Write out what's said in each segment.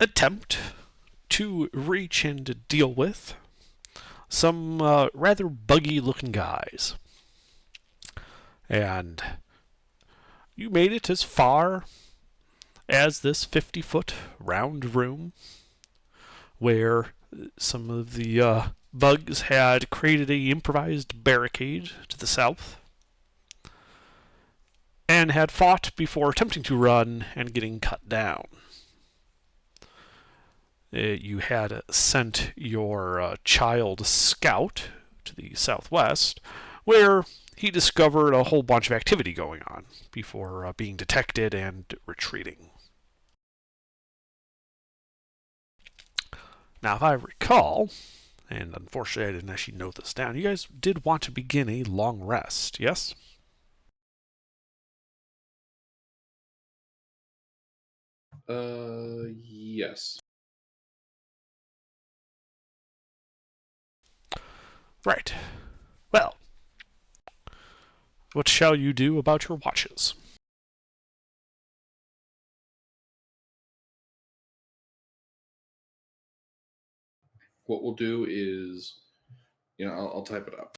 attempt to reach and deal with some rather buggy looking guys. And you made it as far as this 50-foot round room where some of the bugs had created a improvised barricade to the south and had fought before attempting to run and getting cut down. You had sent your child scout to the southwest, where he discovered a whole bunch of activity going on before being detected and retreating. Now, if I recall, and unfortunately I didn't actually note this down, you guys did want to begin a long rest, yes? Yes. Right. Well, what shall you do about your watches? What we'll do is, I'll type it up.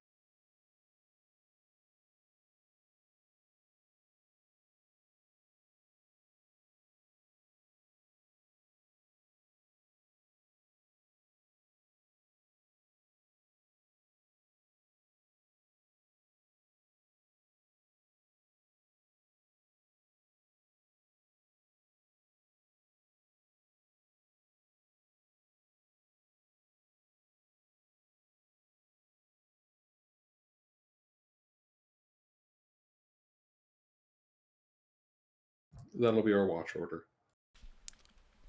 That'll be our watch order.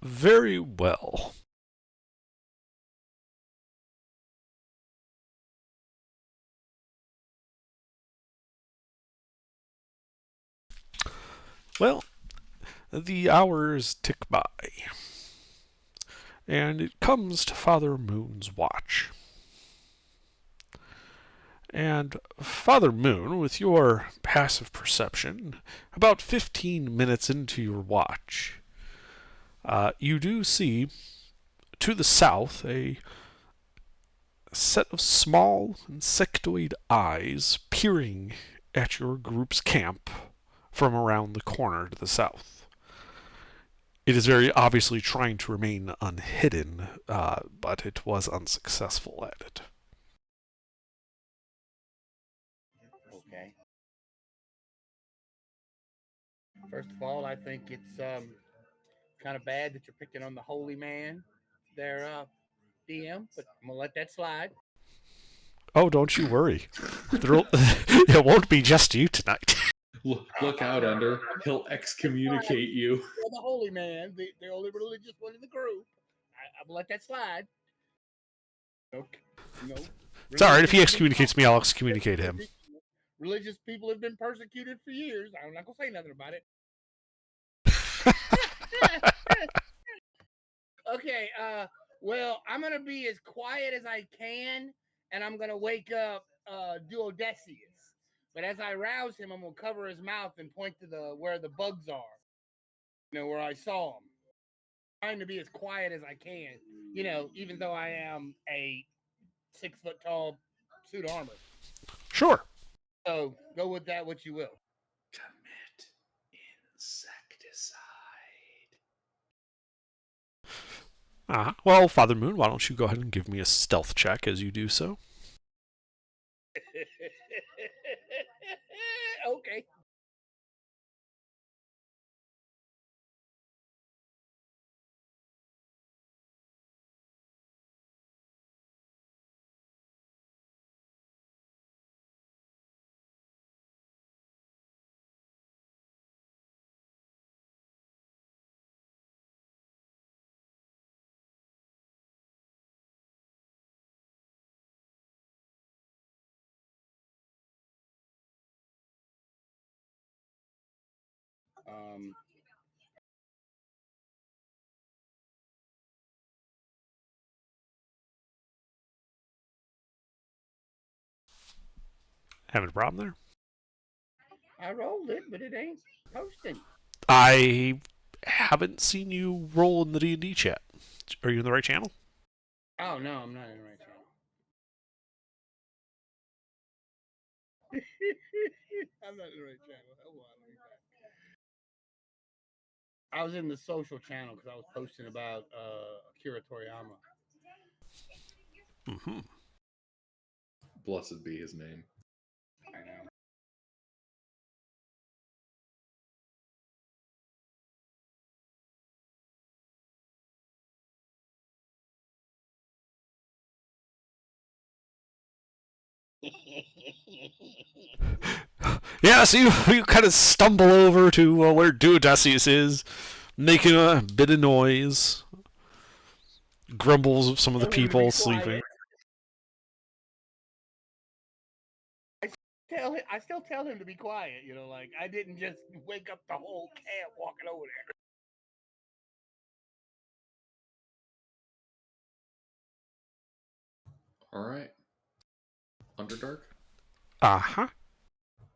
Very well. Well, the hours tick by, and it comes to Father Moon's watch. And Father Moon, with your passive perception, about 15 minutes into your watch, you do see to the south a set of small insectoid eyes peering at your group's camp from around the corner to the south. It is very obviously trying to remain unhidden, but it was unsuccessful at it. Okay. First of all, I think it's kind of bad that you're picking on the holy man there, DM, but I'm going to let that slide. Oh, don't you worry. It won't be just you tonight. Look out, Under. He'll excommunicate you. You're the holy man, the only religious one in the group. I'm going to let that slide. Okay. No. It's alright, if he excommunicates me, I'll excommunicate him. Religious people have been persecuted for years. I'm not going to say nothing about it. Okay, well, I'm going to be as quiet as I can, and I'm going to wake up Duodecius. But as I rouse him, I'm going to cover his mouth and point to where the bugs are, where I saw them. I'm trying to be as quiet as I can, even though I am a 6-foot-tall suit armor. Sure. So go with that what you will. Commit insecticide. Well, Father Moon, why don't you go ahead and give me a stealth check as you do so? Okay. Um, Having a problem there? I rolled it, but it ain't posting. I haven't seen you roll in the D&D chat. Are you in the right channel? Oh no, I'm not in the right channel. I'm not in the right channel. Hold on, let me back. I was in the social channel because I was posting about Akira Toriyama. Mm-hmm. Blessed be his name. I know. Yeah, so you kind of stumble over to where Duodecius is, making a bit of noise. Grumbles of some of the Tell him to be people sleeping. quiet. I still tell him to be quiet. You know, like I didn't just wake up the whole camp walking over there. All right. Underdark. Uh-huh.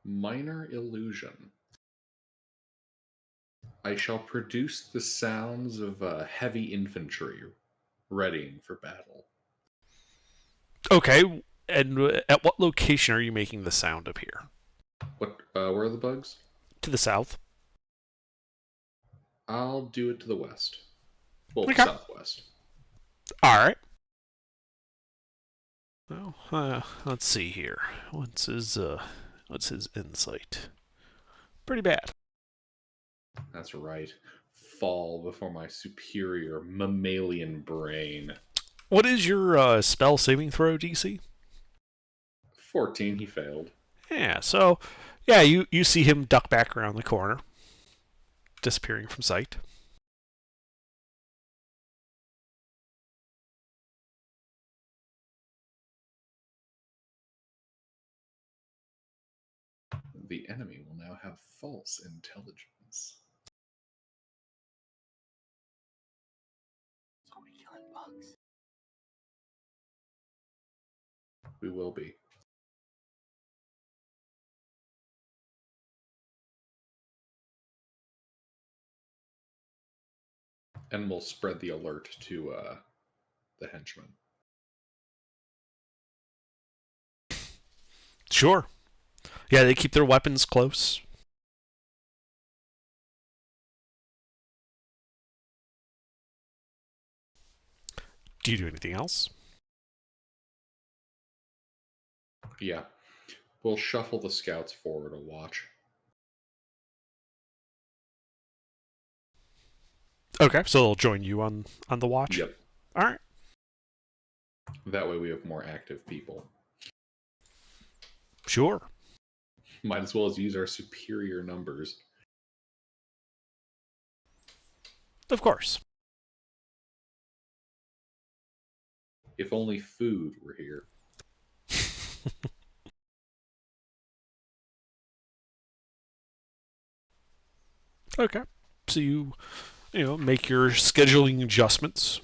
Minor illusion. I shall produce the sounds of heavy infantry readying for battle. Okay, and at what location are you making the sound appear? What? Where are the bugs? To the south. I'll do it to the west. Well, Okay. southwest. All right. Well, let's see here. What's his insight? Pretty bad. That's right. Fall before my superior mammalian brain. What is your spell saving throw DC? 14, he failed. Yeah, so yeah, you see him duck back around the corner, disappearing from sight. The enemy will now have false intelligence. So we killing bugs. We will be. And we'll spread the alert to the henchmen. Sure. Yeah, they keep their weapons close. Do you do anything else? Yeah. We'll shuffle the scouts forward a watch. Okay, so they'll join you on the watch. Yep. All right. That way we have more active people. Sure. Might as well as use our superior numbers. Of course. If only food were here. Okay. So you make your scheduling adjustments.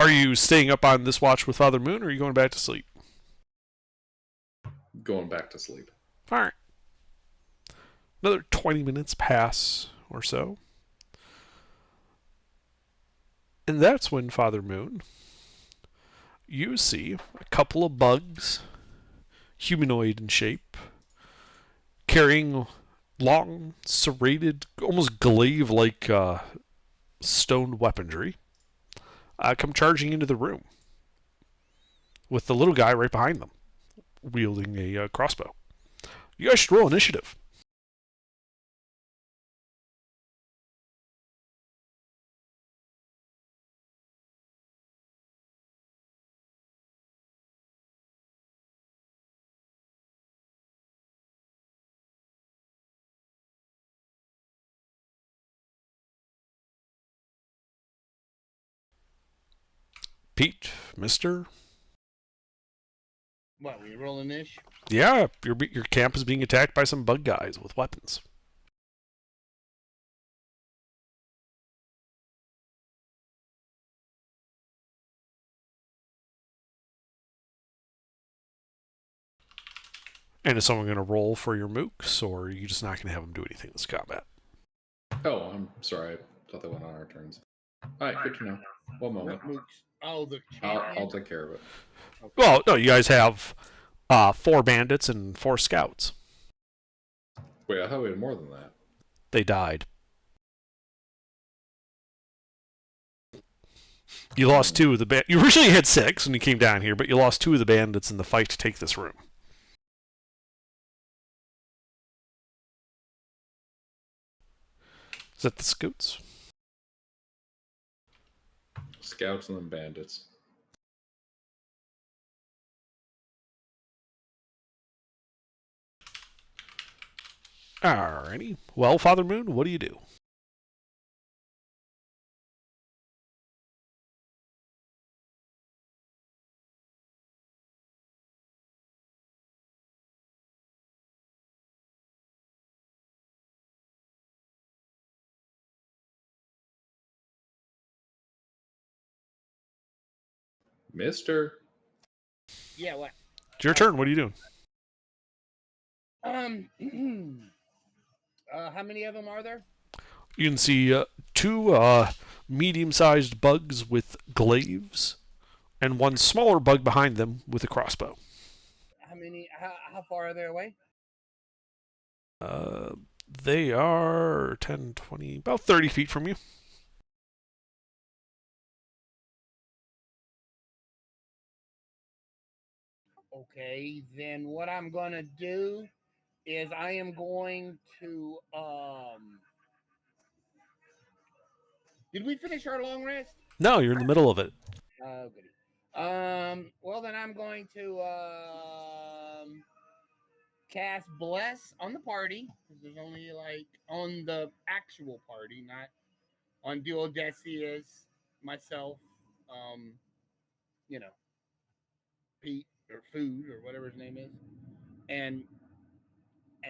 Are you staying up on this watch with Father Moon, or are you going back to sleep? Going back to sleep. All right. Another 20 minutes pass or so. And that's when, Father Moon, you see a couple of bugs, humanoid in shape, carrying long, serrated, almost glaive-like stone weaponry, come charging into the room, with the little guy right behind them, wielding a crossbow. You guys should roll initiative. Pete, Mister. What? We rolling ish? Yeah, your camp is being attacked by some bug guys with weapons. And is someone going to roll for your mooks, or are you just not going to have them do anything in this combat? Oh, I'm sorry. I thought that went on our turns. Alright, good to know. One moment. Oh, the I'll champion. take care of it. Okay. Well, no, you guys have 4 bandits and 4 scouts. Wait, I thought we had more than that. They died. You lost 2 of the You originally had 6 when you came down here, but you lost 2 of the bandits in the fight to take this room. Is that the scouts? Scouts and then bandits. Alrighty. Well, Father Moon, what do you do? Mister. Yeah, what? It's your turn. What are you doing? How many of them are there? You can see 2 medium-sized bugs with glaives, and 1 smaller bug behind them with a crossbow. How many? How far are they away? They are 10, 20, about 30 feet from you. Okay, then what I'm gonna do is I am going to Did we finish our long rest? No, you're in the middle of it. Oh, goody. Well then I'm going to cast bless on the party because there's only like on the actual party, not on Duodecius, myself, you know, Pete or Food or whatever his name is, and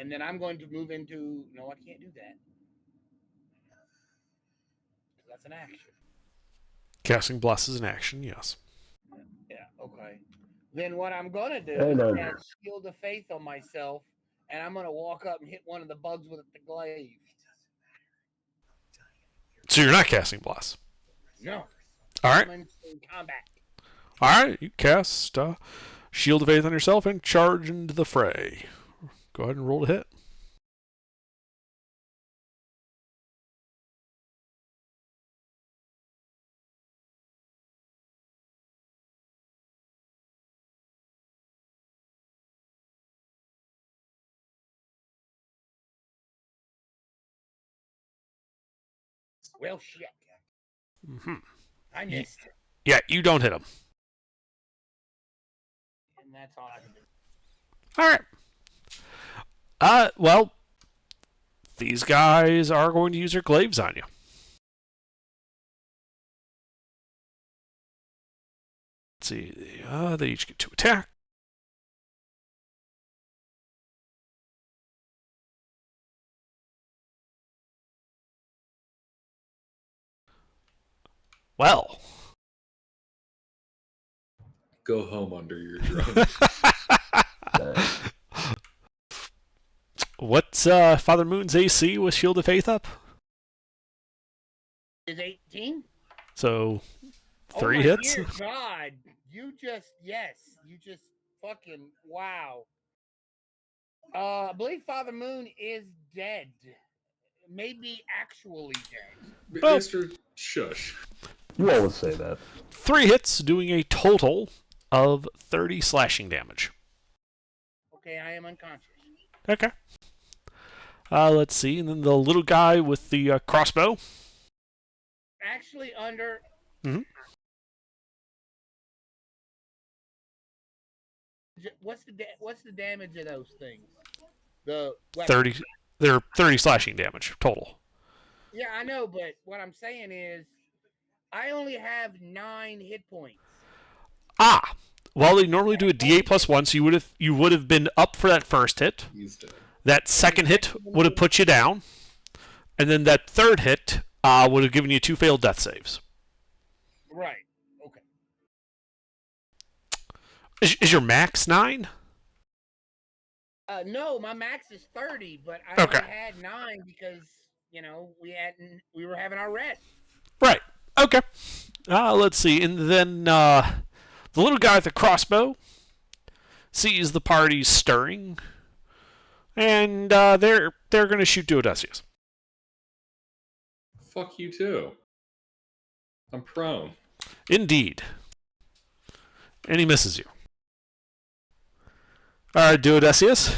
then I'm going to move into. No, I can't do that because that's an action. Casting Bless is an action, yes. Yeah. Okay. Then what I'm gonna do Hey, is no. cast Shield of Faith on myself, and I'm gonna walk up and hit one of the bugs with the glaive. So you're not casting Bless. No. Alright. I'm in combat. Alright, you cast Shield of Faith on yourself and charge into the fray. Go ahead and roll to hit. Well, shit. Mm-hmm. I missed it. Yeah, you don't hit him. And that's all I can do. Alright. Well, these guys are going to use their glaives on you. Let's see. They each get 2 attack. Well. Go home under your drum. What's Father Moon's AC with Shield of Faith up? Is 18? So 3 oh my hits? Dear God, you just fucking wow. I believe Father Moon is dead. Maybe actually dead. Well- Mister, shush. You always say that. 3 hits, doing a total of 30 slashing damage. Okay, I am unconscious. Okay. Let's see, and then the little guy with the crossbow. Actually, under. Mhm. What's the damage of those things? The weapons. 30. They're 30 slashing damage total. Yeah, I know, but what I'm saying is, I only have 9 hit points. Well, they normally do a D8 plus 1, so you would have been up for that first hit. He's dead. That second hit would have put you down, and then that third hit would have given you 2 failed death saves. Right. Okay. Is your max 9? No, my max is 30, but I Okay. only had 9 because we were having our rest. Right. Okay. Let's see. And then the little guy with the crossbow sees the party stirring, and they're going to shoot Duodecius. Fuck you too. I'm prone. Indeed. And he misses you. All right, Duodecius.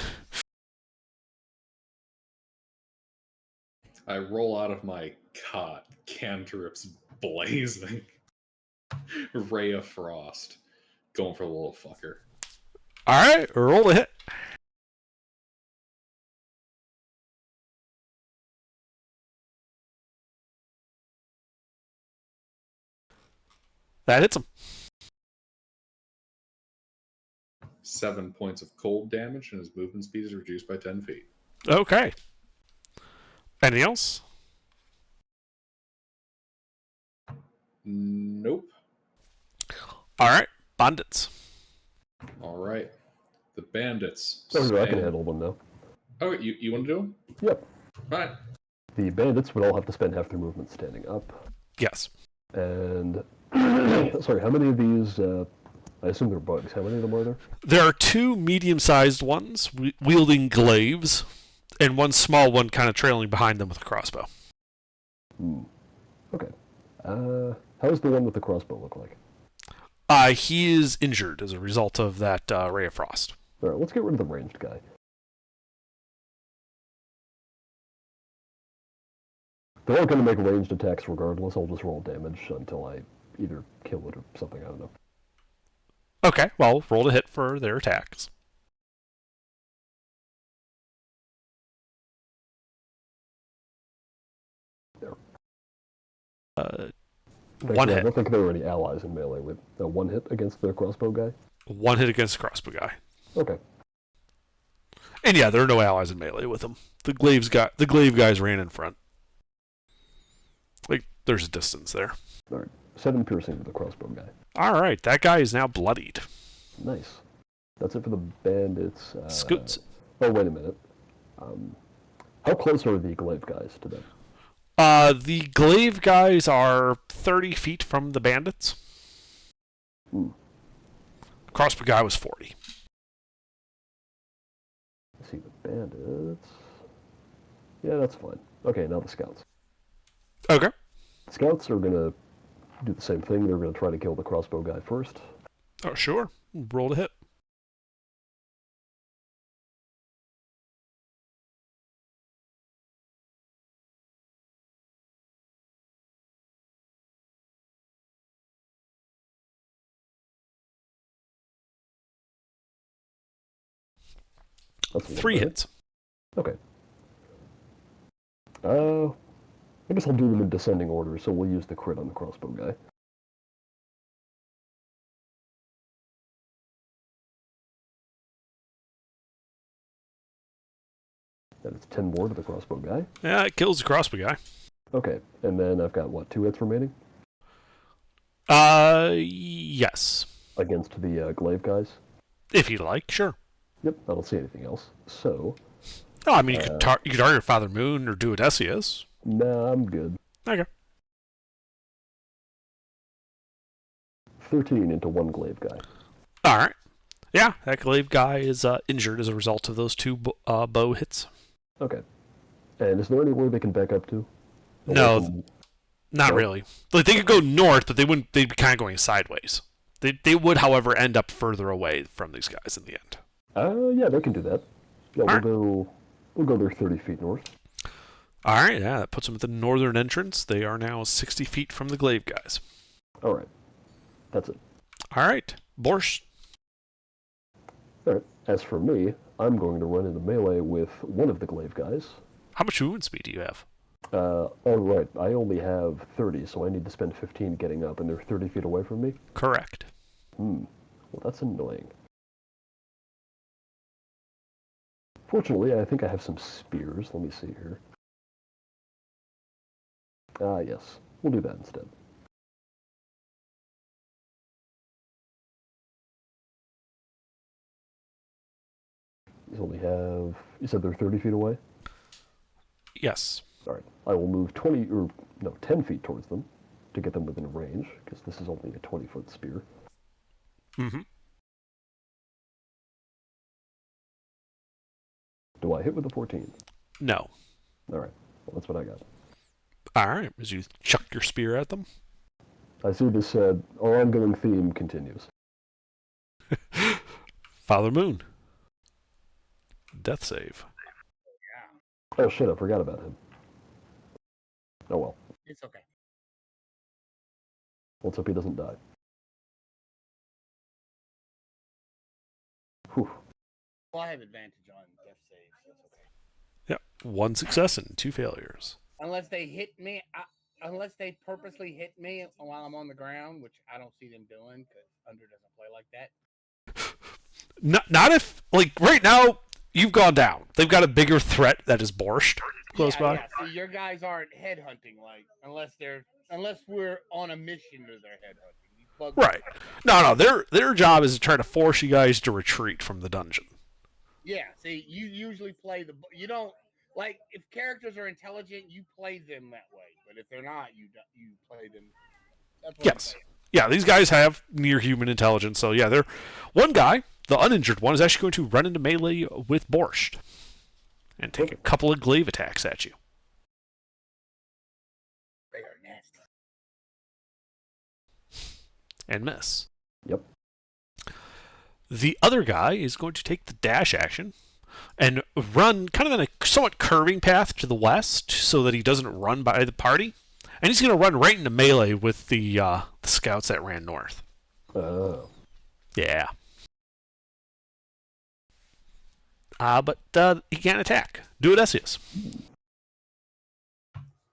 I roll out of my cot, cantrips blazing. Ray of Frost. Going for the little fucker. All right, roll a hit. That hits him. 7 points of cold damage, and his movement speed is reduced by 10 feet. Okay. Anything else? Nope. All right, bandits. All right. The bandits. I can stand- handle them now. Oh, you want to do them? Yep. All right. The bandits would all have to spend half their movement standing up. Yes. And sorry, how many of these? I assume they're bugs. How many of them are there? There are two medium-sized ones wielding glaives, and one small one kind of trailing behind them with a crossbow. Okay. How does the one with the crossbow look like? He is injured as a result of that ray of frost. All right, let's get rid of the ranged guy. They're all going to make ranged attacks regardless. I'll just roll damage until I either kill it or something. I don't know. Okay, well, roll to hit for their attacks. There. One I hit. don't think there were any allies in melee with one hit against the crossbow guy. One hit against the crossbow guy. Okay. And yeah, there are no allies in melee with him. The glaive guys ran in front. Like, there's a distance there. All right. 7 piercing to the crossbow guy. All right, that guy is now bloodied. Nice. That's it for the bandits. Scoots. Oh, wait a minute. How close are the glaive guys to them? The glaive guys are 30 feet from the bandits. Crossbow guy was 40. Let's see, the bandits. Yeah, that's fine. Okay, now the scouts. Okay. Scouts are going to do the same thing. They're going to try to kill the crossbow guy first. Oh, sure. Roll to hit. That's a little 3 bit. hits. Okay. I guess I'll do them in descending order, so we'll use the crit on the crossbow guy. And it's 10 more to the crossbow guy. Yeah, it kills the crossbow guy. Okay, and then I've got, what, 2 hits remaining? Yes. Against the glaive guys? If you like, sure. Yep, I don't see anything else. So, Oh, I mean, you could target Father Moon or Duodecius. nah, I'm good. Okay. 13 into 1 glaive guy. All right. Yeah, that glaive guy is injured as a result of those 2 bow hits. Okay. And is there anywhere they can back up to? No, Away from- not No? really. Like, they could go north, but they wouldn't. They'd be kind of going sideways. They would, however, end up further away from these guys in the end. Yeah, they can do that. Yeah, Alright. we'll go there 30 feet north. All right, yeah, that puts them at the northern entrance. They are now 60 feet from the glaive guys. Alright. That's it. All right, Borscht. Alright. As for me, I'm going to run into melee with one of the glaive guys. How much movement speed do you have? Right. I only have 30, so I need to spend 15 getting up, and they're 30 feet away from me? Correct. Well, that's annoying. Fortunately, I think I have some spears. Let me see here. Yes. We'll do that instead. These only have... You said they're 30 feet away? Yes. Alright. I will move 10 feet towards them. to get them within range, because this is only a 20-foot spear. Mm-hmm. Do I hit with a 14? No. Alright, well, that's what I got. All right. As you chuck your spear at them. I see this ongoing theme continues. Father Moon. Death save. Oh shit, I forgot about him. Oh well. It's okay. Let's hope he doesn't die. Whew. Well, I have advantage on death saves. That's okay. Yeah. 1 success and 2 failures. Unless they hit me, unless they purposely hit me while I'm on the ground, which I don't see them doing because Under doesn't play like that. Not if, like, right now, you've gone down. They've got a bigger threat that is Borscht close by. Yeah. See, your guys aren't headhunting, like, unless we're on a mission to their headhunting. These bugs Right. No, their job is to try to force you guys to retreat from the dungeon. Yeah, see, you usually play you don't, like, if characters are intelligent, you play them that way. But if they're not, you play them. That's what I'm Yes. saying. Yeah, these guys have near human intelligence, so yeah, they're one guy, the uninjured one, is actually going to run into melee with Borscht and take a couple of glaive attacks at you. They are nasty. And miss. Yep. The other guy is going to take the dash action and run kind of in a somewhat curving path to the west so that he doesn't run by the party. And he's going to run right into melee with the scouts that ran north. Oh. Yeah. But he can't attack. Do it, Esius.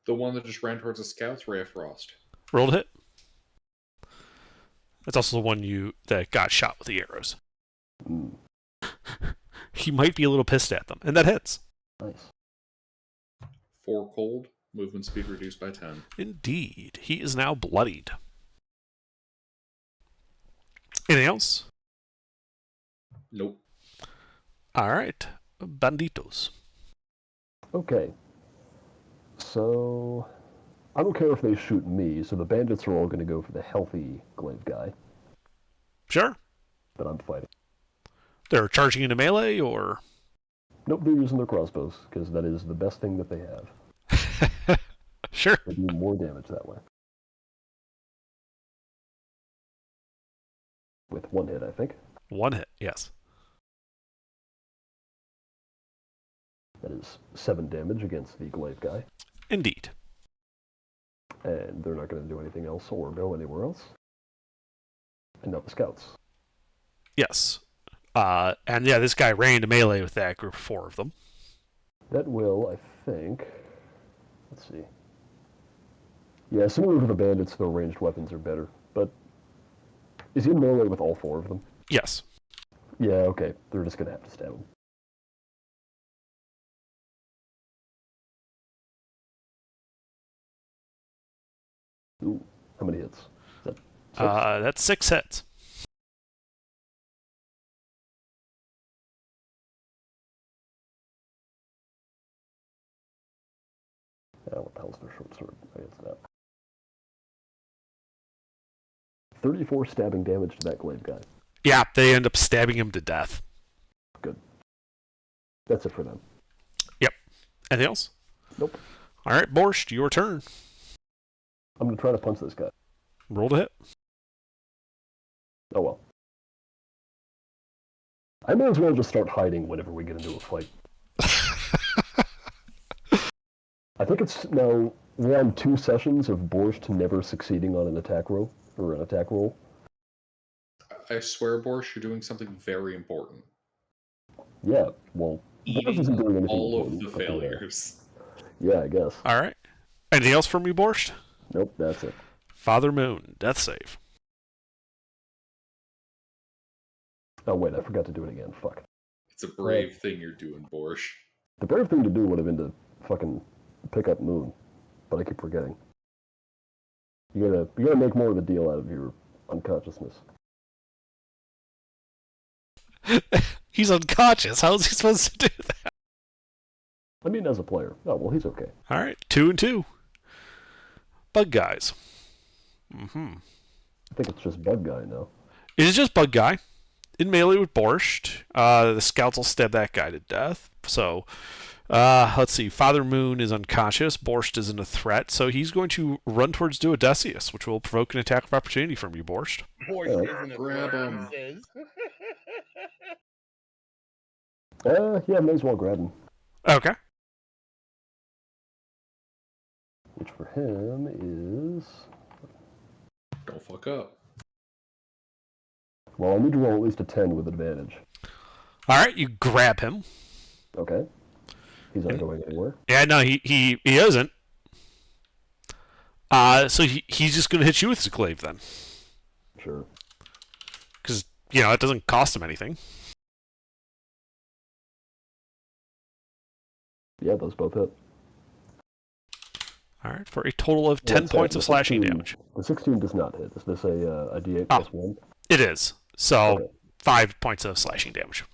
The one that just ran towards the scouts, Ray of Frost. Roll to hit. That's also the one that got shot with the arrows. Mm. He might be a little pissed at them, and that hits. Nice. 4 cold, movement speed reduced by 10. Indeed. He is now bloodied. Anything else? Nope. All right. Banditos. Okay. So, I don't care if they shoot me, so the bandits are all going to go for the healthy glaive guy Sure. that I'm fighting. They're charging into melee, or... Nope, they're using their crossbows, because that is the best thing that they have. Sure. They do more damage that way. With 1 hit, I think. 1 hit, yes. That is 7 damage against the glaive guy. Indeed. And they're not going to do anything else or go anywhere else. And now the scouts. Yes. And yeah, this guy ran into melee with that group of 4 of them. That will, I think... Let's see. Yeah, similar to the bandits, though ranged weapons are better. But is he in melee with all 4 of them? Yes. Yeah, okay. They're just going to have to stab him. Ooh, how many hits? Is that 6? That's 6 hits. What the hell's their short sword against that? 34 stabbing damage to that glaive guy. Yeah, they end up stabbing him to death. Good. That's it for them. Yep. Anything else? Nope. All right, Borscht, your turn. I'm going to try to punch this guy. Roll to hit. Oh well. I may as well just start hiding whenever we get into a fight. I think it's now we're on 2 sessions of Borscht never succeeding on an attack roll, or an attack roll. I swear, Borscht, you're doing something very important. Yeah, well, Borscht isn't doing Eating anything all of important, the but, failures. yeah, I guess. All right. Anything else from you, Borscht? Nope, that's it. Father Moon, death save. Oh wait, I forgot to do it again. Fuck. It's a brave thing you're doing, Borscht. The brave thing to do would have been to fucking pick up Moon, but I keep forgetting. You gotta make more of a deal out of your unconsciousness. He's unconscious. How is he supposed to do that? I mean, as a player. Oh well, he's okay. All right, 2 and 2. Bug guys. Mm-hmm. I think it's just Bug Guy now. It is just Bug Guy. In melee with Borscht. The scouts will stab that guy to death. So, let's see. Father Moon is unconscious. Borscht isn't a threat. So he's going to run towards Duodecius, which will provoke an attack of opportunity from you, Borscht. Borscht isn't a Grab threat, him. he says. Yeah, may as well grab him. Okay. Which for him is... Don't fuck up. Well, I need to roll at least a 10 with advantage. Alright, you grab him. Okay. He's not going anywhere. Yeah, no, he isn't. So he's just going to hit you with his glaive then. Sure. Because, it doesn't cost him anything. Yeah, those both hit. Alright, for a total of 10 points of slashing damage. The 16 does not hit. Is this a D8 plus 1? It is. So, Okay. 5 points of slashing damage.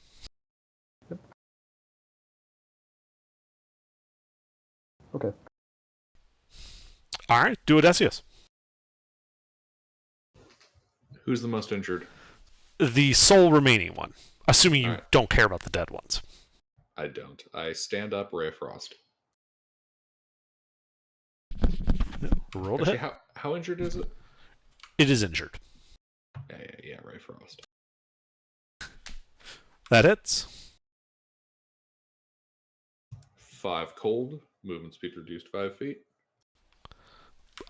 Okay. Alright, Duodecius. Who's the most injured? The sole remaining one. Assuming you Alright. don't care about the dead ones. I don't. I stand up, Ray of Frost. Roll to Actually, hit. how injured is it? It is injured. Yeah, Ray of Frost. That hits. 5 cold. Movement speed reduced 5 feet.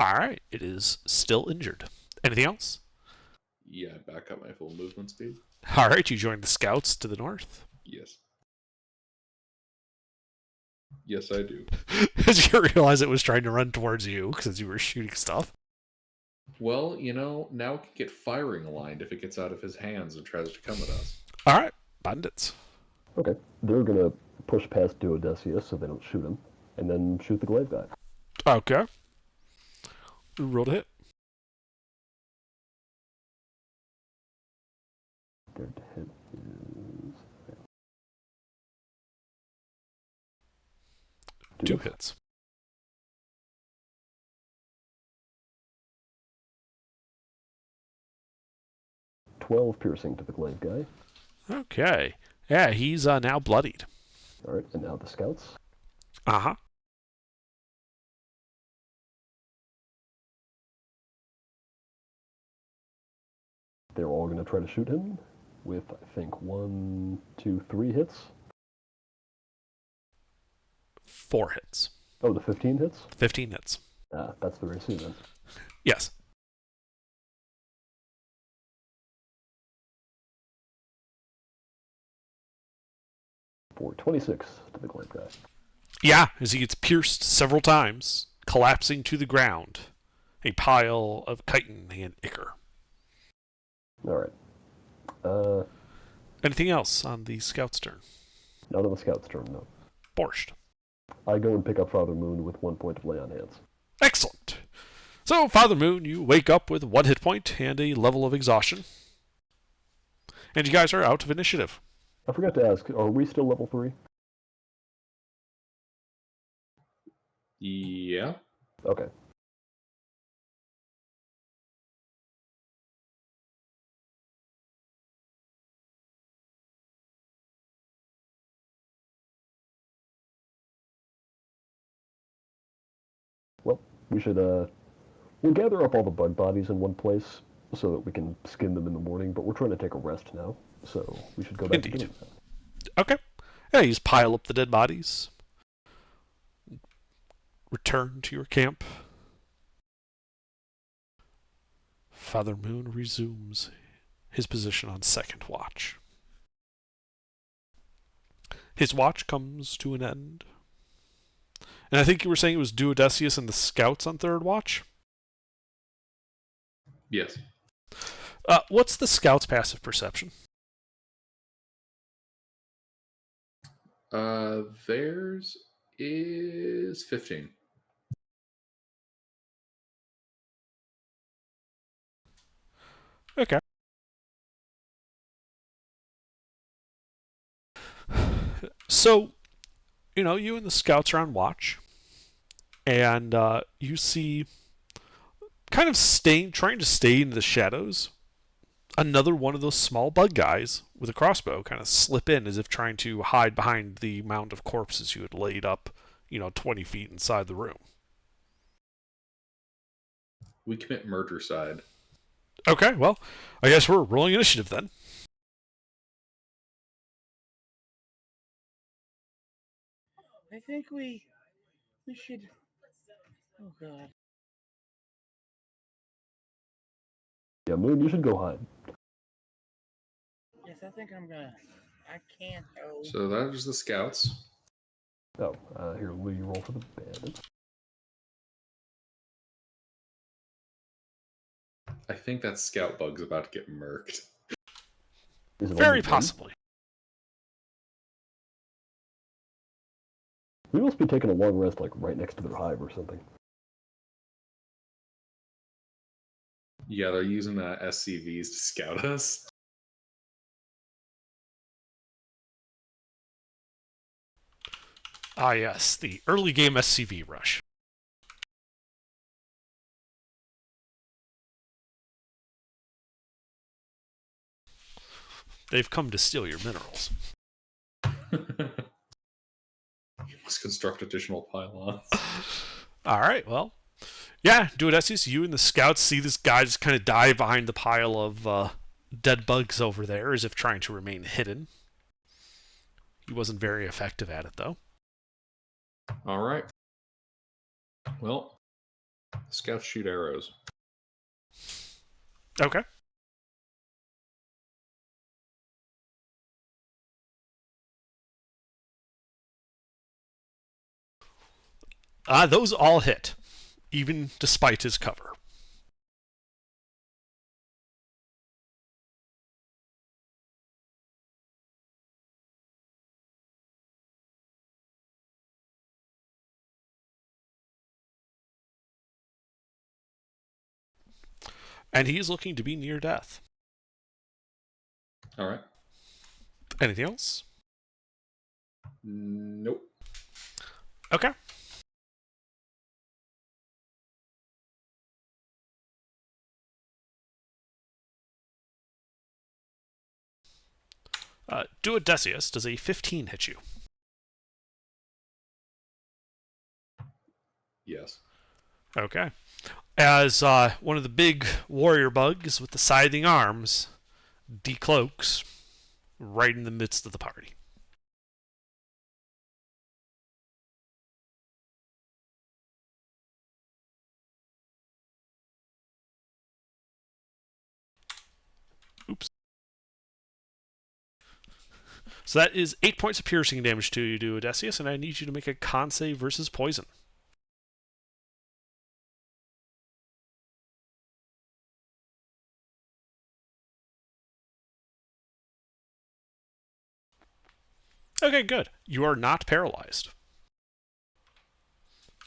Alright, it is still injured. Anything else? Yeah, back up my full movement speed. Alright, you join the scouts to the north. Yes. Yes, I do. As you realize it was trying to run towards you because you were shooting stuff. Well, now it can get firing aligned if it gets out of his hands and tries to come at us. Alright, bandits. Okay. They're going to push past Duodecius so they don't shoot him, and then shoot the glaive guy. Okay. Roll to hit. Their hit is... 2 hits. .12 piercing to the glaive guy. Okay. Yeah, he's now bloodied. Alright, and now the scouts. Uh-huh. They're all going to try to shoot him with, I think, 1, 2, 3 hits. 4 hits. Oh, the 15 hits? 15 hits. Ah, that's the AC then. Yes. For 26 to the glaive guy. Yeah, as he gets pierced several times, collapsing to the ground. A pile of chitin and ichor. Alright. Anything else on the scout's turn? Not on the scout's turn, no. Borscht. I go and pick up Father Moon with 1 point of lay on hands. Excellent. So, Father Moon, you wake up with 1 hit point and a level of exhaustion. And you guys are out of initiative. I forgot to ask, are we still level 3? Yeah. Okay. Well, we should, we'll gather up all the bug bodies in one place so that we can skin them in the morning, but we're trying to take a rest now, so we should go back to Indeed. doing that. Okay. Yeah, you just pile up the dead bodies. Return to your camp. Father Moon resumes his position on second watch. His watch comes to an end. And I think you were saying it was Duodecius and the scouts on third watch? Yes. What's the scout's passive perception? Theirs is 15. Okay. So, you and the scouts are on watch, and you see kind of trying to stay in the shadows, another one of those small bug guys with a crossbow kind of slip in as if trying to hide behind the mound of corpses you had laid up, 20 feet inside the room. We commit murder-side. Okay, well, I guess we're rolling initiative then. I think we should. Oh God. Yeah, Moon, you should go hide. Yes, I think I'm gonna. I can't. Oh. So that is the scouts. Oh, here, will you roll for the bandits? I think that scout bug's about to get murked. Is it Very only one? possibly. We must be taking a long rest, like, right next to their hive or something. Yeah, they're using SCVs to scout us. Ah, yes, the early game SCV rush. They've come to steal your minerals. You must construct additional pylons. All right, well, yeah, Duodecius, you and the scouts see this guy just kind of dive behind the pile of dead bugs over there as if trying to remain hidden. He wasn't very effective at it, though. All right. Well, scouts shoot arrows. Okay. Those all hit, even despite his cover. And he is looking to be near death. All right. Anything else? Nope. Okay. Duodecius, does a 15 hit you? Yes. Okay. As one of the big warrior bugs with the scything arms decloaks right in the midst of the party. Oops. So that is 8 points of piercing damage to you, Duodecius, and I need you to make a con save versus poison. Okay, good. You are not paralyzed.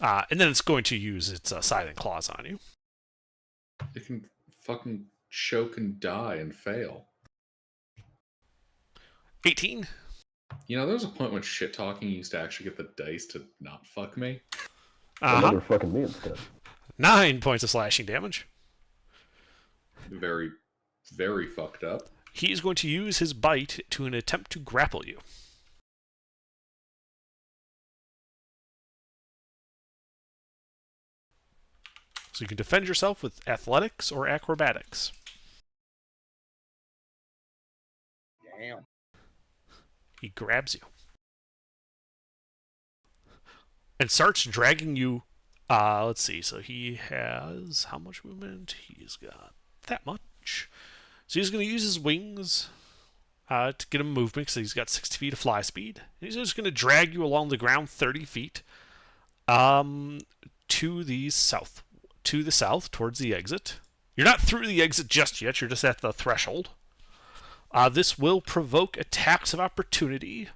And then it's going to use its scything claws on you. It can fucking choke and die and fail. 18. There was a point when shit talking used to actually get the dice to not fuck me. Another fucking me instead. 9 points of slashing damage. Very, very fucked up. He is going to use his bite to an attempt to grapple you. So you can defend yourself with athletics or acrobatics. Damn. He grabs you and starts dragging you. Let's see. So he has how much movement? He's got that much. So he's going to use his wings to get him movement because he's got 60 feet of fly speed. And he's just going to drag you along the ground 30 feet to the south. To the south, towards the exit. You're not through the exit just yet. You're just at the threshold. This will provoke attacks of opportunity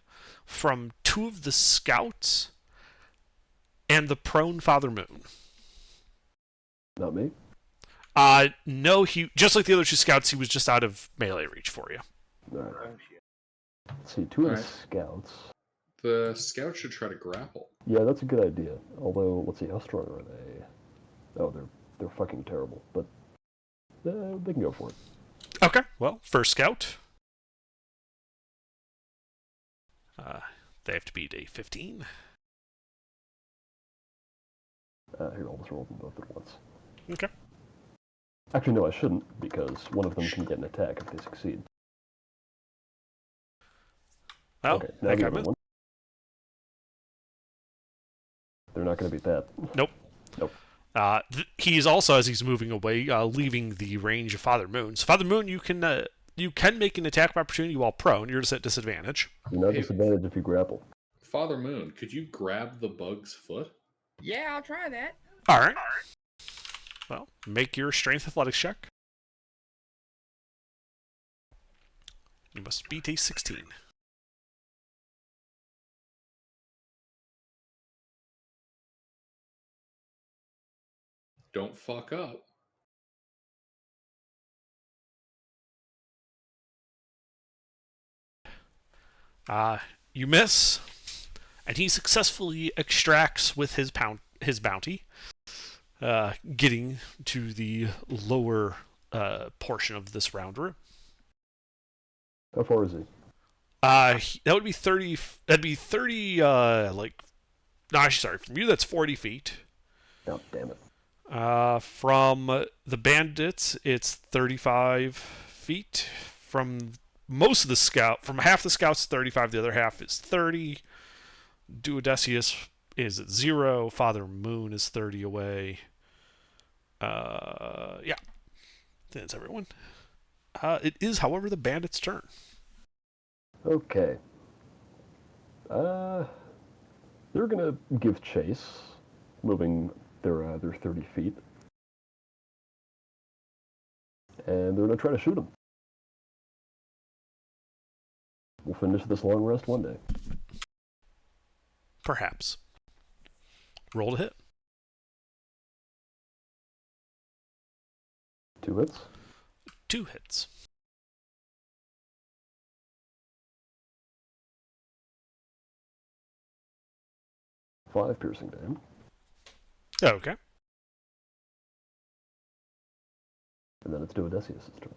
from 2 of the scouts and the prone Father Moon. Not me? No, he just like the other 2 scouts, he was just out of melee reach for you. Alright. Oh, shit. Let's see, 2 of the Alright. scouts. The scout should try to grapple. Yeah, that's a good idea. Although, let's see, how strong are they? Oh, they're they're fucking terrible, but they can go for it. Okay, well, first scout. They have to beat a 15. Here, I'll just roll them both at once. Okay. Actually, no, I shouldn't, because one of them can get an attack if they succeed. Well, Okay, now I the got other missed. one. They're not going to beat that. Nope. Nope. He's also, as he's moving away, leaving the range of Father Moon. So, Father Moon, you can make an attack of opportunity while prone. You're just at disadvantage. You're not Hey. disadvantaged if you grapple. Father Moon, could you grab the bug's foot? Yeah, I'll try that. All right. Well, make your strength athletics check. You must beat a 16. Don't fuck up. You miss, and he successfully extracts with his bounty, getting to the lower portion of this round room. How far is he? That would be 30. That'd be 30. No, actually, sorry. From you, that's 40 feet. Oh, damn it. From the bandits, it's 35 feet. From most of the from half the scouts, 35. The other half is 30. Duodecius is at 0. Father Moon is 30 away. Yeah. That's everyone. It is, however, the bandits' turn. Okay. They're gonna give chase, moving their 30 feet. And they're gonna try to shoot him. We'll finish this long rest one day. Perhaps. Roll to hit. 2 hits. 2 hits. Five piercing damage. Okay. And then it's Duodecius' turn.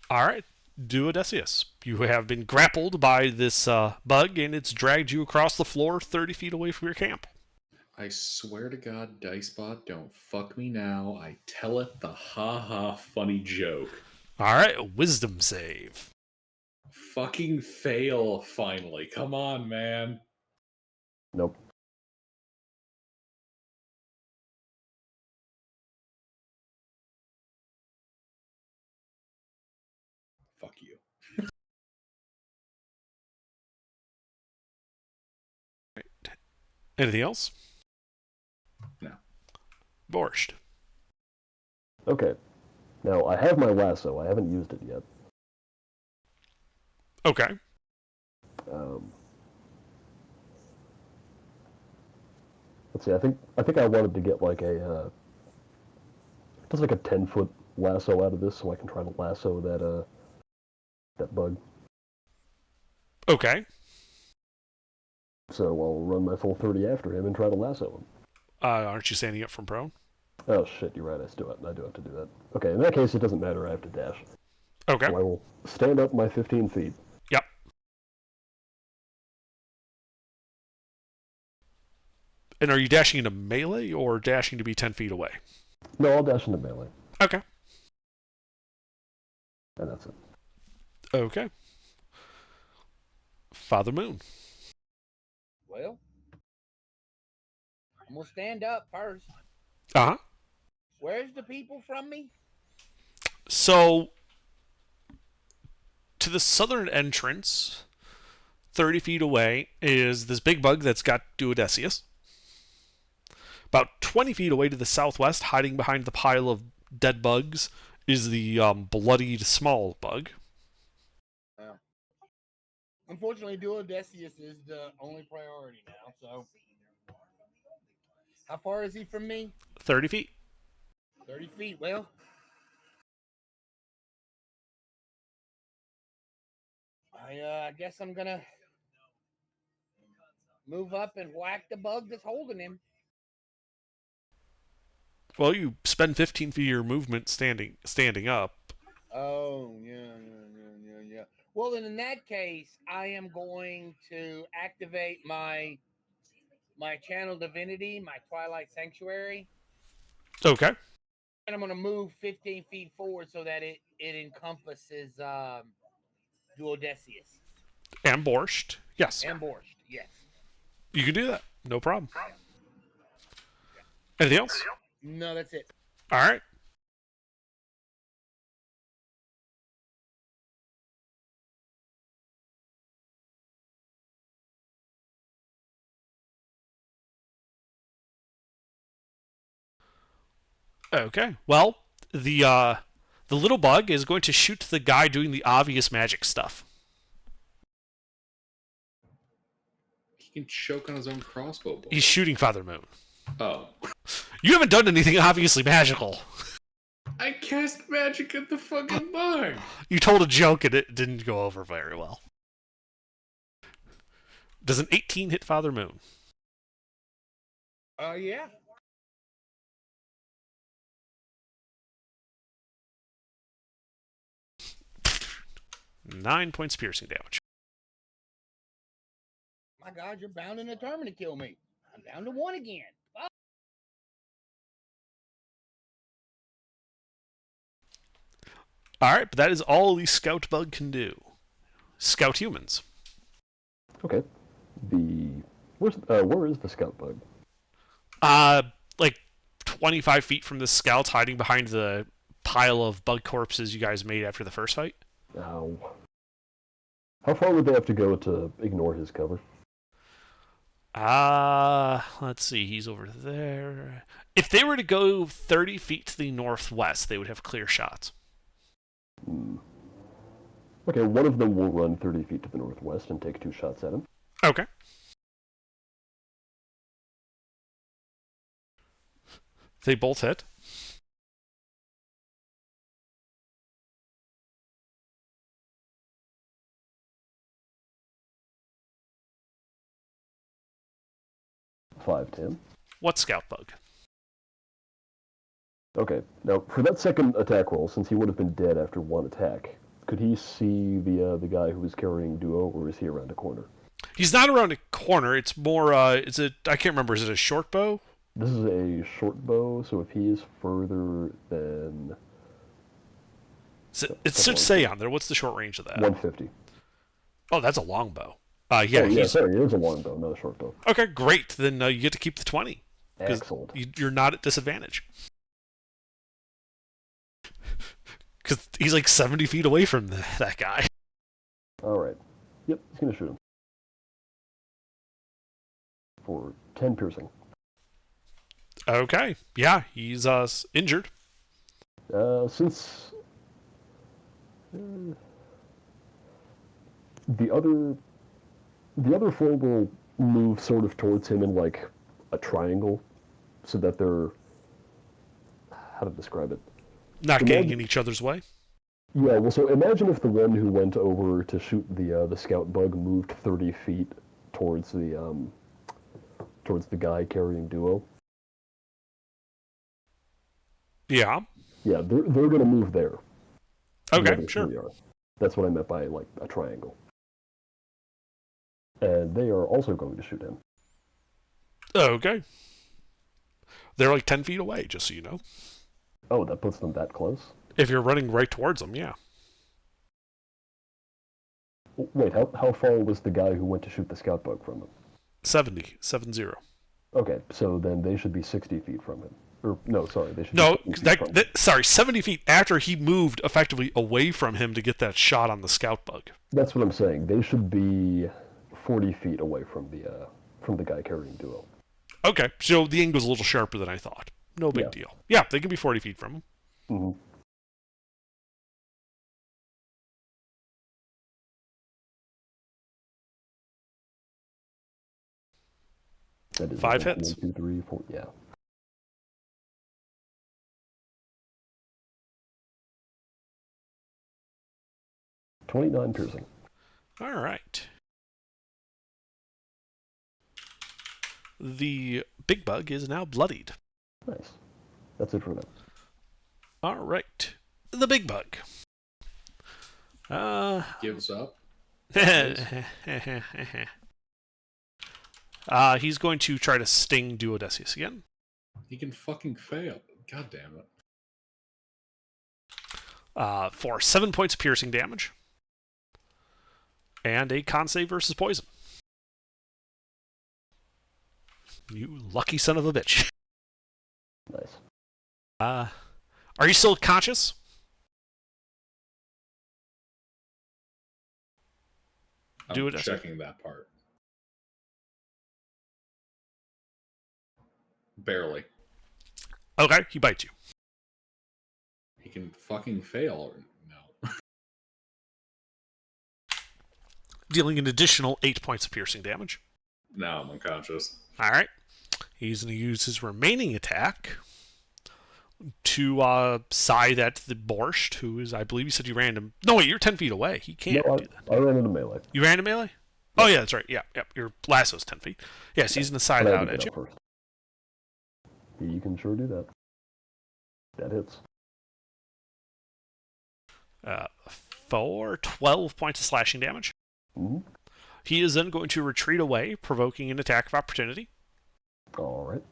All right. Duodecius. You have been grappled by this bug, and it's dragged you across the floor 30 feet away from your camp. I swear to God, Dicebot, don't fuck me now. I tell it the ha-ha funny joke. All right. Wisdom save. Fucking fail, finally. Come on, man. Nope. Fuck you. Anything else? No. Borscht. Okay. Now, I have my lasso. I haven't used it yet. Okay. Let's see. I think I wanted to get like a just like a 10-foot lasso out of this, so I can try to lasso that bug. Okay. So I'll run my full 30 after him and try to lasso him. Aren't you standing up from prone? Oh shit, you're right. I do have to do that. Okay, in that case, it doesn't matter. I have to dash. Okay. So I will stand up my 15 feet. Yep. And are you dashing into melee or dashing to be 10 feet away? No, I'll dash into melee, Okay. and that's it. Okay. Father Moon. Well, I'm gonna stand up first. Uh-huh. Where's the people from me? So, to the southern entrance, 30 feet away, is this big bug that's got Duodecius. About 20 feet away to the southwest, hiding behind the pile of dead bugs, is the bloodied small bug. Unfortunately, Duodecius is the only priority now, so. How far is he from me? 30 feet. 30 feet. Well, I guess I'm gonna move up and whack the bug that's holding him. Well, you spend 15 feet of your movement standing up. Oh, yeah. Well, then in that case, I am going to activate my channel divinity, my Twilight Sanctuary, Okay. and I'm going to move 15 feet forward so that it encompasses Duodecius And Borscht. Yes. and Borscht. Yes. You can do that. No problem. Anything else? No, that's it. All right. Okay. Well, the little bug is going to shoot the guy doing the obvious magic stuff. He can choke on his own crossbow bolt. He's shooting Father Moon. Oh. You haven't done anything obviously magical. I cast magic at the fucking bug. You told a joke and it didn't go over very well. Does an 18 hit Father Moon? Yeah. 9 points piercing damage. My God, you're bound and determined to kill me. I'm down to 1 again. Fuck. All right, but that is all the scout bug can do. Scout humans. Okay. Where is the scout bug? Like 25 feet from the scout, hiding behind the pile of bug corpses you guys made after the first fight. Ow. How far would they have to go to ignore his cover? Let's see. He's over there. If they were to go 30 feet to the northwest, they would have clear shots. Okay, one of them will run 30 feet to the northwest and take 2 shots at him. Okay. They both hit. Five, 10. What scout bug? Okay, now for that second attack roll, since he would have been dead after 1 attack, could he see the guy who was carrying Duo, or is he around a corner? He's not around a corner. It's more. I can't remember. Is it a short bow? This is a short bow, so if he is further than It should say on there. What's the short range of that? 150. Oh, that's a long bow. Sorry, it is a long bow, not a short bow. Okay, great. Then you get to keep the 20. Excellent. You're not at disadvantage. Because he's like 70 feet away from that guy. Alright. Yep, he's going to shoot him. For 10 piercing. Okay. Yeah, he's injured. Since the other four will move sort of towards him in like a triangle, so that they're, how to describe it? Not getting in each other's way. Yeah, well, so imagine if the one who went over to shoot the scout bug moved 30 feet towards the guy carrying Duo. Yeah. Yeah, they're going to move there. Okay, sure. That's what I meant by like a triangle. And they are also going to shoot him. Okay. They're like 10 feet away, just so you know. Oh, that puts them that close? If you're running right towards them, yeah. Wait, how far was the guy who went to shoot the scout bug from them? 70. Okay, so then they should be 60 feet from him. Or, no, sorry, they should No, be 60 feet from him. sorry, 70 feet after he moved effectively away from him to get that shot on the scout bug. That's what I'm saying. They should be 40 feet away from the guy carrying Duo. Okay, so the angle's a little sharper than I thought. No big deal. Yeah, they can be 40 feet from him. Mm-hmm. That is 5 hits. 1, 2, 3, 4, yeah. $29 piercing. All right. The big bug is now bloodied. Nice. That's it for now. All right. The big bug. Gives up. He's going to try to sting Duodecius again. He can fucking fail. God damn it. For 7 points of piercing damage. And a con save versus poison. You lucky son of a bitch. Nice. Are you still conscious? I'm checking that part. Barely. Okay, he bites you. He can fucking fail. No. Dealing an additional 8 points of piercing damage. Now I'm unconscious. Alright. He's going to use his remaining attack to side at the Borscht, who is, I believe you said you ran him. No, wait, you're 10 feet away. He can't No, do that. I ran into melee. You ran to melee? Oh, yeah, that's right. Yeah, your lasso's 10 feet. Yes, he's going to side But I out had at to you. get up first. He can sure do that. That hits. For 12 points of slashing damage. Mm-hmm. He is then going to retreat away, provoking an attack of opportunity. All right.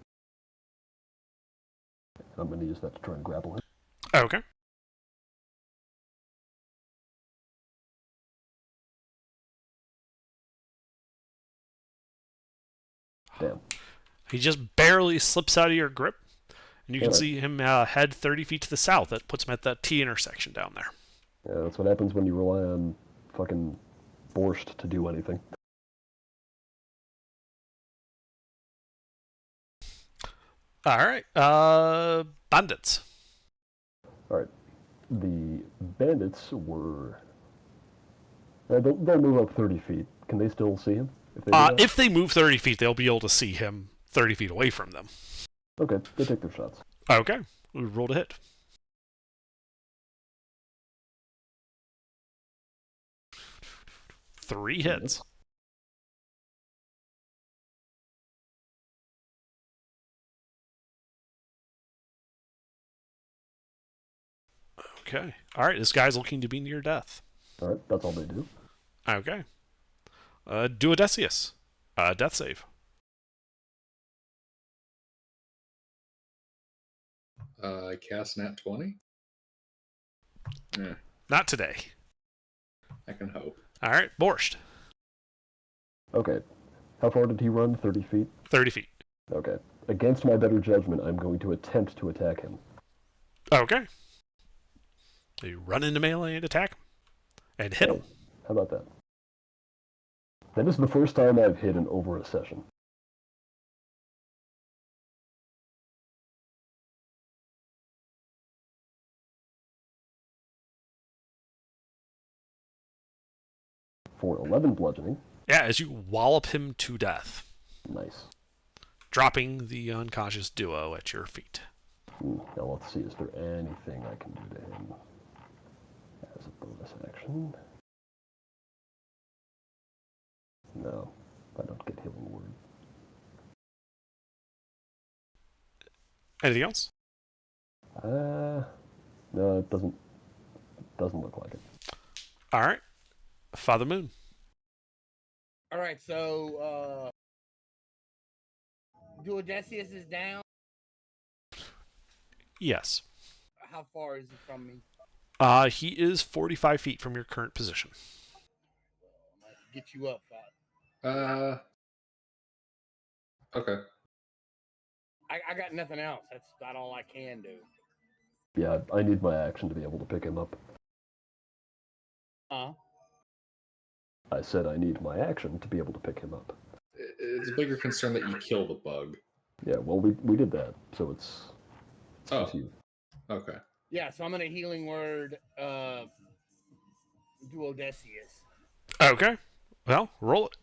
I'm going to use that to try and grapple him. Okay. Damn. He just barely slips out of your grip, and you can Alright. see him head 30 feet to the south. That puts him at that T intersection down there. Yeah, that's what happens when you rely on fucking Borscht to do anything. All right. Bandits. All right. The bandits were... they'll move up 30 feet. Can they still see him? If they, do that? If they move 30 feet, they'll be able to see him 30 feet away from them. Okay, they take their shots. Okay. We rolled a hit. Three hits. Okay. All right. This guy's looking to be near death. All right, that's all they do. Okay. Duodecius. Death save. Cast nat 20? Not today. I can hope. All right. Borscht. Okay. How far did he run? 30 feet? 30 feet. Okay. Against my better judgment, I'm going to attempt to attack him. Okay. You run into melee and attack him. And hit him. How about that? That is the first time I've hit in over a session. For 11 bludgeoning. Yeah, as you wallop him to death. Nice. Dropping the unconscious duo at your feet. Now let's see, is there anything I can do to him as a bonus action? No, I don't get healing word. Anything else? No, it doesn't look like it. All right. Father Moon. All right, so Duodecius is down. Yes. How far is he from me? He is 45 feet from your current position. I'm gonna get you up, Father. Okay. I got nothing else. That's not all I can do. Yeah, I need my action to be able to pick him up. I said I need my action to be able to pick him up. It's a bigger concern that you kill the bug. Yeah, well, we did that, so it's Oh. just you. Okay. Yeah, so I'm gonna healing word Duodecius. Okay. Well, roll it.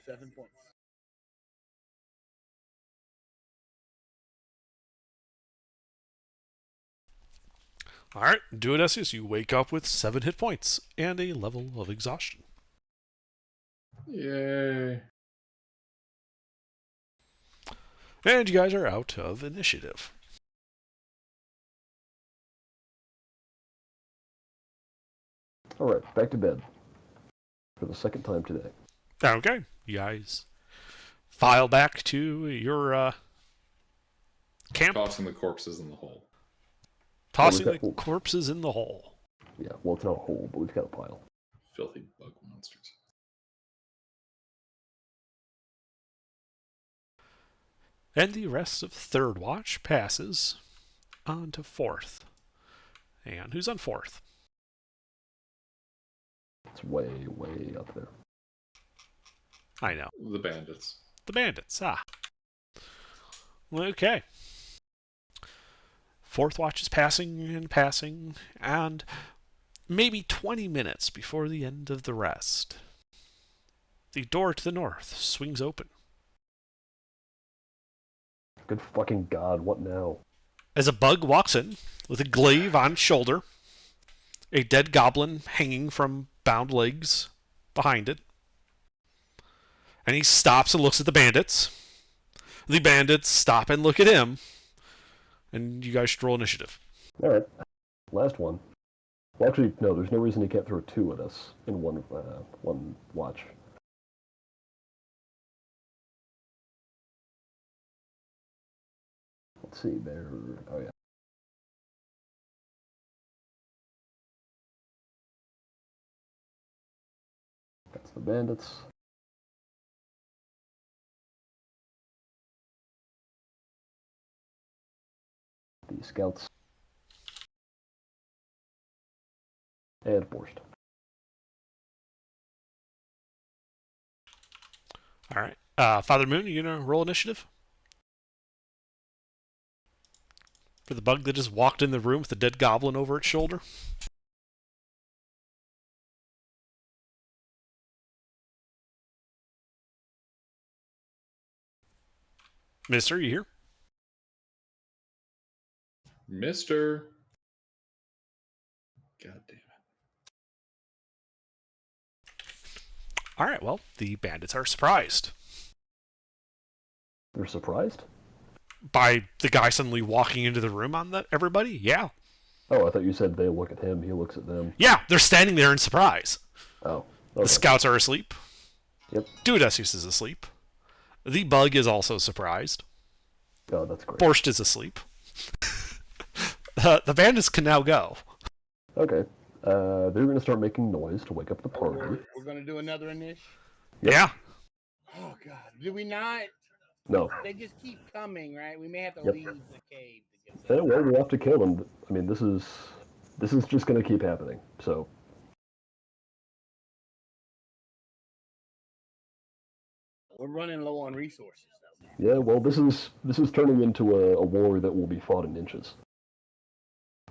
$7 points. All right, do it, Esius. You wake up with 7 hit points and a level of exhaustion. Yay. And you guys are out of initiative. All right, back to bed for the second time today. Okay, you guys file back to your camp, Tossing the corpses in the hole. tossing Well, the we've got- corpses in the hole. Yeah, well, it's not a hole, but we've got a pile. Filthy bug monsters. And the rest of third watch passes on to fourth. And who's on fourth? It's way, way up there. I know. The bandits. The bandits. Ah. Okay. Fourth watch is passing, and maybe 20 minutes before the end of the rest, the door to the north swings open. Good fucking god, what now? As a bug walks in with a glaive on its shoulder, a dead goblin hanging from bound legs behind it. And he stops and looks at the bandits. The bandits stop and look at him. And you guys should roll initiative. All right, last one. Well, actually, no, there's no reason he can't throw 2 at us in one watch. Let's see, there... Oh, yeah. That's the bandits. The scouts. And Borst. All right. Father Moon, you going to roll initiative? For the bug that just walked in the room with the dead goblin over its shoulder? Mister, you here? Mister. God damn it. All right, well, the bandits are surprised They're surprised? by the guy suddenly walking into the room on everybody. Yeah. Oh, I thought you said they look at him, he looks at them. Yeah, they're standing there in surprise. Oh, The okay. scouts are asleep. Yep. Duodesius is asleep. The bug is also surprised. Oh, that's great. Borscht is asleep. The bandits can now go. Okay. They're going to start making noise to wake up the party. We're gonna do another initiative. Yep. Yeah. Oh God, do we not? No. They just keep coming, right? We may have to Yep. leave the cave to get Yeah, them. well, we have to kill them. I mean, this is just going to keep happening. So, We're running low on resources, though. yeah, well, this is turning into a war that will be fought in inches.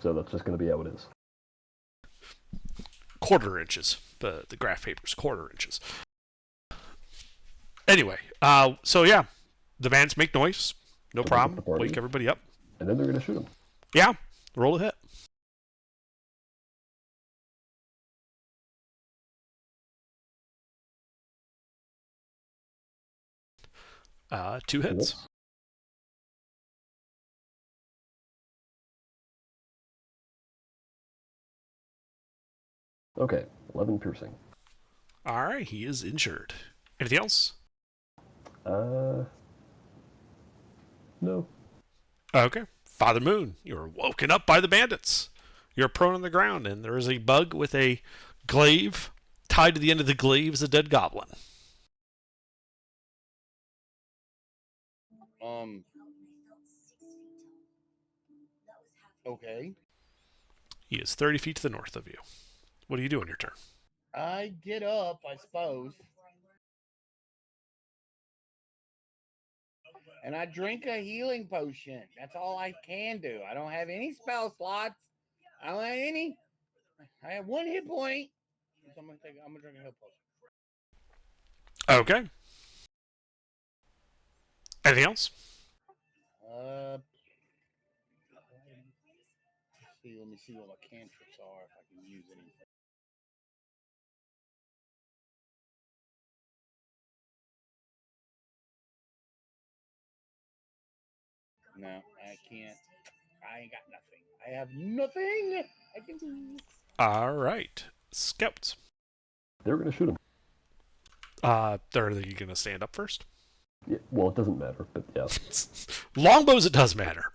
So that's just going to be how it is. Quarter inches. The graph paper's quarter inches. Anyway, so yeah, the bands make noise. No Wake up problem. the party. Wake everybody up. And then they're going to shoot them. Yeah, roll a hit. Two hits. Okay, 11 piercing. All right, he is injured. Anything else? No. Okay. Father Moon, you're woken up by the bandits. You're prone on the ground, and there is a bug with a glaive. Tied to the end of the glaive is a dead goblin. Okay. He is 30 feet to the north of you. What do you do on your turn? I get up, I suppose. And I drink a healing potion. That's all I can do. I don't have any spell slots. I don't have any. I have 1 hit point. So I'm gonna drink a heal potion. Okay. Anything else? See, let me see what my cantrips are if I can use anything. No, I can't. I ain't got nothing. I have nothing I can do. All right. Scouts. They're going to shoot him. Are you going to stand up first? Yeah, well, it doesn't matter, but yeah. Longbows, it does matter.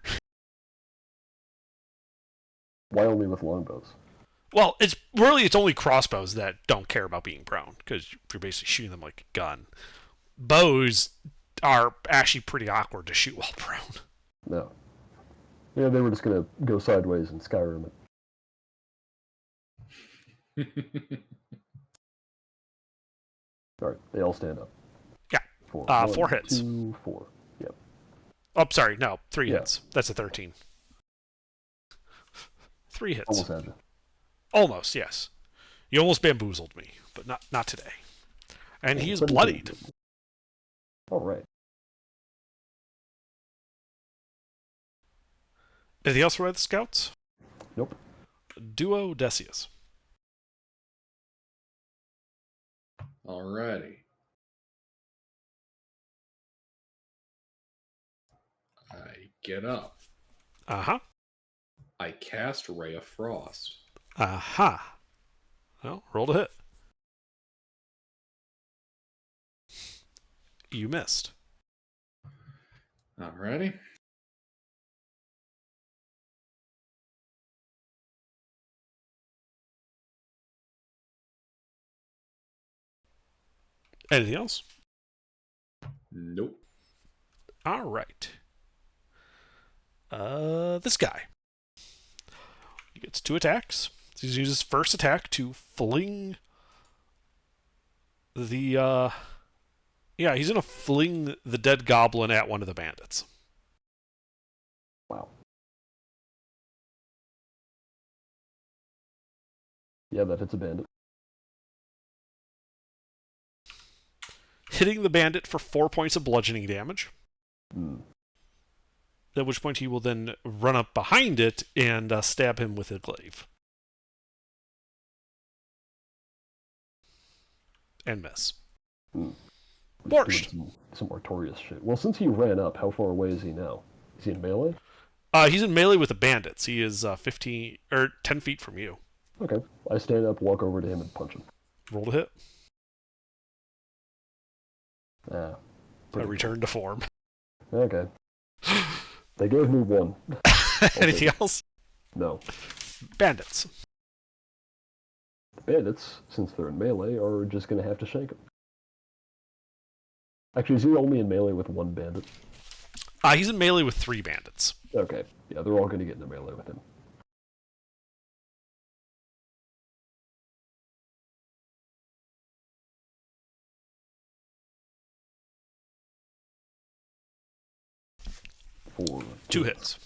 Why only with longbows? Well, it's only crossbows that don't care about being prone, because you're basically shooting them like a gun. Bows are actually pretty awkward to shoot while prone. No. Yeah, they were just going to go sideways and Skyrim it. All right, they all stand up. Yeah. 4 hits. 2, 4. Yep. Oh, sorry, no, 3 Yeah. hits. That's a 13. 3 hits. Almost had you. Almost, yes. You almost bamboozled me, but not today. And he is 17. bloodied. All right. Anything else for the scouts? Nope. Duo Decius. Alrighty. I get up. Uh-huh. I cast Ray of Frost. Aha. Well, roll to hit. You missed. Alrighty. Anything else? Nope. All right. This guy. He gets 2 attacks. He uses first attack to fling the, yeah, he's going to fling the dead goblin at one of the bandits. Wow. Yeah, that hits a bandit. Hitting the bandit for 4 points of bludgeoning damage. Hmm. At which point he will then run up behind it and stab him with a glaive. And miss. Hmm. Borscht. Some Artorias shit. Well, since he ran up, how far away is he now? Is he in melee? He's in melee with the bandits. He is 15 or 10 feet from you. Okay. I stand up, walk over to him, and punch him. Roll to hit. Ah. A return to form. Okay. They gave me 1. Anything else? No. Bandits. The bandits, since they're in melee, are just going to have to shake him. Actually, is he only in melee with 1 bandit? He's in melee with 3 bandits. Okay. Yeah, they're all going to get into melee with him. For 2 hits.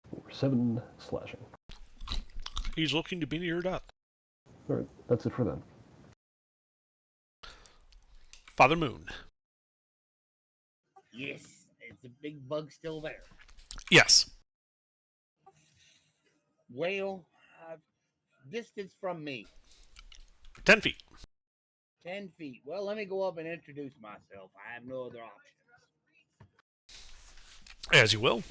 For 7 slashing. He's looking to be near death. Alright, that's it for them. Father Moon. Yes, it's a big bug still there. Yes. Well, distance from me, 10 feet. 10 feet. Well, let me go up and introduce myself. I have no other options. As you will.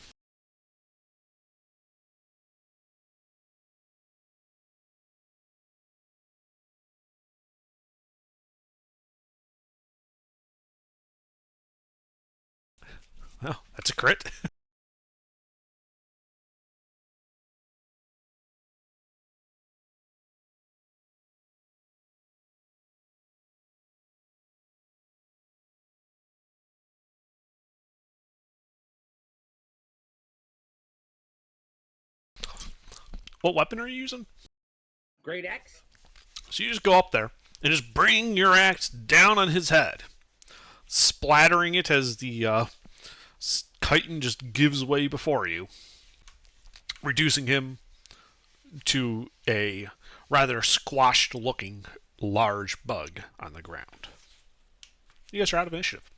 Oh, that's a crit. What weapon are you using? Great axe. So you just go up there and just bring your axe down on his head, splattering it as the chitin just gives way before you, reducing him to a rather squashed-looking large bug on the ground. You guys are out of initiative.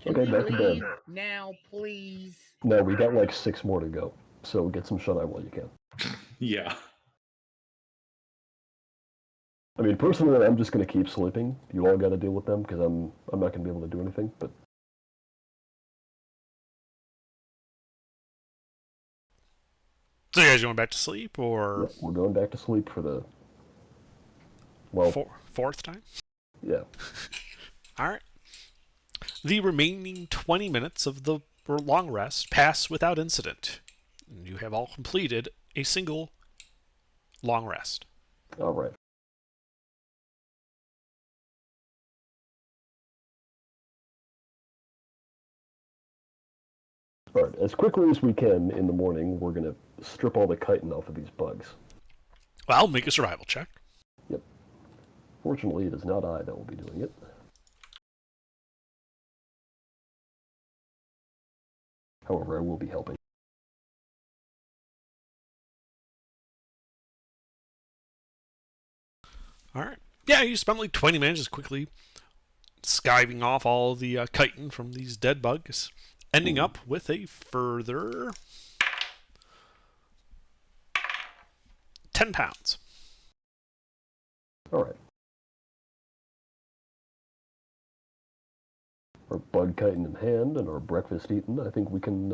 Can Okay, we back to bed. leave now, please? No, we got like 6 more to go. So get some shut-eye while you can. Yeah. I mean, personally, I'm just going to keep sleeping. You all got to deal with them, because I'm not going to be able to do anything, but... So you guys going back to sleep, or Yeah, we're going back to sleep for the... Well, fourth time? yeah. All right. The remaining 20 minutes of the long rest pass without incident. You have all completed a single long rest. All right. All right, as quickly as we can in the morning, we're going to strip all the chitin off of these bugs. Well, make a survival check. Yep. Fortunately, it is not I that will be doing it. However, I will be helping. All right. Yeah, you spent like 20 minutes just quickly skiving off all the chitin from these dead bugs, ending up with a further 10 pounds. All right. Our bug chitin in hand and our breakfast eaten. I think we can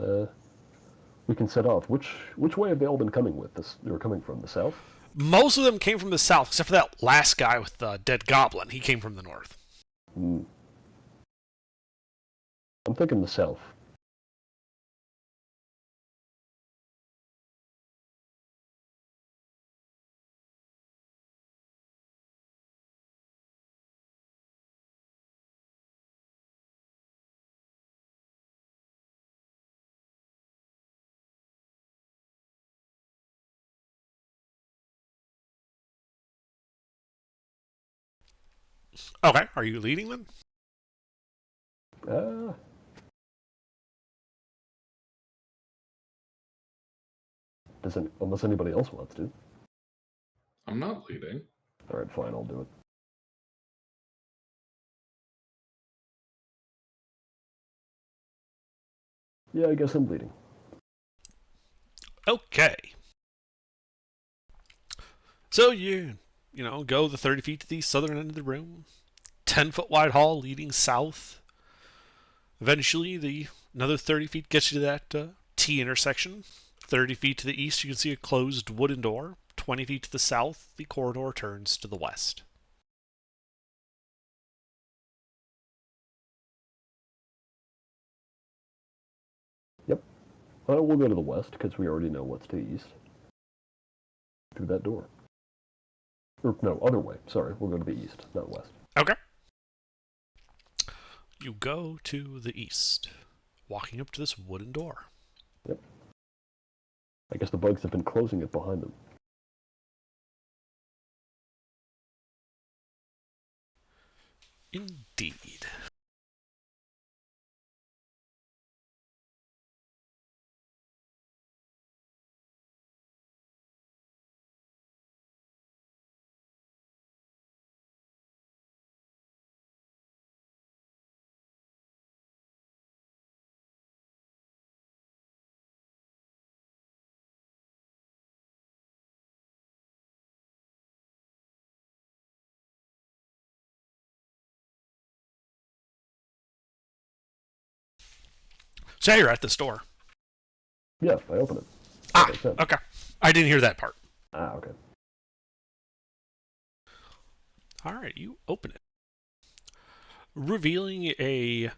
set off. Which way have they all been coming with? They were coming from the south. Most of them came from the south, except for that last guy with the dead goblin. He came from the north. Hmm. I'm thinking the south. Okay, are you leading them? Unless anybody else wants to. I'm not leading. All right, fine, I'll do it. Yeah, I guess I'm leading. Okay. So you go the 30 feet to the southern end of the room. 10-foot wide hall leading south. Eventually, another 30 feet gets you to that T intersection. 30 feet to the east, you can see a closed wooden door. 20 feet to the south, the corridor turns to the west. Yep. We'll go to the west, because we already know what's to the east. Through that door. Or, no, other way. Sorry, we'll go to the east, not west. Okay. You go to the east, walking up to this wooden door. Yep. I guess the bugs have been closing it behind them. Indeed. So yeah, you're at this door. Yeah, I open it. Okay. I didn't hear that part. Okay. All right, you open it, revealing a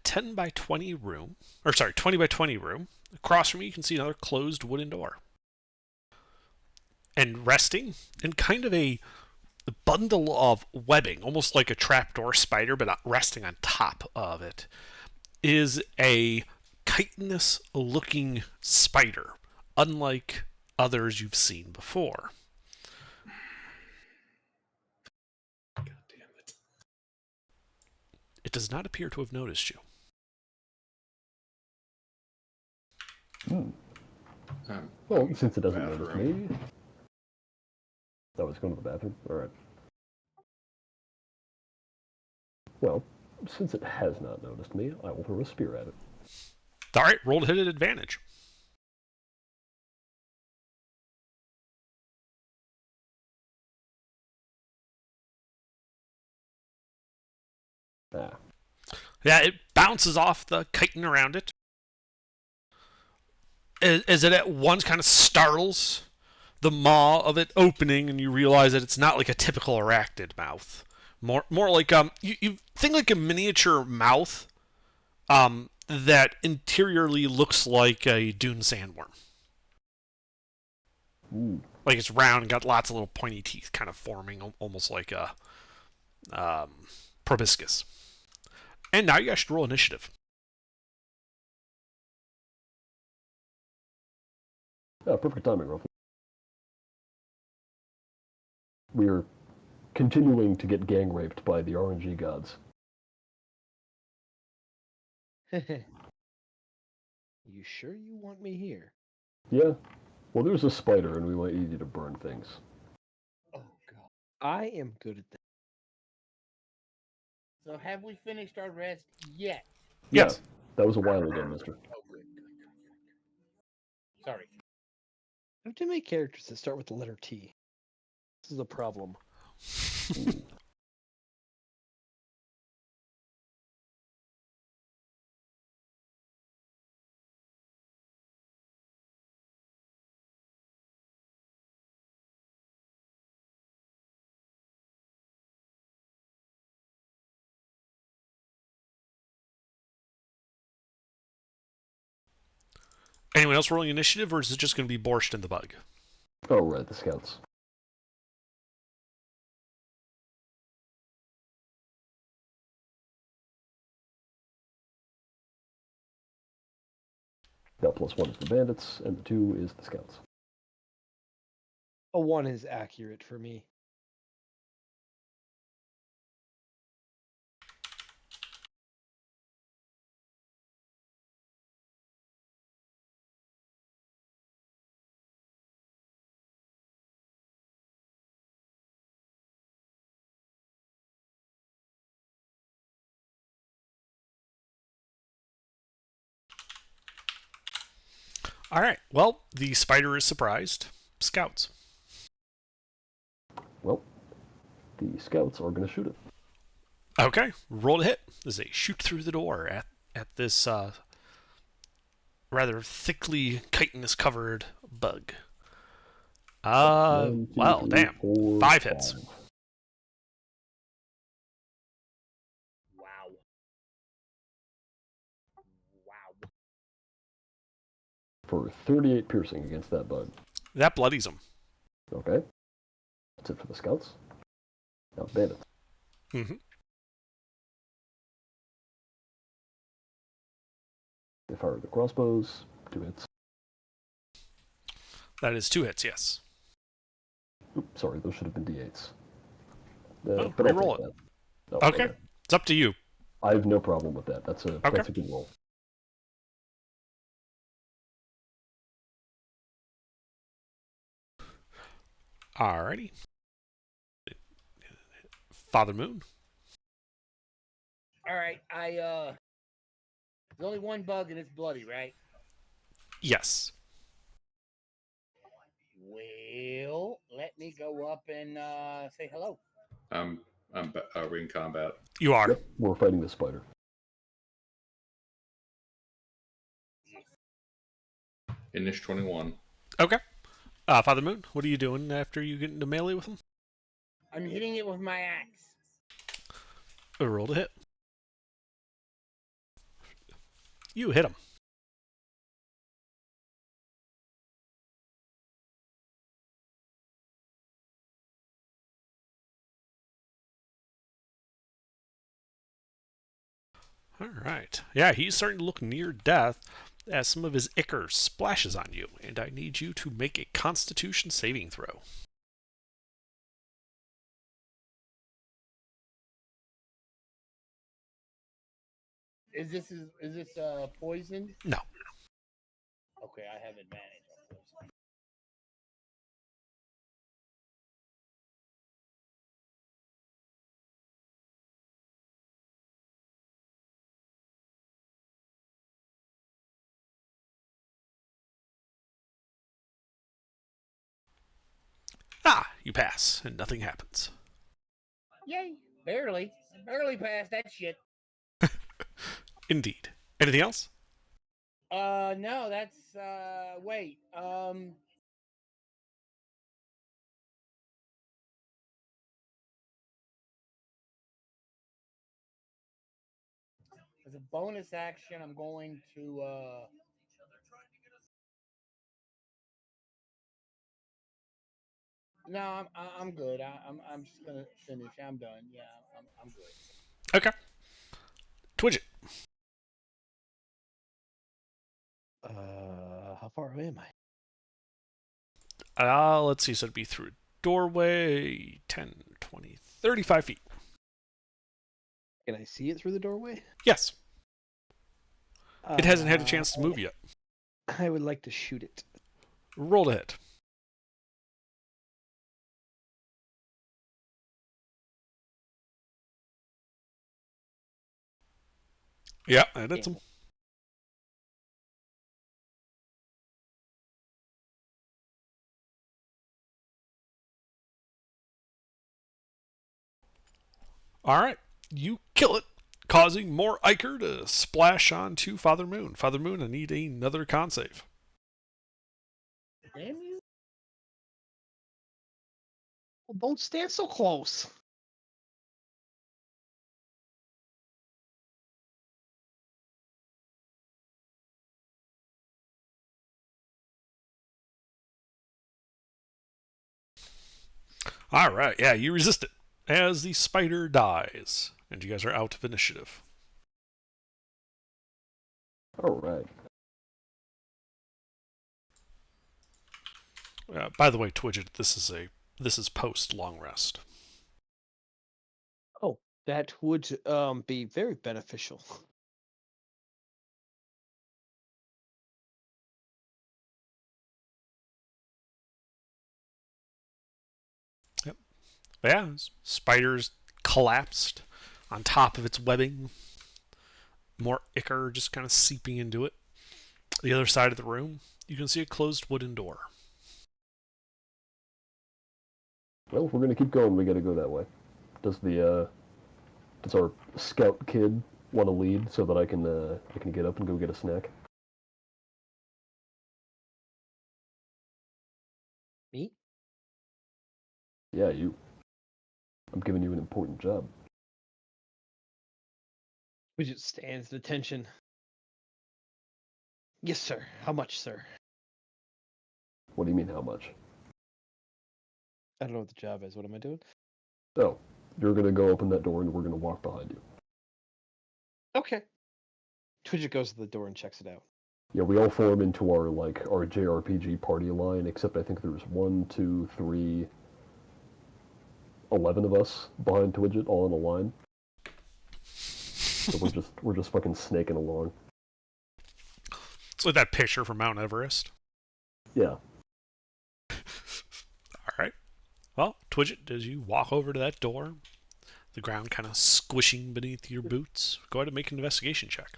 10 by 20 room, 20 by 20 room. Across from you can see another closed wooden door. And resting in kind of a bundle of webbing, almost like a trapdoor spider, but not resting on top of it, is a chitinous looking spider, unlike others you've seen before. God damn it. It does not appear to have noticed you. Well, since it doesn't Bathroom. notice me... I was going to the bathroom? Alright. Well, since it has not noticed me, I will throw a spear at it. All right, roll to hit at advantage. Ah. Yeah, it bounces off the chitin around it. As it at once kind of startles the maw of it opening, and you realize that it's not like a typical arachnid mouth. More like you think like a miniature mouth, that interiorly looks like a dune sandworm. Ooh. Like it's round and got lots of little pointy teeth, kind of forming almost like a proboscis. And now you guys should roll initiative. Perfect timing, Ruffle. We are continuing to get gang raped by the RNG gods. You sure you want me here? Yeah. Well, there's a spider, and we might need you to burn things. Oh god. I am good at that. So have we finished our rest yet? Yes. Yeah, that was a while ago, mister. Oh, good. Sorry. I have too many characters that start with the letter T. This is a problem. Ooh. Anyone else rolling initiative, or is it just going to be Borscht and the bug? Oh, right, the scouts. Now, +1 is the bandits, and the 2 is the scouts. A 1 is accurate for me. All right. Well, the spider is surprised. Scouts. Well, the scouts are going to shoot it. Okay. Roll to hit as they shoot through the door at this rather thickly chitinous covered bug. One, two, Well, three, damn. 4, 5 hits. Wow. Wow. For 38 piercing against that bug. That bloodies him. Okay. That's it for the scouts. Now, bandits. Mm-hmm. They fire the crossbows. 2 hits. That is 2 hits, yes. Oops, sorry, those should have been D8s. Oh, but I'll re-roll take it. that. Oh, Okay. It's up to you. I have no problem with that. That's a good roll. Alrighty. Father Moon. All right. There's only one bug and it's bloody, right? Yes. Well, let me go up and say hello. Are we in combat? You are. Yep, we're fighting the spider. Inish 21. Okay. Father Moon, what are you doing after you get into melee with him? I'm hitting it with my axe. Roll to hit. You hit him. All right. Yeah, he's starting to look near death as some of his ichor splashes on you, and I need you to make a Constitution saving throw. Is this poison? No. Okay, I have advantage on poison. You pass, and nothing happens. Yay! Barely passed that shit. Indeed. Anything else? No, that's wait. As a bonus action, I'm going to no, I'm good. I'm just gonna finish. I'm done. Yeah, I'm good. Okay. Twidget. How far away am I? Let's see. So it'd be through a doorway, 10, 20, 35 feet. Can I see it through the doorway? Yes. It hasn't had a chance to move yet. I would like to shoot it. Roll to hit. Yeah, and it's him. All right. You kill it, causing more ichor to splash onto Father Moon. Father Moon, I need another con save. Damn you! Well, don't stand so close. All right. Yeah, you resist it as the spider dies, and you guys are out of initiative. All right. By the way, Twidget, this is post long rest. Oh, that would be very beneficial. But yeah, spiders collapsed on top of its webbing. More ichor just kind of seeping into it. The other side of the room, you can see a closed wooden door. Well, if we're gonna keep going, we gotta go that way. Does our scout kid want to lead so that I can get up and go get a snack? Me? Yeah, you. I'm giving you an important job. Widget stands at attention. Yes, sir. How much, sir? What do you mean, how much? I don't know what the job is. What am I doing? Oh, you're gonna go open that door and we're gonna walk behind you. Okay. Twidget goes to the door and checks it out. Yeah, we all form into our JRPG party line, except I think there's 1, 2, 3, 11 of us behind Twidget, all in a line. So we're just fucking snaking along. It's like that picture from Mount Everest. Yeah. All right. Well, Twidget, as you walk over to that door, the ground kind of squishing beneath your boots, go ahead and make an investigation check.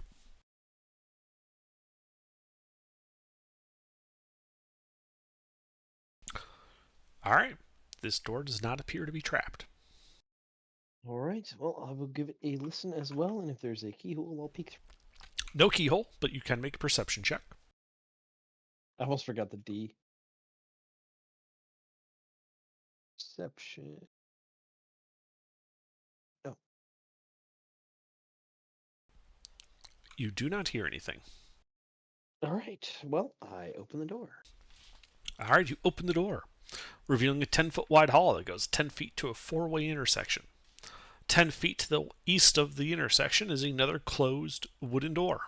All right. This door does not appear to be trapped. All right. Well, I will give it a listen as well, and if there's a keyhole, I'll peek through. No keyhole, but you can make a perception check. I almost forgot the D. Perception. Oh. You do not hear anything. All right. Well, I open the door. All right, you open the door, revealing a 10-foot wide hall that goes 10 feet to a 4-way intersection. 10 feet to the east of the intersection is another closed wooden door.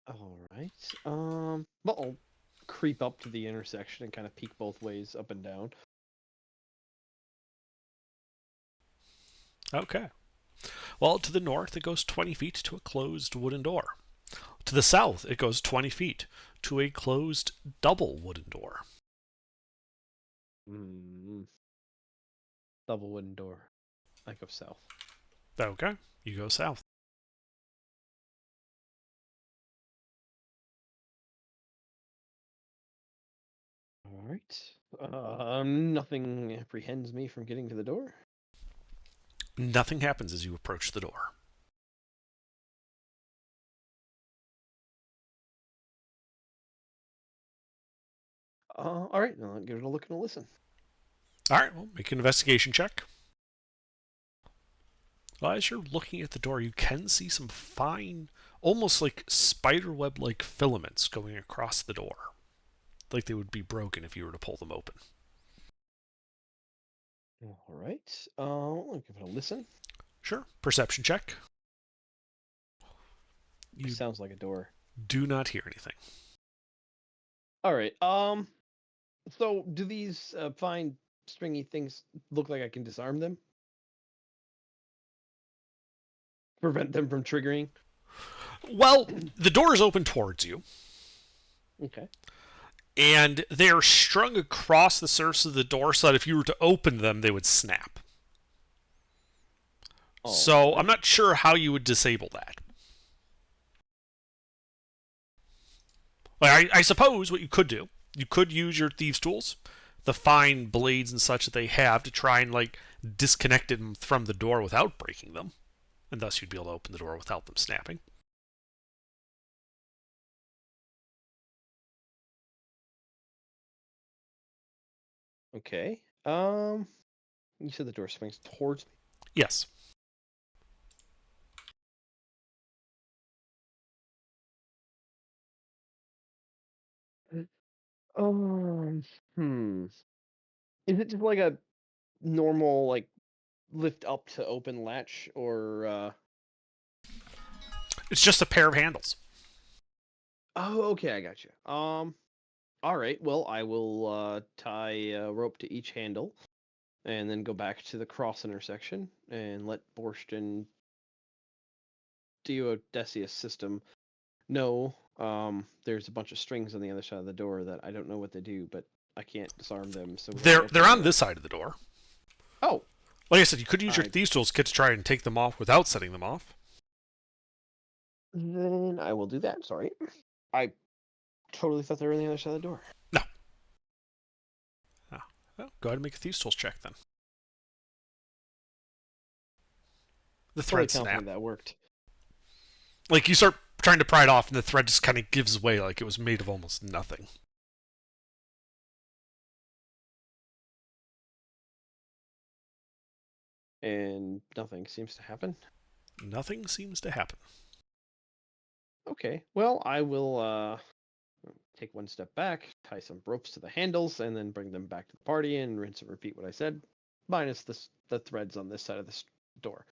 All right. Well, I'll creep up to the intersection and kind of peek both ways, up and down. Okay. Well, to the north, it goes 20 feet to a closed wooden door. To the south, it goes 20 feet to a closed double wooden door. Double wooden door. I go south. Okay, you go south. right. Nothing apprehends me from getting to the door. Nothing happens as you approach the door. All right. I'll give it a look and a listen. All right, well, make an investigation check. Well, as you're looking at the door, you can see some fine, almost like spiderweb-like filaments going across the door. Like they would be broken if you were to pull them open. All right. I'll give it a listen. Sure. Perception check. You Sounds like a door. do not hear anything. All right. So do these fine stringy things look like I can disarm them? Prevent them from triggering? Well, the door is open towards you, Okay. and they're strung across the surface of the door so that if you were to open them, they would snap. Oh, So I'm not sure how you would disable that. Like, I suppose what you could do, you could use your thieves' tools, the fine blades and such that they have, to try and like disconnect them from the door without breaking them, and thus you'd be able to open the door without them snapping. Okay. You said the door swings towards me. Yes. Um, hmm. Is it just like a normal like lift up to open latch, or It's just a pair of handles. Oh, okay, I got you. All right. Well, I will tie a rope to each handle, and then go back to the cross intersection and let Borscht and Duodecius system know. There's a bunch of strings on the other side of the door that I don't know what they do, but I can't disarm them. So They're on this side of the door. Oh, Like I said, you could use your I- thieves' tools kit to try and take them off without setting them off. then I will do that. Sorry, I totally thought they were on the other side of the door. Well, go ahead and make a thieves' tools check then. The Totally thread snap. confident that worked. Like you start trying to pry it off, and the thread just kind of gives way, like it was made of almost nothing. And nothing seems to happen. Nothing seems to happen. Okay, well, I will take one step back, tie some ropes to the handles, and then bring them back to the party and rinse and repeat what I said, minus the threads on this side of this door.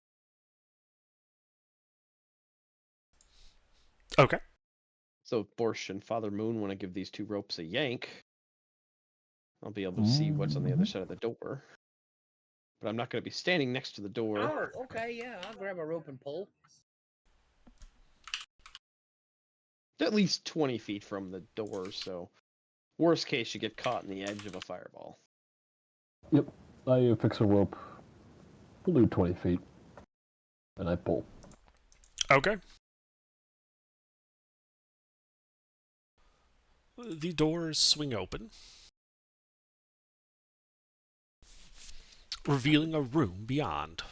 Okay. So if Borscht and Father Moon want to give these two ropes a yank, I'll be able to see what's on the other side of the door. But I'm not going to be standing next to the door. Oh, okay, yeah. I'll grab a rope and pull. At least 20 feet from the door, so worst case, you get caught in the edge of a fireball. Yep. I fix a rope. We'll do 20 feet. And I pull. Okay. The doors swing open, revealing a room beyond.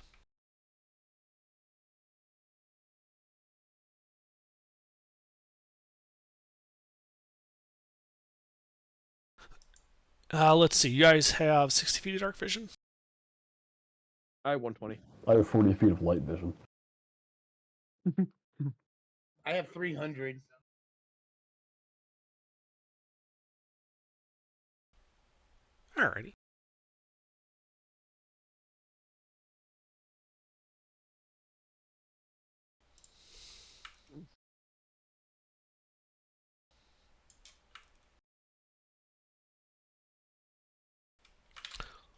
Let's see. You guys have 60 feet of dark vision? I have 120. I have 40 feet of light vision. I have 300. Alrighty.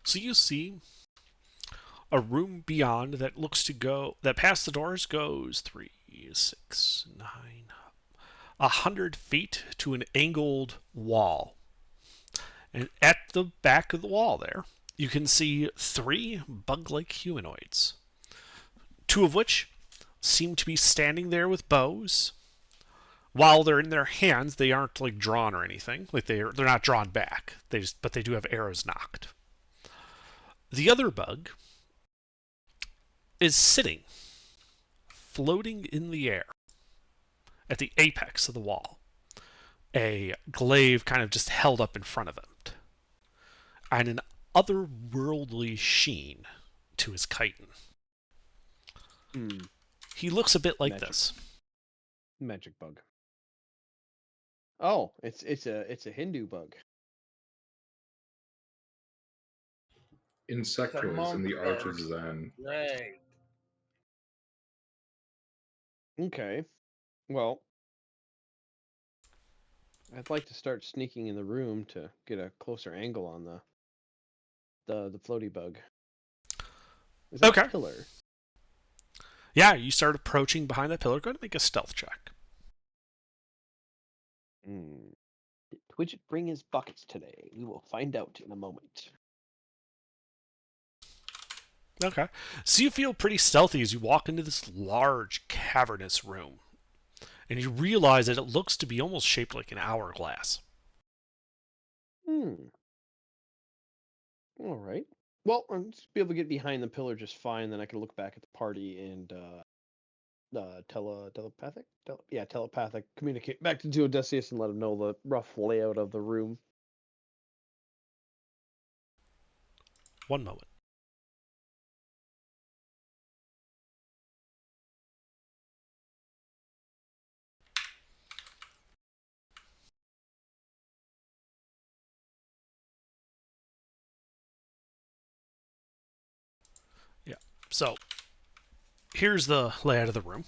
So you see a room beyond that looks to go, that past the doors goes 3, 6, 9, 100 feet to an angled wall. And at the back of the wall there, you can see 3 bug-like humanoids, 2 of which seem to be standing there with bows, While they're in their hands, they aren't like drawn or anything. Like they're not drawn back. But they do have arrows knocked. The other bug is sitting, floating in the air, at the apex of the wall. A glaive kind of just held up in front of it, and an otherworldly sheen to his chitin. Hmm. He looks a bit like Magic. this. Magic bug. Oh, it's a Hindu bug. Insectoids in the monk Art of bug. Zen. Right. Okay. Well, I'd like to start sneaking in the room to get a closer angle on the floaty bug. Is that Okay. a pillar? Yeah, you start approaching behind that pillar. Go ahead and make a stealth check. Did Twidget bring his buckets today? We will find out in a moment. Okay. So you feel pretty stealthy as you walk into this large, cavernous room. And you realize that it looks to be almost shaped like an hourglass. All right. Well, I'll just be able to get behind the pillar just fine. Then I can look back at the party and telepathic communicate back to Odysseus and let him know the rough layout of the room. One moment. Yeah. So, here's the layout of the room.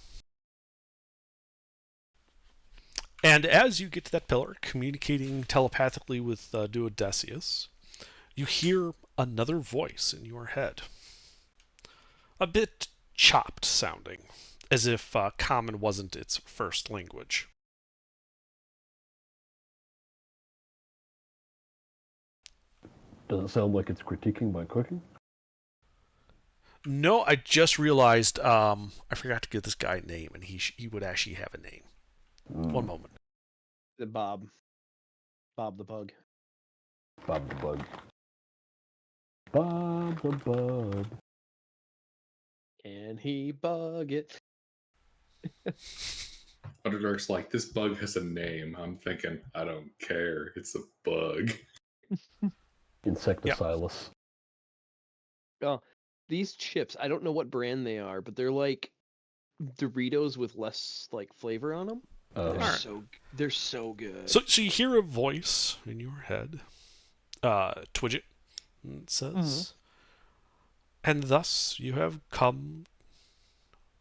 And as you get to that pillar, communicating telepathically with Duodecius, you hear another voice in your head. A bit chopped sounding, as if Common wasn't its first language. Does it sound like it's critiquing my cooking? No, I just realized I forgot to give this guy a name, and he would actually have a name. One moment. The Bob the bug. Bob the Bug. Bob the Bug. Can he bug it? Underdark's like, this bug has a name. I'm thinking, I don't care. It's a bug. Insecticilus. Oh, these chips, I don't know what brand they are, but they're like Doritos with less like flavor on them. Alright. They're so good. So you hear a voice in your head, Twidget, and it says, "And thus you have come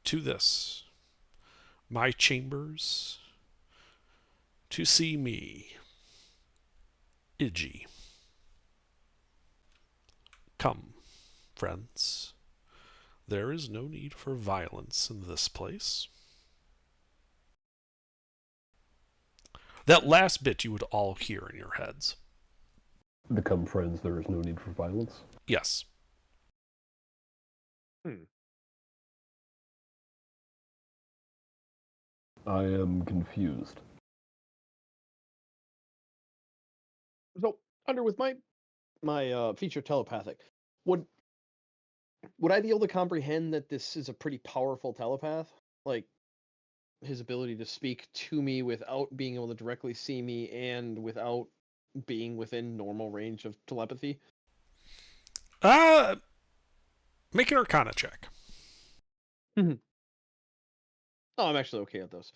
to this, my chambers, to see me, Iji. Come, friends. There is no need for violence in this place." That last bit you would all hear in your heads. Become friends, there is no need for violence. Yes. I am confused. So, Under, with my feature telepathic, would I be able to comprehend that this is a pretty powerful telepath? Like his ability to speak to me without being able to directly see me and without being within normal range of telepathy? Make an Arcana check. Oh, I'm actually okay at those.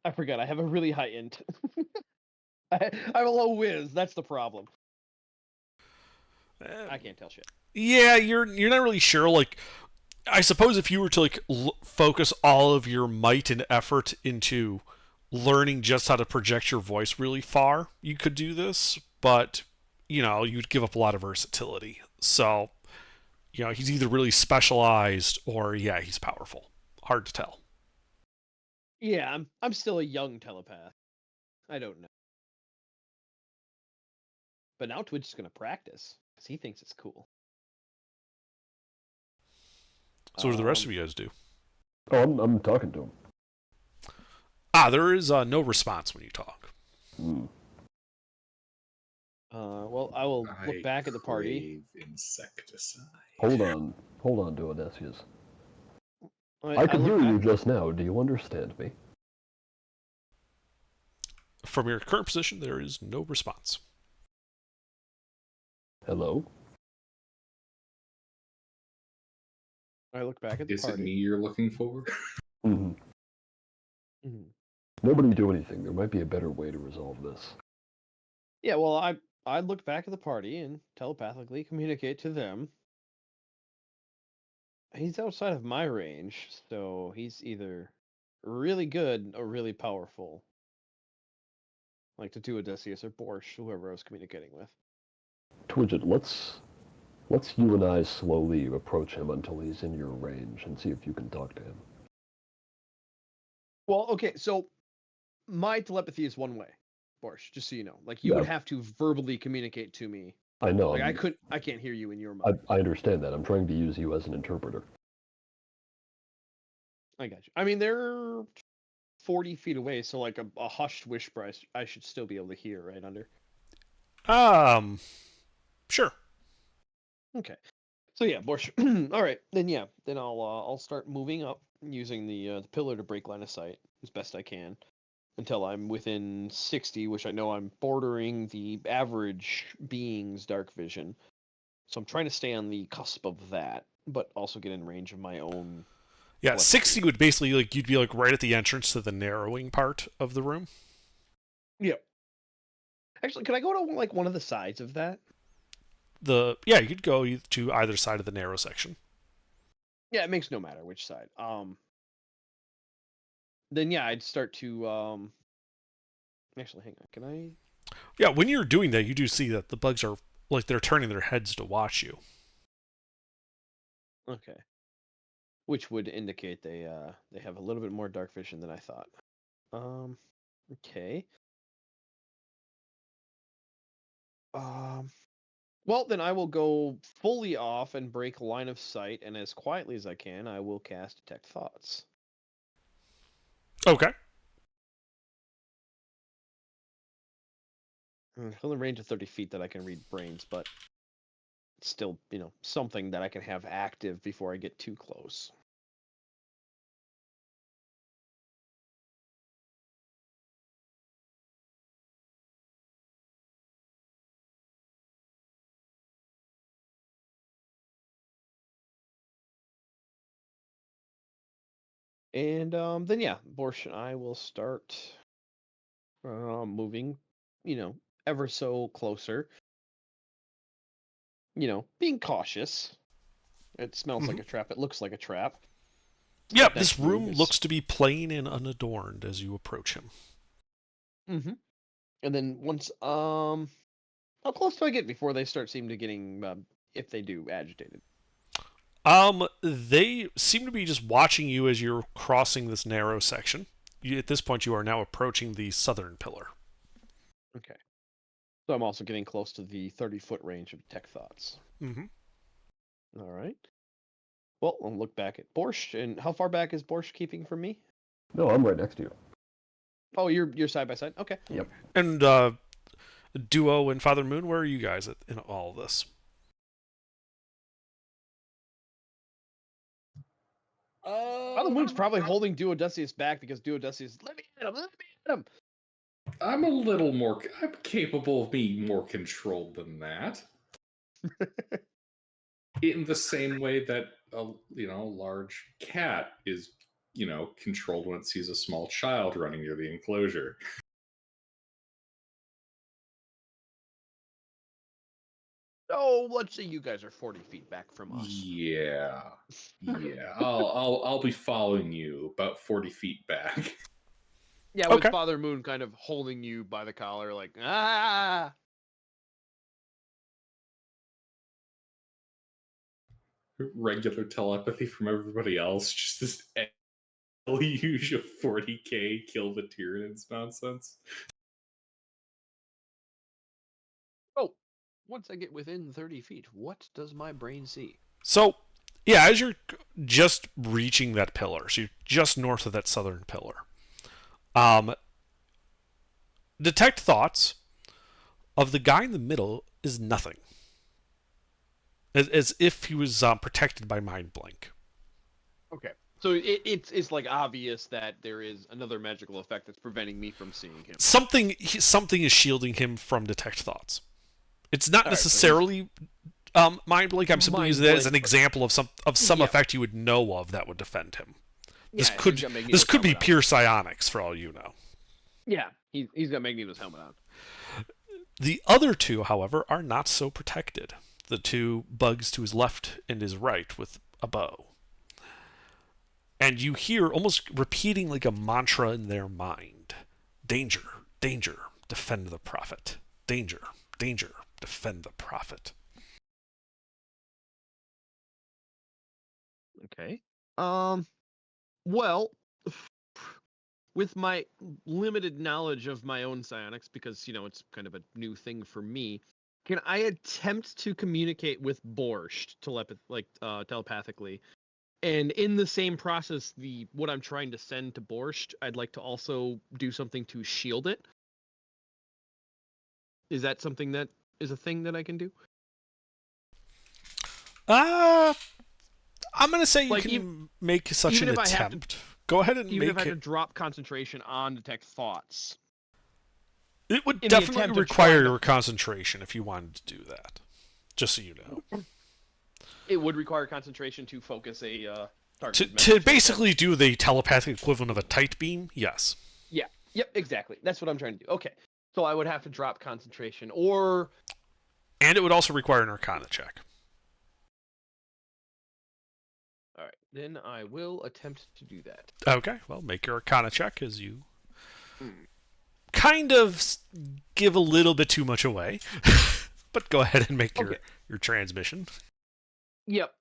I forgot I have a really high int. I have a low whiz. That's the problem. I can't tell shit. Yeah, you're not really sure. Like, I suppose if you were to like focus all of your might and effort into learning just how to project your voice really far, you could do this. But you'd give up a lot of versatility. So, he's either really specialized or he's powerful. Hard to tell. Yeah, I'm still a young telepath. I don't know. But now Twitch is going to practice because he thinks it's cool. So what do the rest of you guys do? Oh, I'm talking to him. There is no response when you talk. Hmm. Well, I will look I back at the party. crave insecticide. Hold on, Duodecius. I I could look hear you back. just now. Do you understand me? From your current position, there is no response. Hello? I look back at the Is it party. me you're looking for? Hmm. Mhm. Nobody do anything. There might be a better way to resolve this. Yeah, well, I look back at the party and telepathically communicate to them. He's outside of my range, so he's either really good or really powerful. Like to Odysseus or Borsch, whoever I was communicating with. Twidget, let's you and I slowly approach him until he's in your range and see if you can talk to him. Well, okay, so my telepathy is one way, Borsch, just so you know. Like you would Yeah. have to verbally communicate to me. I know. Like I can't hear you in your I, mind. I understand that. I'm trying to use you as an interpreter. I got you. I mean, they're 40 feet away, so like a hushed whisper, I should still be able to hear right under. Sure. Okay. So yeah, Borsch. All right, then I'll start moving up using the pillar to break line of sight as best I can until I'm within 60, which I know I'm bordering the average being's dark vision. So I'm trying to stay on the cusp of that, but also get in range of my own. Yeah, telepathy. 60 would basically you'd be right at the entrance to the narrowing part of the room. Yeah. Actually, can I go to one of the sides of that? You could go to either side of the narrow section. Yeah, it makes no matter which side. Then yeah, I'd start to Actually, hang on. Can I? Yeah, when you're doing that, you do see that the bugs are they're turning their heads to watch you. Okay. Which would indicate they have a little bit more dark vision than I thought. Okay. Well, then I will go fully off and break line of sight, and as quietly as I can, I will cast Detect Thoughts. Okay. It's within range of 30 feet that I can read brains, but it's still, something that I can have active before I get too close. And then yeah, Borsch and I will start moving, ever so closer. Being cautious. It smells like a trap. It looks like a trap. Yeah, But this next move room is- looks to be plain and unadorned as you approach him. Mm-hmm. And then once how close do I get before they start seeming to getting if they do agitated? They seem to be just watching you as you're crossing this narrow section. At this point, you are now approaching the southern pillar. Okay. So I'm also getting close to the 30-foot range of Tech Thoughts. Mm-hmm. All right. Well, I'll look back at Borsch. And how far back is Borsch keeping from me? No, I'm right next to you. Oh, you're side by side? Okay. Yep. And Duo and Father Moon, where are you guys in all of this? Father Moon's probably holding Duodecius back because Duodecius, let me hit him, let me hit him. I'm a little more. I'm capable of being more controlled than that. In the same way that a large cat is controlled when it sees a small child running near the enclosure. Oh, let's say you guys are 40 feet back from us. Yeah. I'll be following you about 40 feet back. Yeah, with Okay. Father Moon kind of holding you by the collar, like, ah! Regular telepathy from everybody else, just this deluge of 40k kill the Tyranids nonsense. Oh, once I get within 30 feet, what does my brain see? So, yeah, as you're just reaching that pillar, so you're just north of that southern pillar, Um, detect thoughts of the guy in the middle is nothing. As if he was protected by mind blank. Okay. So it's like obvious that there is another magical effect that's preventing me from seeing him. Something is shielding him from detect thoughts. It's not All right, so necessarily mind blank. I'm simply Mind using that as blank, an but- example of some Yeah. effect you would know of that would defend him. This Yeah, could he's got Magneto's this could be helmet on. pure psionics for all you know. Yeah, he's got Magneto's helmet on. The other two, however, are not so protected. The two bugs to his left and his right with a bow. And you hear almost repeating like a mantra in their mind. Danger, danger, defend the prophet. Danger, danger, defend the prophet. Okay. Well, with my limited knowledge of my own psionics, because it's kind of a new thing for me, can I attempt to communicate with Borscht telepathically? And in the same process, what I'm trying to send to Borscht, I'd like to also do something to shield it. Is that something that is a thing that I can do? I'm going to say you Like, can make such even an if I have to- attempt. Go ahead and Even if make I had to it. drop concentration on detect thoughts. It would in the definitely attempt of require trying to- your concentration if you wanted to do that. Just so you know. It would require concentration to focus a target. To message like that. basically do the telepathic equivalent of a tight beam, yes. Yeah. Yep. Exactly. That's what I'm trying to do. Okay. So I would have to drop concentration, or And it would also require an Arcana check. all right, then I will attempt to do that. Okay, well, make your Arcana check as you Hmm. kind of give a little bit too much away. But go ahead and make Okay. your transmission. Yep.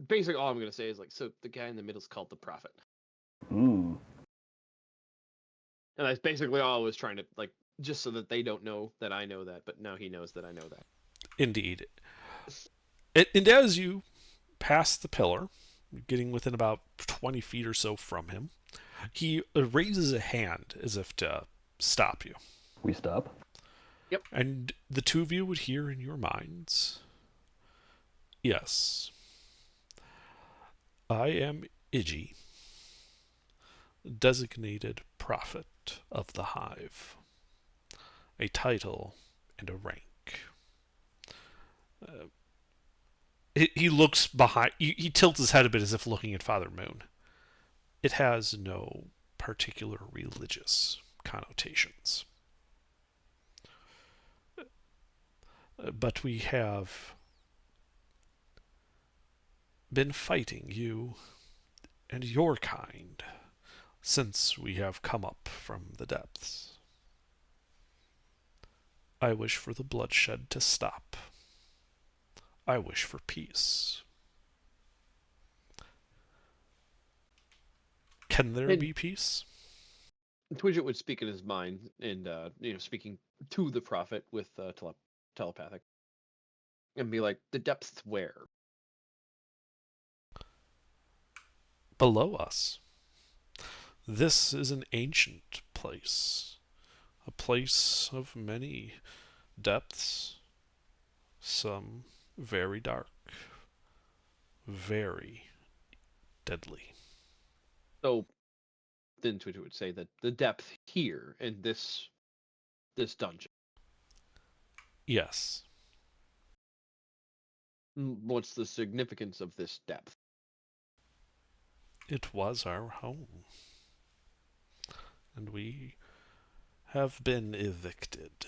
Basically, all I'm gonna say is so the guy in the middle is called the Prophet, Hmm. and that's basically all I was trying to just so that they don't know that I know that, but now he knows that I know that. Indeed. And as you pass the pillar, getting within about 20 feet or so from him, he raises a hand as if to stop you. We stop. And the two of you would hear in your minds, yes, I am Iji, designated prophet of the hive, a title and a rank. He looks behind, he tilts his head a bit as if looking at Father Moon. It has no particular religious connotations. But we have been fighting you and your kind since we have come up from the depths. I wish for the bloodshed to stop. I wish for peace. Can there be peace? Twidget would speak in his mind, and speaking to the Prophet with telepathic, and be like, "The depths where?" Below us. This is an ancient place. A place of many depths. Some very dark. Very deadly. So then Twidget would say that the depth here in this dungeon. Yes. What's the significance of this depth? It was our home. And we have been evicted.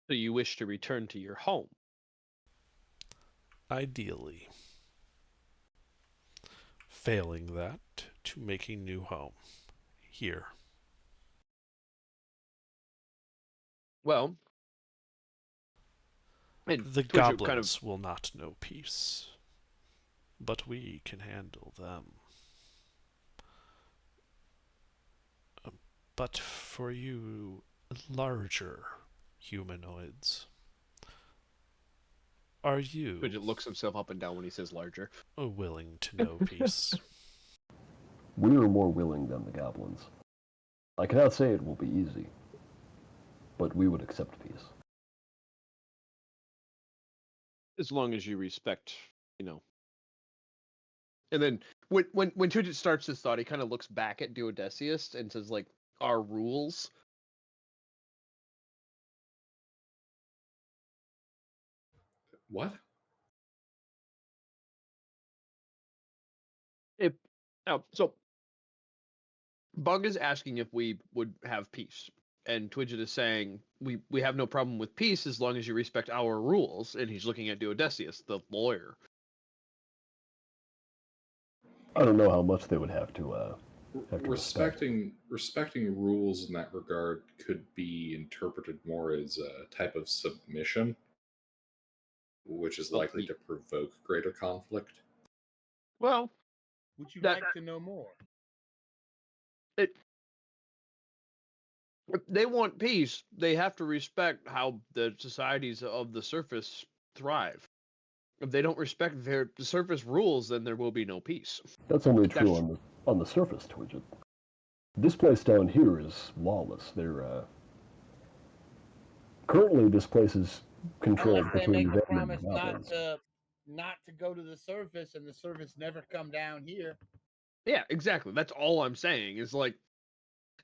So you wish to return to your home? Ideally. Failing that, to make a new home. Here. Well, and The Twidget goblins kind of will not know peace. But we can handle them. But for you larger humanoids, are you Fidget looks himself up and down when he says larger. willing to know peace? We are more willing than the goblins. I cannot say it will be easy, but we would accept peace. As long as you respect, And then when Tudit starts his thought, he kind of looks back at Duodecius and says, like, our rules. What? So Bug is asking if we would have peace, and Twidget is saying we have no problem with peace as long as you respect our rules. And he's looking at Duodecius, the lawyer. I don't know how much they would have to respect. Respecting rules in that regard could be interpreted more as a type of submission, which is likely to provoke greater conflict. Well, Would you That- like to know more? if they want peace, they have to respect how the societies of the surface thrive. If they don't respect the surface rules, then there will be no peace. That's only true That's- on the surface, Twidget. This place down here is lawless. They're currently this place is controlled Unless they between make them a promise and the goblins. not to go to the surface, and the surface never come down here. Yeah, exactly. That's all I'm saying. Is like,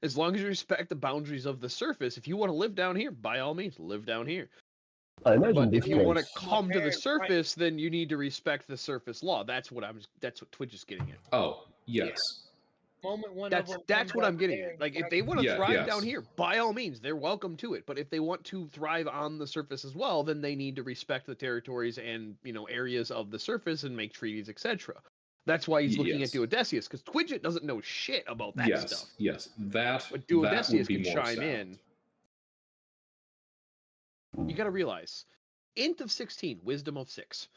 as long as you respect the boundaries of the surface, if you want to live down here, by all means, live down here. I imagine But this if you want to place. come to the Parents, right. surface, then you need to respect the surface law. That's what Twitch is getting at. Oh, yes. Moment one That's of them that's comes what up I'm getting there at. and Like, if strikes they want to Yeah, thrive down yes. here, by all means, they're welcome to it. But if they want to thrive on the surface as well, then they need to respect the territories and areas of the surface and make treaties, etc. That's why he's looking Yes. at Duodecius, because Twidget doesn't know shit about that Yes, stuff. yes. That But would Duodecius be can more chime sound. in. You got to realize, int of 16, wisdom of 6.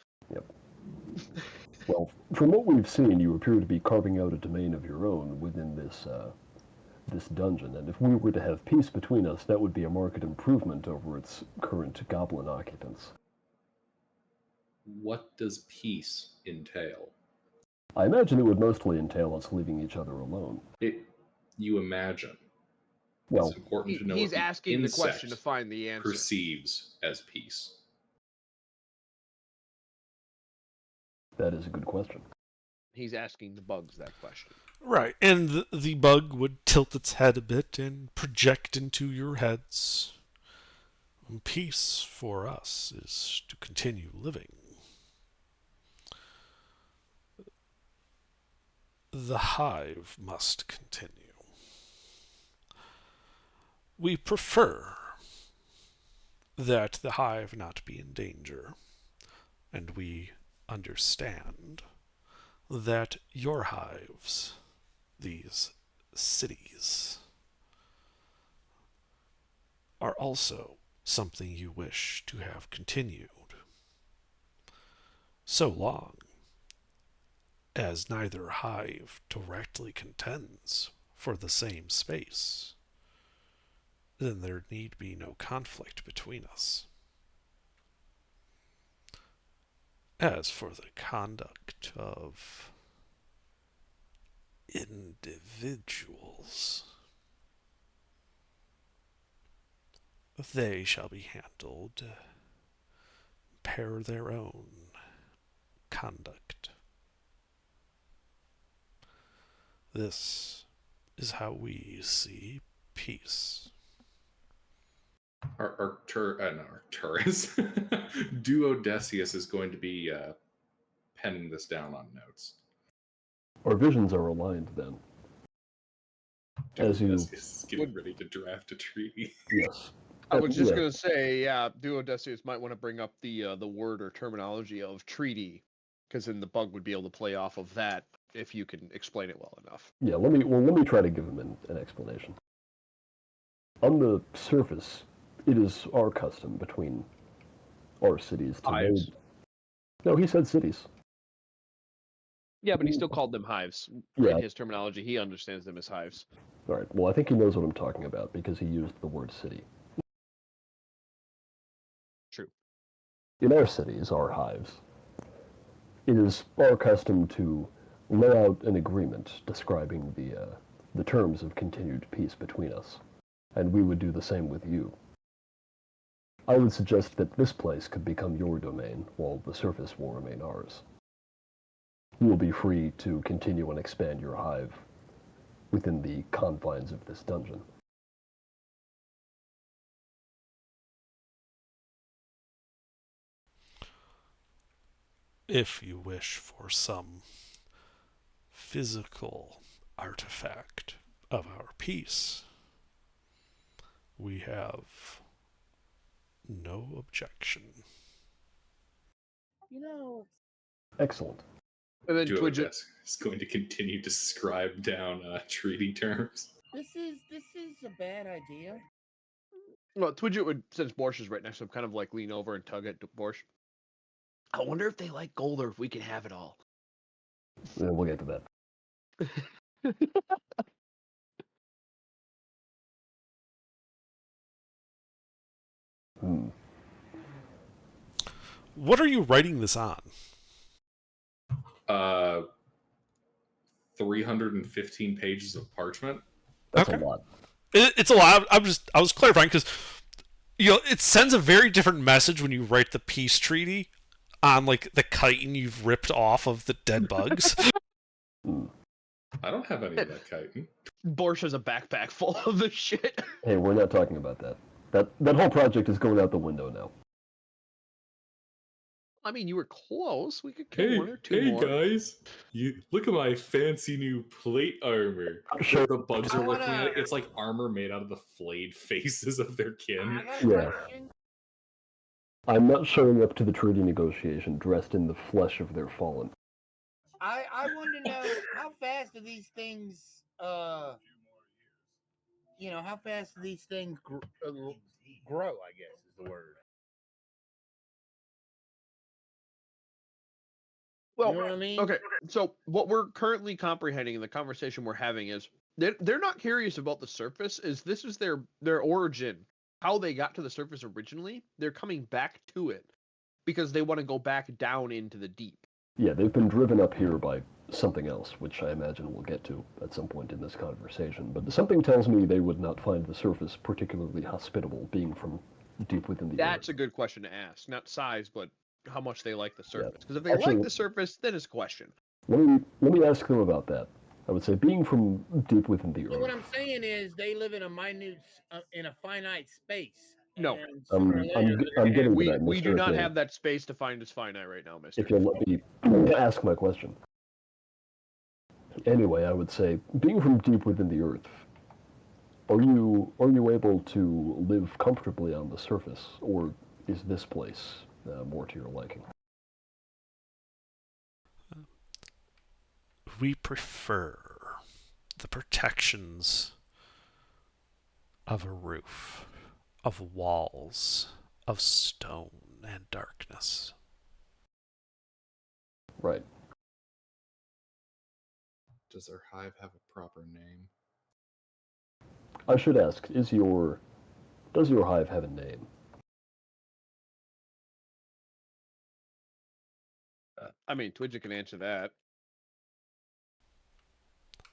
Well, from what we've seen, you appear to be carving out a domain of your own within this dungeon, and if we were to have peace between us, that would be a marked improvement over its current goblin occupants. What does peace entail? I imagine it would mostly entail us leaving each other alone. You imagine. Well, It's important to know He's what the asking the question to insect find the answer. perceives as peace. that is a good question. He's asking the bugs that question. Right, and the bug would tilt its head a bit and project into your heads. Peace for us is to continue living. The hive must continue. We prefer that the hive not be in danger, and we understand that your hives, these cities, are also something you wish to have continued, so long as neither hive directly contends for the same space. Then there need be no conflict between us. As for the conduct of individuals, they shall be handled per their own conduct. This is how we see peace. Arcturus. Duodecius is going to be penning this down on notes. Our visions are aligned then. As you- Duodecius is getting ready to draft a treaty. Yes. I was just Yeah. gonna say, yeah, Duodecius might want to bring up the word or terminology of treaty, because then the bug would be able to play off of that if you can explain it well enough. Yeah, let me try to give him an explanation. On the surface, it is our custom between our cities to Hives. No, he said cities. Yeah, but he still called them hives. Yeah. In his terminology, he understands them as hives. All right. Well, I think he knows what I'm talking about because he used the word city. True. In our cities, our hives, it is our custom to lay out an agreement describing the terms of continued peace between us, and we would do the same with you. I would suggest that this place could become your domain, while the surface will remain ours. You will be free to continue and expand your hive within the confines of this dungeon. If you wish for some physical artifact of our peace, we have no objection. You know, Excellent. And then Twidget, Duodesk is going to continue to scribe down treaty terms. this is a bad idea. well, Twidget would, since Borsch is right next to him, kind of like lean over and tug at Borsch. I wonder if they like gold or if we can have it all. We'll get to that. Hmm. What are you writing this on? 315 pages of parchment. That's Okay. a lot. It's a lot. I was clarifying because it sends a very different message when you write the peace treaty on like the chitin you've ripped off of the dead bugs. Hmm. I don't have any of that chitin. Borsch has a backpack full of the shit. Hey, we're not talking about that. That whole project is going out the window now. I mean, you were close. We could kill one or two more. Guys! You look at my fancy new plate armor. Sure. The bugs I are looking wanna- at it. It's like armor made out of the flayed faces of their I kin. got a Yeah. question. I'm not showing up to the treaty negotiation dressed in the flesh of their fallen. I want to know how fast do these things how fast do these things grow, I guess is the word. Well, You know what I mean? okay, so what we're currently comprehending in the conversation we're having is they're not curious about the surface. This is their origin, how they got to the surface originally. They're coming back to it because they want to go back down into the deep. Yeah, they've been driven up here by something else, which I imagine we'll get to at some point in this conversation. But something tells me they would not find the surface particularly hospitable, being from deep within the That's earth. a good question to ask. Not size, but how much they like the Yeah. surface. Because if they Actually- like the surface, then it's a question. Let me ask them about that. I would say being from deep within the So what earth. I'm saying is they live in a in a finite space. No. And sooner or later I'm they're getting gonna to have- We that, we do Mr. not Hill. have that space defined as finite right now, mister. If you'll let me ask my question. Anyway, I would say, being from deep within the earth, are you able to live comfortably on the surface, or is this place more to your liking? We prefer the protections of a roof, of walls, of stone and darkness. Right. Does our hive have a proper name? I should ask, does your hive have a name? I mean, Twidget can answer that.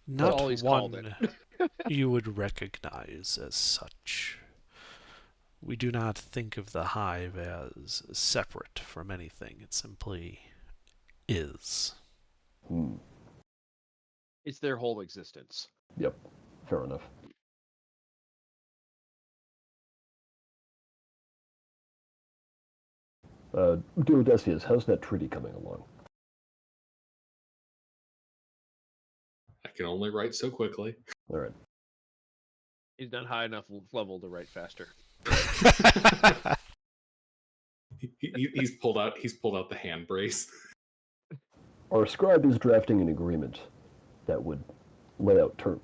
Not all he's called one you would recognize as such. We do not think of the hive as separate from anything. It simply is. Hmm. It's their whole existence. Yep. Fair enough. Duodecius, how's that treaty coming along? I can only write so quickly. All right. He's not high enough level to write faster. He's pulled out the hand brace. Our scribe is drafting an agreement that would lay out terms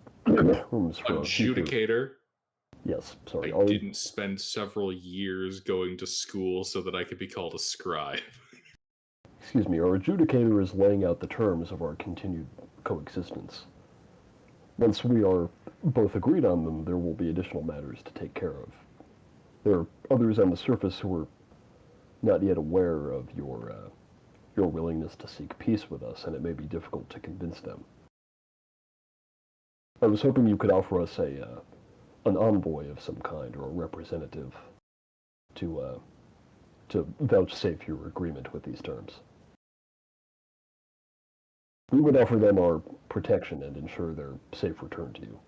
for future- Adjudicator. Yes, sorry. I didn't spend several years going to school so that I could be called a scribe. Excuse me, our adjudicator is laying out the terms of our continued coexistence. Once we are both agreed on them, there will be additional matters to take care of. There are others on the surface who are not yet aware of your willingness to seek peace with us, and it may be difficult to convince them. I was hoping you could offer us an envoy of some kind, or a representative, to vouchsafe your agreement with these terms. We would offer them our protection and ensure their safe return to you.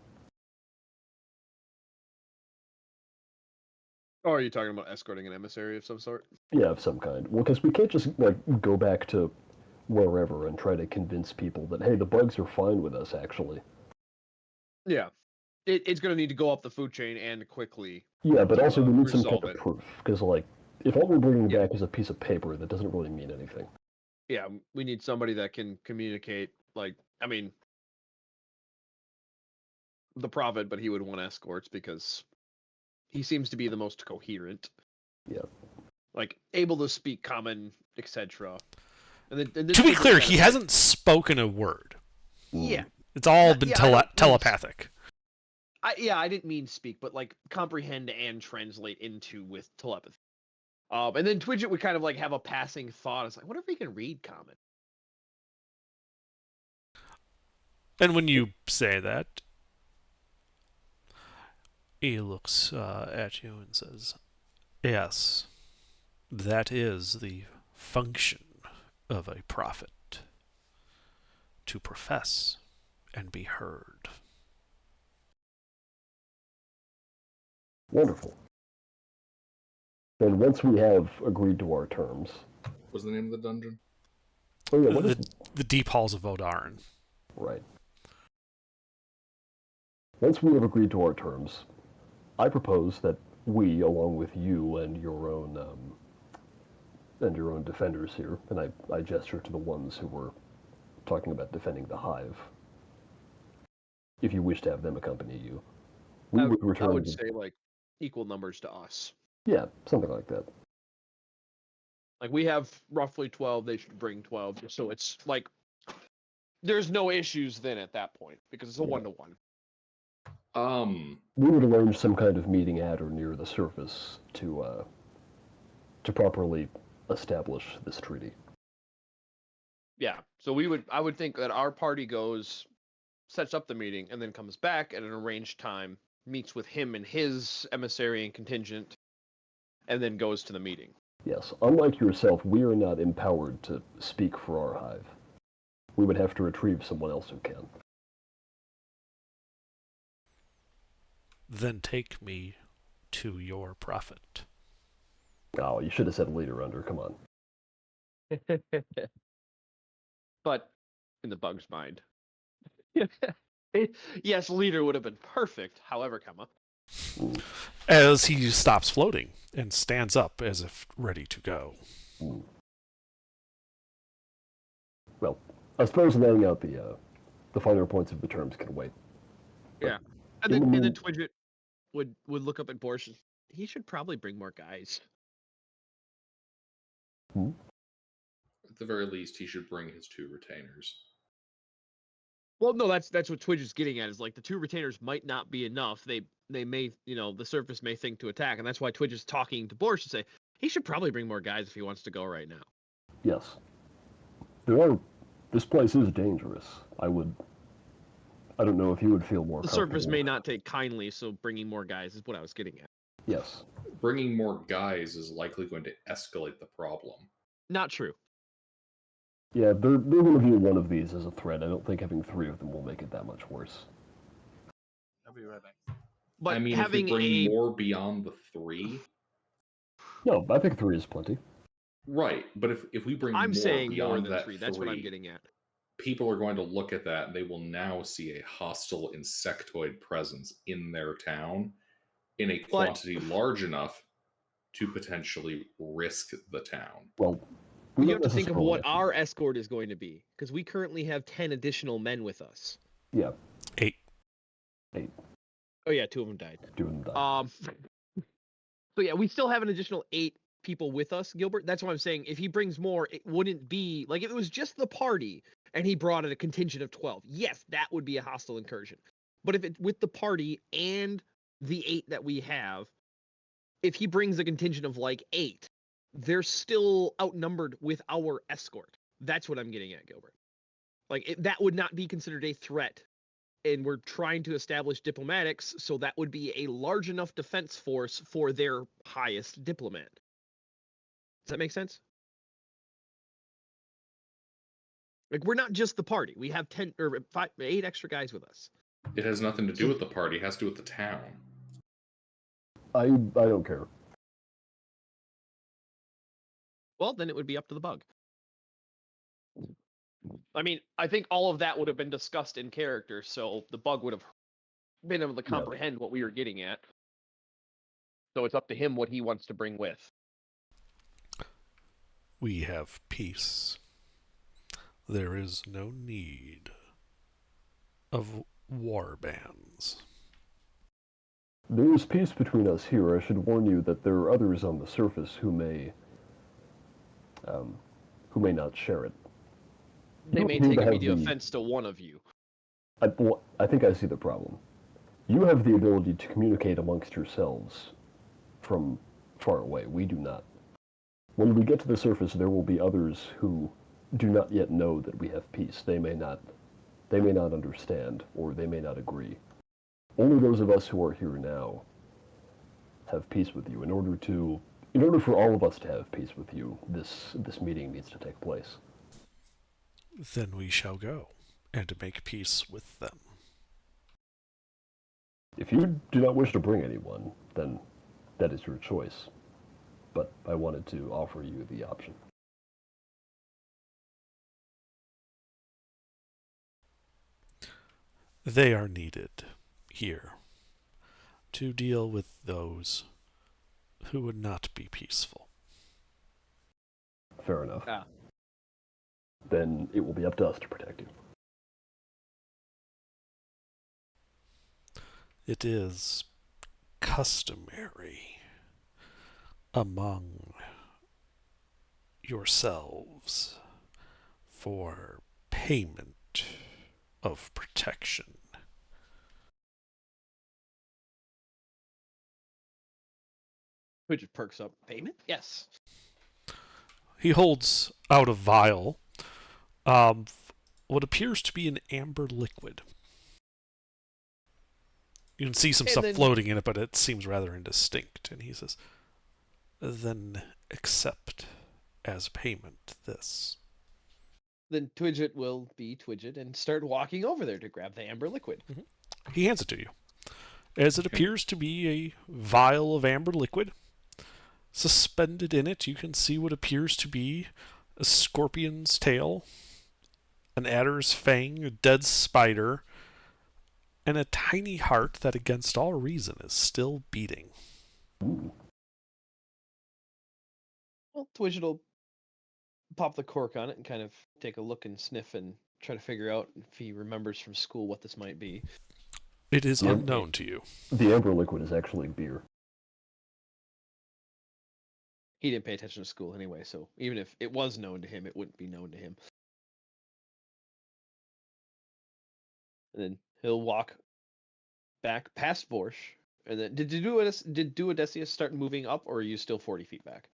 Oh, are you talking about escorting an emissary of some sort? Yeah, of some kind. Well, because we can't just go back to wherever and try to convince people that, hey, the bugs are fine with us, actually. Yeah. It's going to need to go up the food chain and quickly. Yeah, but to, also we need some kind resolve of it. proof, because if all we're bringing Yeah. back is a piece of paper, that doesn't really mean anything. Yeah, we need somebody that can communicate, the prophet, but he would want escorts because he seems to be the most coherent. Yeah. Like, able to speak common, etc. And then To be clear, he hasn't spoken a word. Yeah. It's all Yeah, been yeah, I don't mean- telepathic. I didn't mean speak, but comprehend and translate into with telepathy. And then Twidget would kind of have a passing thought. It's like, what if he can read common? And when you say that, he looks at you and says, yes, that is the function of a prophet, to profess and be heard. Wonderful. And once we have agreed to our terms... What's the name of the dungeon? Oh yeah, what is The Deep Halls of Odarin. Right. Once we have agreed to our terms, I propose that we, along with you and your own defenders here, and I gesture to the ones who were talking about defending the hive, if you wish to have them accompany you, we would return. I would say equal numbers to us. Yeah, something like that. We have roughly 12. They should bring 12, just so it's there's no issues then at that point because it's a 1-to-1. We would arrange some kind of meeting at or near the surface to properly establish this treaty. Yeah. So I would think that our party goes, sets up the meeting, and then comes back at an arranged time, meets with him and his emissary and contingent, and then goes to the meeting. Yes, unlike yourself, we are not empowered to speak for our hive. We would have to retrieve someone else who can. Then take me to your prophet. Oh, you should have said leader under, come on. But in the bug's mind. Yes, leader would have been perfect. However, As he stops floating and stands up as if ready to go. Well, I suppose laying out the finer points of the terms can wait. Yeah. And then Twidget would look up at Borsch. He should probably bring more guys. At the very least, he should bring his 2 retainers. Well, no, that's what Twidget's getting at. Is the 2 retainers might not be enough. They may, the surface may think to attack, and that's why Twidget's talking to Borsch to say he should probably bring more guys if he wants to go right now. Yes. This place is dangerous. I don't know if you would feel more The surface may not take kindly, so bringing more guys is what I was getting at. Yes. Bringing more guys is likely going to escalate the problem. Not true. Yeah, they're going to view one of these as a threat. I don't think having 3 of them will make it that much worse. I'll be right back. But I mean, having if we bring more beyond the 3... No, I think 3 is plenty. Right, but if we bring I'm more saying beyond more than that 3. That's what I'm getting at. People are going to look at that and they will now see a hostile insectoid presence in their town in a quantity large enough to potentially risk the town. Well, you have to think of what our escort is going to be, because we currently have 10 additional men with us. Yeah. 8. Oh yeah, 2 of them died. 2 of them died. So yeah, we still have an additional 8 people with us, Gilbert. That's what I'm saying. If he brings more, it wouldn't be if it was just the party and he brought in a contingent of 12. Yes, that would be a hostile incursion. But if it with the party and the 8 that we have, if he brings a contingent of 8, they're still outnumbered with our escort. That's what I'm getting at, Gilbert. Like, that would not be considered a threat. And we're trying to establish diplomatics, so that would be a large enough defense force for their highest diplomat. Does that make sense? Like, we're not just the party. We have 10 or 8 extra guys with us. It has nothing to do with the party. It has to do with the town. I don't care. Well, then it would be up to the bug. I mean, I think all of that would have been discussed in character, so the bug would have been able to comprehend what we were getting at. So it's up to him what he wants to bring with. We have peace. There is no need of war bands. There is peace between us here. I should warn you that there are others on the surface who may not share it. They may take immediate offense to one of you. I think I see the problem. You have the ability to communicate amongst yourselves from far away. We do not. When we get to the surface, there will be others who do not yet know that we have peace. They may not understand, or they may not agree. Only those of us who are here now have peace with you. In order for all of us to have peace with you, this meeting needs to take place. Then we shall go and make peace with them. If you do not wish to bring anyone, then that is your choice. But I wanted to offer you the option. They are needed here to deal with those who would not be peaceful. Fair enough. Ah. Then it will be up to us to protect you. It is customary among yourselves for payment of protection. Which perks up. Payment? Yes. He holds out a vial, what appears to be an amber liquid. You can see some stuff floating in it, but it seems rather indistinct. And he says, "Then accept as payment this." Then Twidget will be Twidget and start walking over there to grab the amber liquid. Mm-hmm. He hands it to you. As it appears to be a vial of amber liquid. Suspended in it, you can see what appears to be a scorpion's tail, an adder's fang, a dead spider, and a tiny heart that, against all reason, is still beating. Ooh. Well, Twidget will pop the cork on it and kind of take a look and sniff and try to figure out if he remembers from school what this might be. It is unknown to you. The amber liquid is actually beer. He didn't pay attention to school anyway, so even if it was known to him, it wouldn't be known to him. And then he'll walk back past Borsch. And then did Duodecius start moving up, or are you still 40 feet back?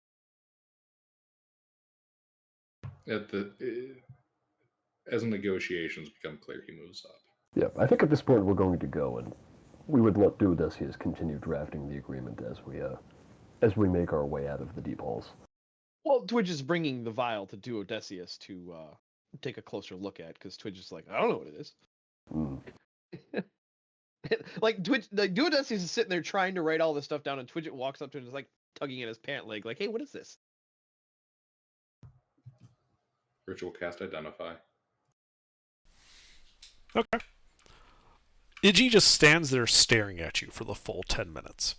As negotiations become clear, he moves up. Yeah, I think at this point we're going to go, and we would let Duodecius continue drafting the agreement as we make our way out of the deep halls. Well, Twitch is bringing the vial to Duodecius to take a closer look at, because Twitch is like, I don't know what it is. Mm. Like Duodecius is sitting there trying to write all this stuff down, and Twidget walks up to him and is like tugging at his pant leg, like, "Hey, what is this?" Ritual cast Identify. Okay. Iggy just stands there staring at you for the full 10 minutes.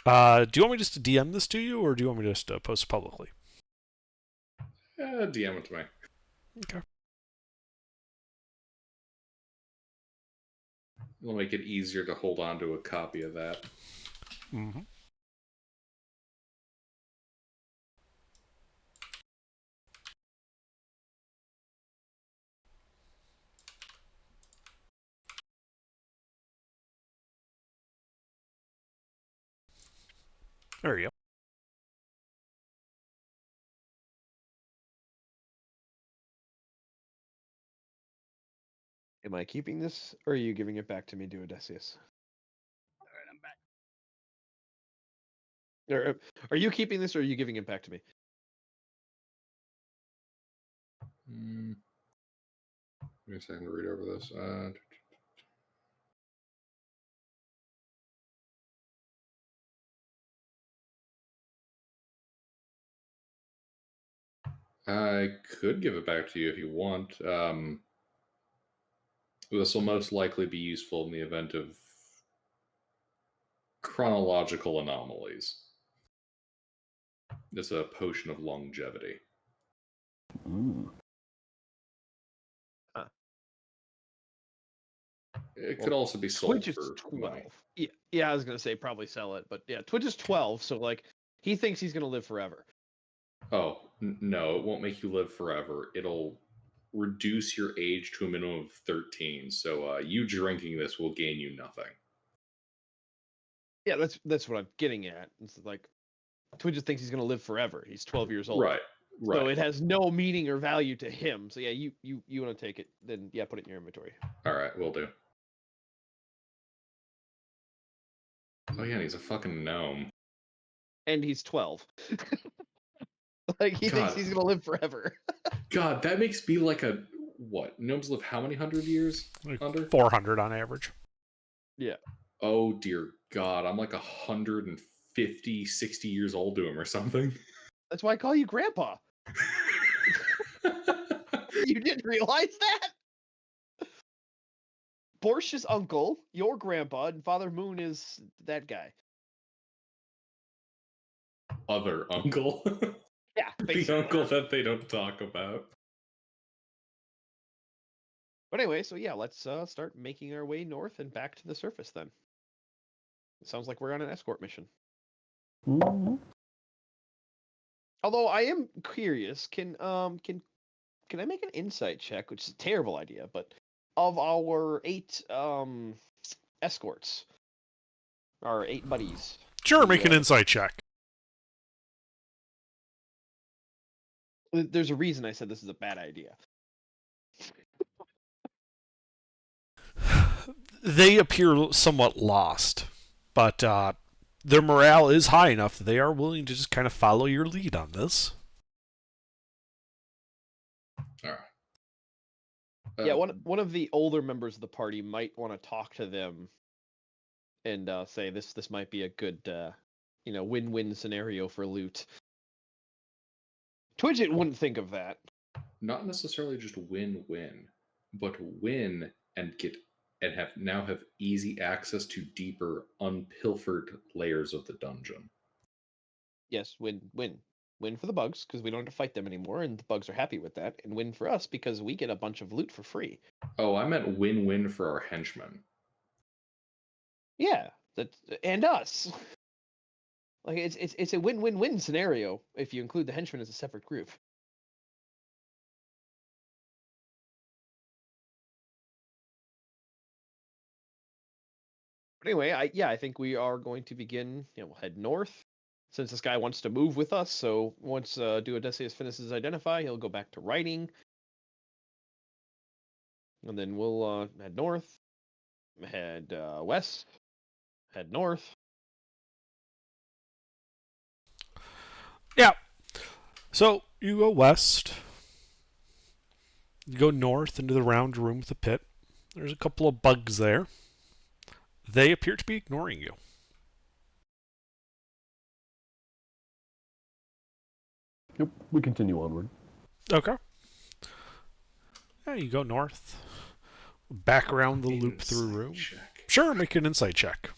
Do you want me just to DM this to you, or do you want me just to post publicly? DM it to me. Okay. It'll make it easier to hold on to a copy of that. Mm-hmm. There you go. Am I keeping this, or are you giving it back to me, Duodecius? All right, I'm back. Or are you keeping this, or are you giving it back to me? Give me a second to read over this. I could give it back to you if you want. This will most likely be useful in the event of chronological anomalies. It's a potion of longevity. It could also be sold Twitch is for 12. money. Yeah, I was gonna say probably sell it, but yeah, Twitch is 12, so like he thinks he's gonna live forever. Oh, no, it won't make you live forever. It'll reduce your age to a minimum of 13. So you drinking this will gain you nothing. Yeah, that's what I'm getting at. It's like Twitch just thinks he's gonna live forever. He's 12 years old. Right. So it has no meaning or value to him. So yeah, you want to take it, then yeah, put it in your inventory. All right, will do. Oh yeah, and he's a fucking gnome. And he's 12. Like he thinks God. he's gonna live forever. God, that makes me like a what? Gnomes live how many hundred years? Like Under 400 on average. Yeah. Oh dear God, I'm like 150, 60 years old to him or something. That's why I call you Grandpa. You didn't realize that? Borsch is uncle, your grandpa, and Father Moon is that guy. Other uncle. Yeah, The basically. uncle that they don't talk about. But anyway, so yeah, let's start making our way north and back to the surface then. It sounds like we're on an escort mission. Mhm. Although I am curious, can I make an insight check, which is a terrible idea, but of our 8 escorts, our 8 buddies. Sure, the, make an insight check. There's a reason I said this is a bad idea. They appear somewhat lost, but their morale is high enough that they are willing to just kind of follow your lead on this. All right. Yeah, one of the older members of the party might want to talk to them and say this might be a good win-win scenario for loot. Twidget wouldn't think of that. Not necessarily just win-win, but win and have easy access to deeper, unpilfered layers of the dungeon. Yes, win for the bugs because we don't have to fight them anymore, and the bugs are happy with that, and win for us because we get a bunch of loot for free. Oh, I meant win-win for our henchmen. Yeah, and us. Like it's a win-win-win scenario if you include the henchmen as a separate group. But anyway, I think we are going to begin. We'll head north. Since this guy wants to move with us, so once Duodecius finishes identify, he'll go back to writing. And then we'll head north, head west, head north. Yeah. So you go west. You go north into the round room with the pit. There's a couple of bugs there. They appear to be ignoring you. Yep, we continue onward. Okay. Yeah, you go north. Back around the loop through room. Check. Sure, make an insight check.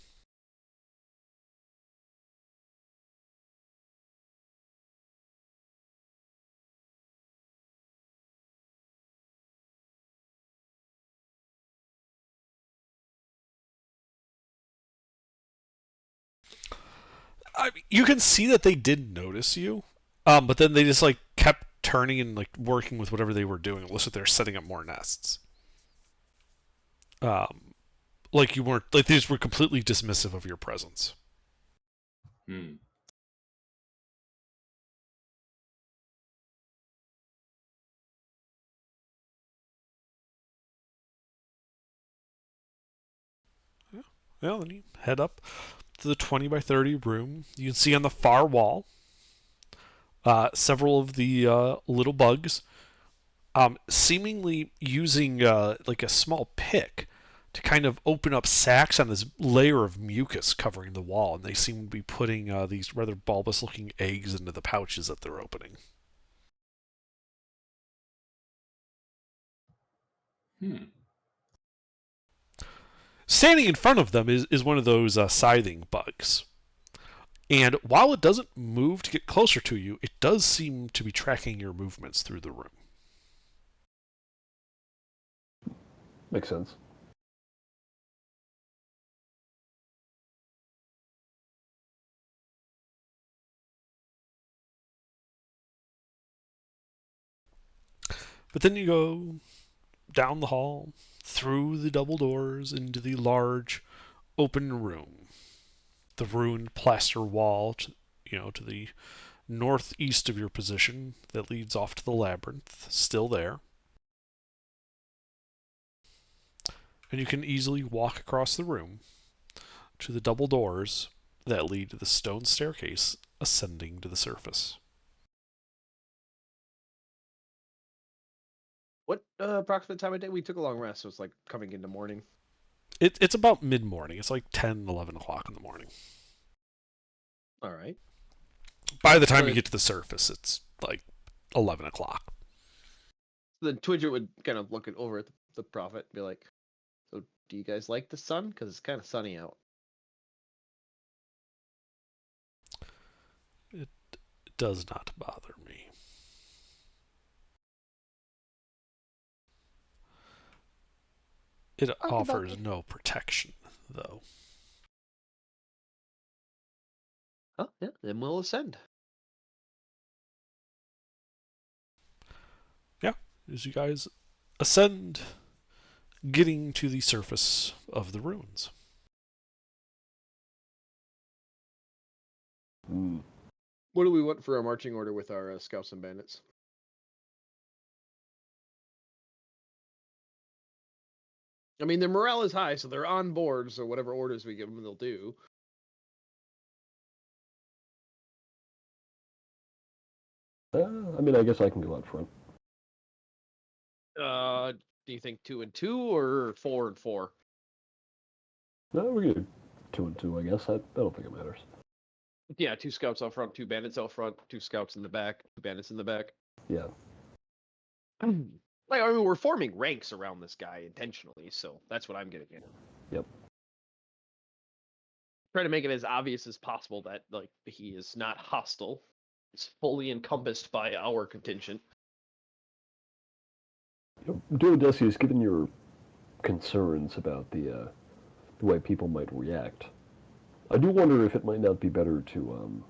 You can see that they did notice you, but then they just kept turning and working with whatever they were doing. It looks like they're setting up more nests. You weren't they just were completely dismissive of your presence. Well, then you head up to the 20 by 30 room. You can see on the far wall several of the little bugs, seemingly using like a small pick to kind of open up sacs on this layer of mucus covering the wall, and they seem to be putting these rather bulbous-looking eggs into the pouches that they're opening. Standing in front of them is one of those scything bugs. And while it doesn't move to get closer to you, it does seem to be tracking your movements through the room. Makes sense. But then you go down the hall, through the double doors, into the large open room. The ruined plaster wall, to the northeast of your position that leads off to the labyrinth, still there. And you can easily walk across the room to the double doors that lead to the stone staircase ascending to the surface. What approximate time of day? We took a long rest, so it's like coming into morning. It's about mid-morning. It's like 10, 11 o'clock in the morning. All right. By the time you get to the surface, it's like 11 o'clock. The Twidget would kind of look over at the prophet and be like, "So, do you guys like the sun? Because it's kind of sunny out." It does not bother me. It offers no protection, though. Oh, yeah, then we'll ascend. Yeah, as you guys ascend, getting to the surface of the ruins. What do we want for our marching order with our scouts and bandits? I mean, their morale is high, so they're on board, so whatever orders we give them, they'll do. I mean, I guess I can go out front. Do you think 2 and 2 or 4 and 4? No, we're good. 2 and 2, I guess. I don't think it matters. Yeah, 2 scouts out front, 2 bandits out front, 2 scouts in the back, 2 bandits in the back. Yeah. Like, I mean, we're forming ranks around this guy intentionally, so that's what I'm getting at. Yep. Try to make it as obvious as possible that, like, he is not hostile. It's fully encompassed by our contingent. Duodecius, given your concerns about the way people might react, I do wonder if it might not be better to,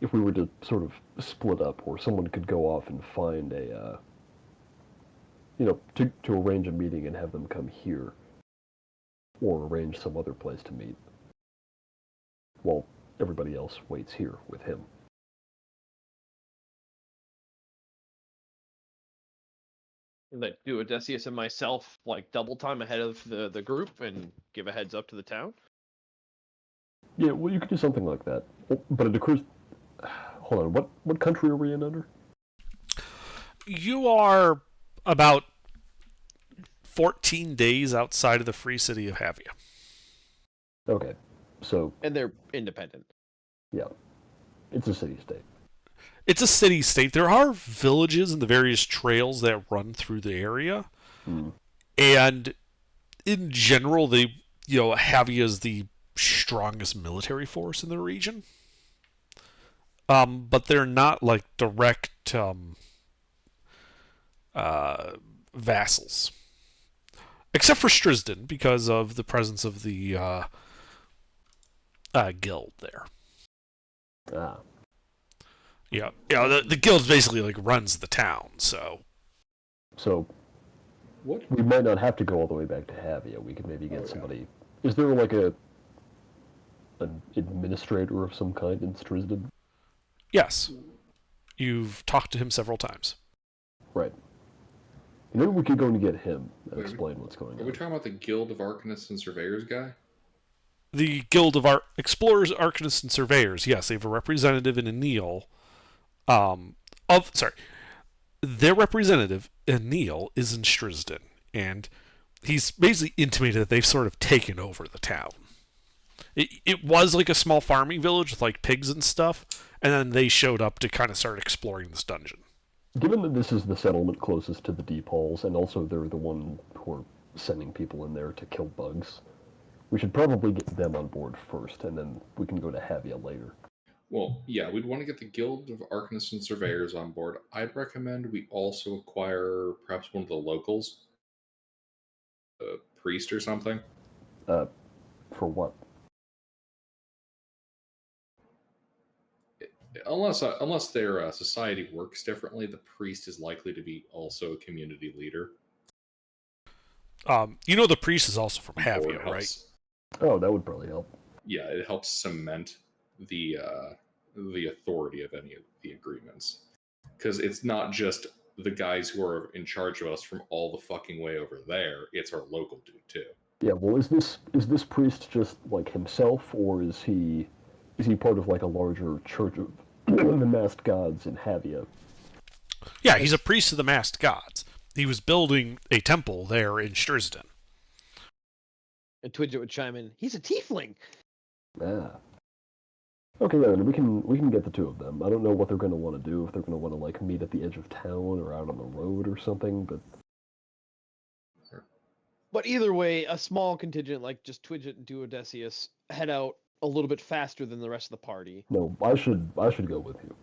if we were to sort of split up, or someone could go off and find a, to arrange a meeting and have them come here, or arrange some other place to meet, while everybody else waits here with him. Like, do Odysseus and myself, like, double time ahead of the group and give a heads up to the town? Yeah, well, you could do something like that. But it occurs... Hold on, what country are we in under? You are about 14 days outside of the free city of Havia. Okay, so... And they're independent. Yeah, it's a city-state. It's a city-state. There are villages and the various trails that run through the area. And in general, Havia is the strongest military force in the region. But they're not like direct vassals. Except for Strisden, because of the presence of the guild there. Ah. Yeah, the guild basically like runs the town, so... So, we might not have to go all the way back to Havia. We could maybe get somebody... Is there like an administrator of some kind in Strisden? Yes. You've talked to him several times. Right. And then we could go and get him and Wait, explain what's going Are on. we talking about the Guild of Arcanists and Surveyors guy? The Guild of Explorers, Arcanists, and Surveyors. Yes, they have a representative in Anil. Their representative, Anil, is in Strisden, and he's basically intimated that they've sort of taken over the town. It was like a small farming village with like pigs and stuff, and then they showed up to kind of start exploring this dungeon. Given that this is the settlement closest to the deep halls, and also they're the one who are sending people in there to kill bugs, we should probably get them on board first, and then we can go to Havia later. Well, yeah, we'd want to get the Guild of Arcanists and Surveyors on board. I'd recommend we also acquire perhaps one of the locals, a priest or something. For what? Unless their society works differently, the priest is likely to be also a community leader. The priest is also from Or Havia, it helps- right? Oh, that would probably help. Yeah, it helps cement the authority of any of the agreements, because it's not just the guys who are in charge of us from all the fucking way over there. It's our local dude too. Yeah, well, is this priest just like himself, or is he part of like a larger church of the masked gods in Havia? Yeah, he's a priest of the masked gods. He was building a temple there in Strisden. And Twidget would chime in, he's a tiefling! Ah. Okay, yeah, then we can get the two of them. I don't know what they're going to want to do, if they're going to want to like meet at the edge of town or out on the road or something, but But either way, a small contingent like just Twidget and Duodecius head out a little bit faster than the rest of the party. no, I should go with you,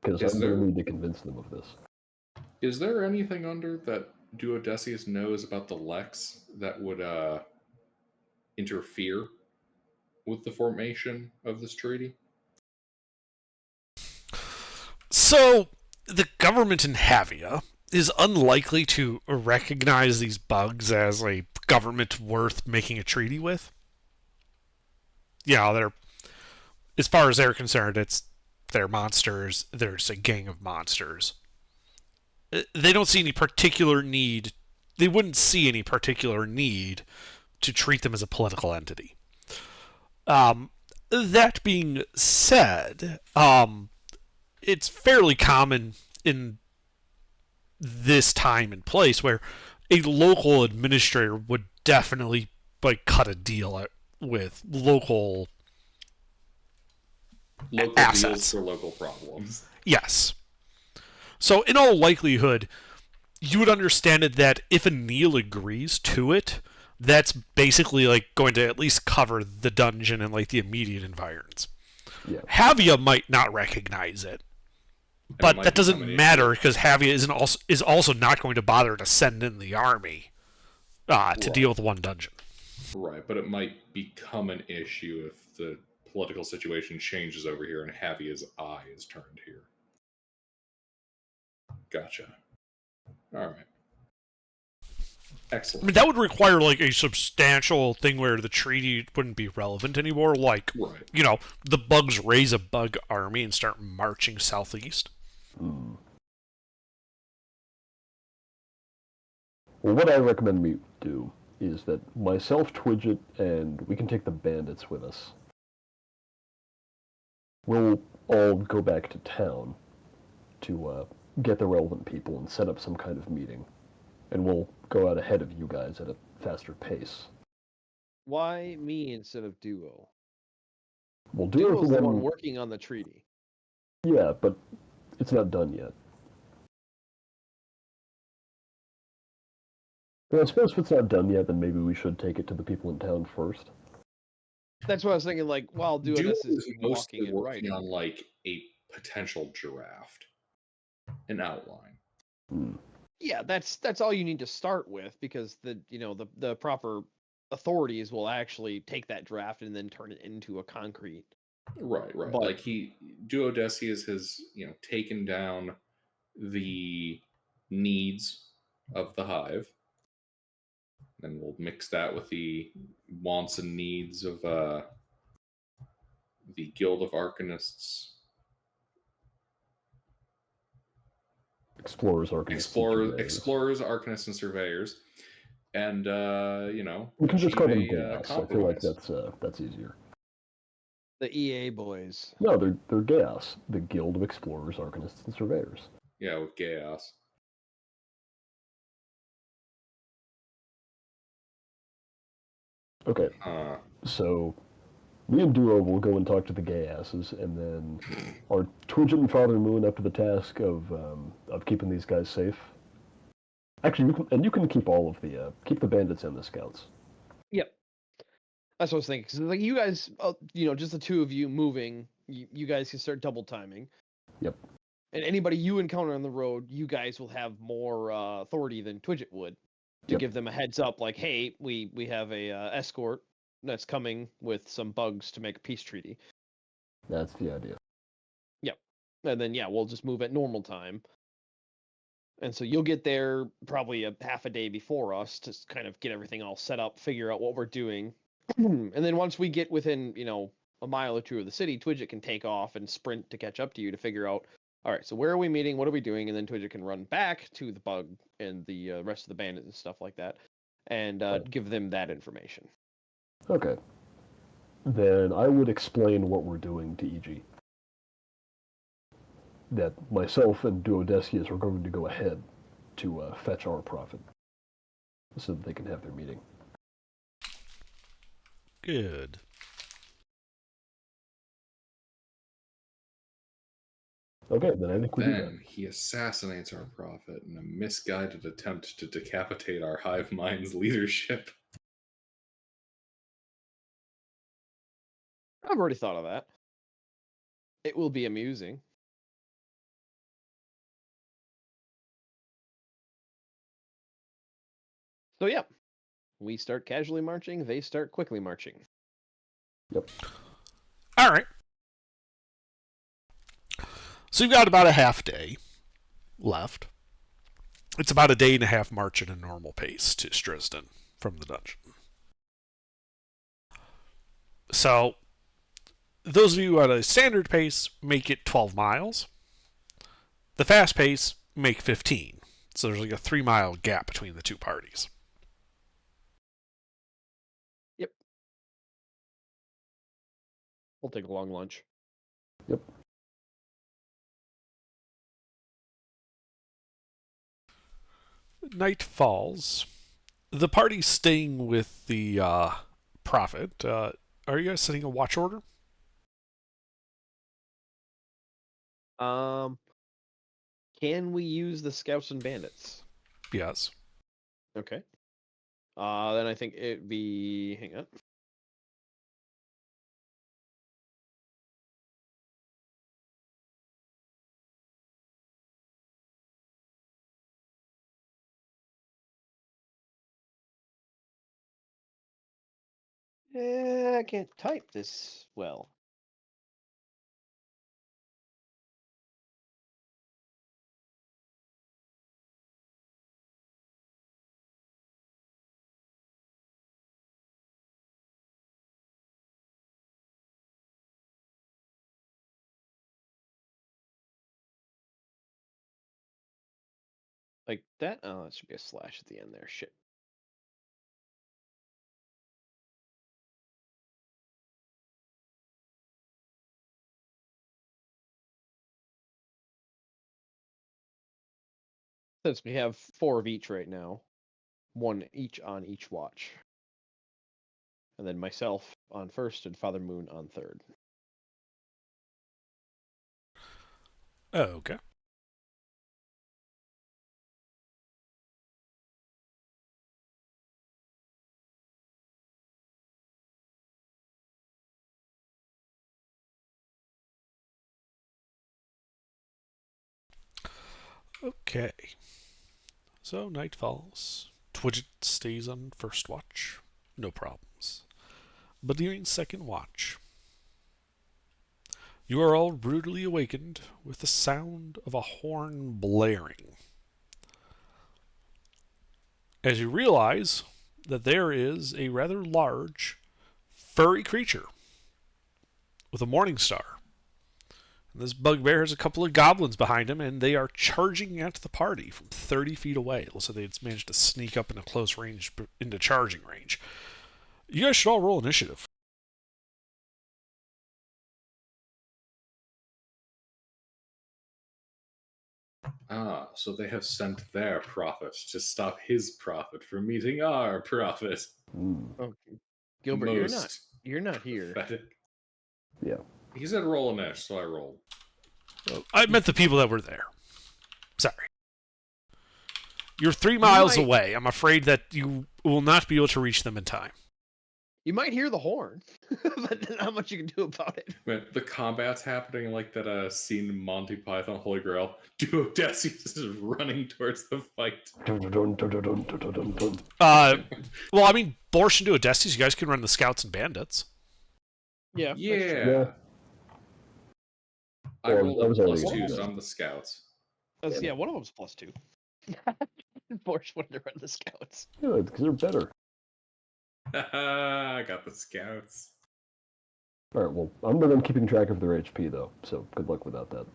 because Is I'm going there- to need to convince them of this. Is there anything under that Duodecius knows about the Lex that would interfere with the formation of this treaty? So, the government in Havia is unlikely to recognize these bugs as a government worth making a treaty with. Yeah, as far as they're concerned, they're monsters. There's a gang of monsters. They don't see any particular need. They wouldn't see any particular need to treat them as a political entity. That being said, it's fairly common in this time and place where a local administrator would definitely like cut a deal with local assets. Deals for local problems. Yes. So in all likelihood, you would understand it that if Anil agrees to it, that's basically like going to at least cover the dungeon and like the immediate environs. Yeah. Havia might not recognize it, And it but might that doesn't become an matter because Havia is also not going to bother to send in the army to Right. deal with one dungeon. Right, but it might become an issue if the political situation changes over here and Havia's eye is turned here. Gotcha. All right. I Excellent. mean, that would require like a substantial thing where the treaty wouldn't be relevant anymore. Like, Right. the bugs raise a bug army and start marching southeast. Hmm. Well, what I recommend we do is that myself, Twidget, and we can take the bandits with us. We'll all go back to town to get the relevant people and set up some kind of meeting. And we'll go out ahead of you guys at a faster pace. Why me instead of Duo? We'll do it Duo's for the one them. working on the treaty. Yeah, but it's not done yet. Well, I suppose if it's not done yet, then maybe we should take it to the people in town first. That's what I was thinking, like, while Duo Duodecius is is mostly walking and working writing. on like a potential draft, an outline. Hmm. Yeah, that's all you need to start with, because the proper authorities will actually take that draft and then turn it into a concrete. Right. But- Like Duodecius has taken down the needs of the hive. Then we'll mix that with the wants and needs of the Guild of Arcanists Explorers, arcanists, explorers, arcanists, and surveyors, and we can just call them achieve a Gas. I feel like compromise. that's easier. The EA boys. No, they're Gas, the Guild of Explorers, Arcanists, and Surveyors. Yeah, with chaos. Okay, so me and Duo will go and talk to the gay asses, and then are Twidget and Father Moon up to the task of keeping these guys safe? Actually, you can keep all of the keep the bandits and the scouts. Yep. That's what I was thinking. 'Cause, like, you guys, just the two of you moving, you guys can start double timing. Yep. And anybody you encounter on the road, you guys will have more authority than Twidget would to give them a heads up, like, hey, we have a escort that's coming with some bugs to make a peace treaty. That's the idea. Yep. And then, we'll just move at normal time. And so you'll get there probably a half a day before us to kind of get everything all set up, figure out what we're doing. And then once we get within, a mile or two of the city, Twidget can take off and sprint to catch up to you to figure out, all right, so where are we meeting? What are we doing? And then Twidget can run back to the bug and the rest of the bandits and stuff like that and give them that information. Okay. Then I would explain what we're doing to EG. That myself and Duodecius are going to go ahead to fetch our prophet so that they can have their meeting. Good. Okay, then I think we do that. Then he assassinates our prophet in a misguided attempt to decapitate our hive mind's leadership. I've already thought of that. It will be amusing. So, we start casually marching, they start quickly marching. Yep. All right. So you've got about a half day left. It's about a day and a half march at a normal pace to Strisden from the dungeon. So those of you at a standard pace make it 12 miles. The fast pace make 15. So there's like a 3-mile gap between the two parties. Yep. We'll take a long lunch. Yep. Night falls. The party's staying with the prophet. Are you guys setting a watch order? Can we use the scouts and bandits? Yes. Okay. Then I think it'd be... Hang on. I can't type this well. Like that? Oh, it should be a slash at the end there. Shit. Since we have 4 of each right now, 1 each on each watch. And then myself on first and Father Moon on third. Oh, okay. Okay. So night falls. Twidget stays on first watch. No problems. But during second watch, you are all rudely awakened with the sound of a horn blaring. As you realize that there is a rather large, furry creature with a morning star And this bugbear has a couple of goblins behind him, and they are charging at the party from 30 feet away. It looks like they've managed to sneak up into close range, into charging range. You guys should all roll initiative. Ah, so they have sent their prophet to stop his prophet from meeting our prophet. Oh, Gilbert, you're not here. Pathetic. Yeah. He said roll an edge, so I rolled. I meant the people that were there. Sorry. You're 3 miles away. I'm afraid that you will not be able to reach them in time. You might hear the horn, but not much you can do about it. Man, the combat's happening like that scene in Monty Python Holy Grail. Duodecius is running towards the fight. Well, I mean, Borsch and Duodestes, you guys can run the scouts and bandits. Yeah. Yeah. I Well, rolled I a was already +2, gonna so do I'm the scouts. Yeah, one of them's +2. Borscht wanted to run the scouts. Good, because they're better. I got the scouts. Alright, well, I'm the one keeping track of their HP, though, so good luck without that.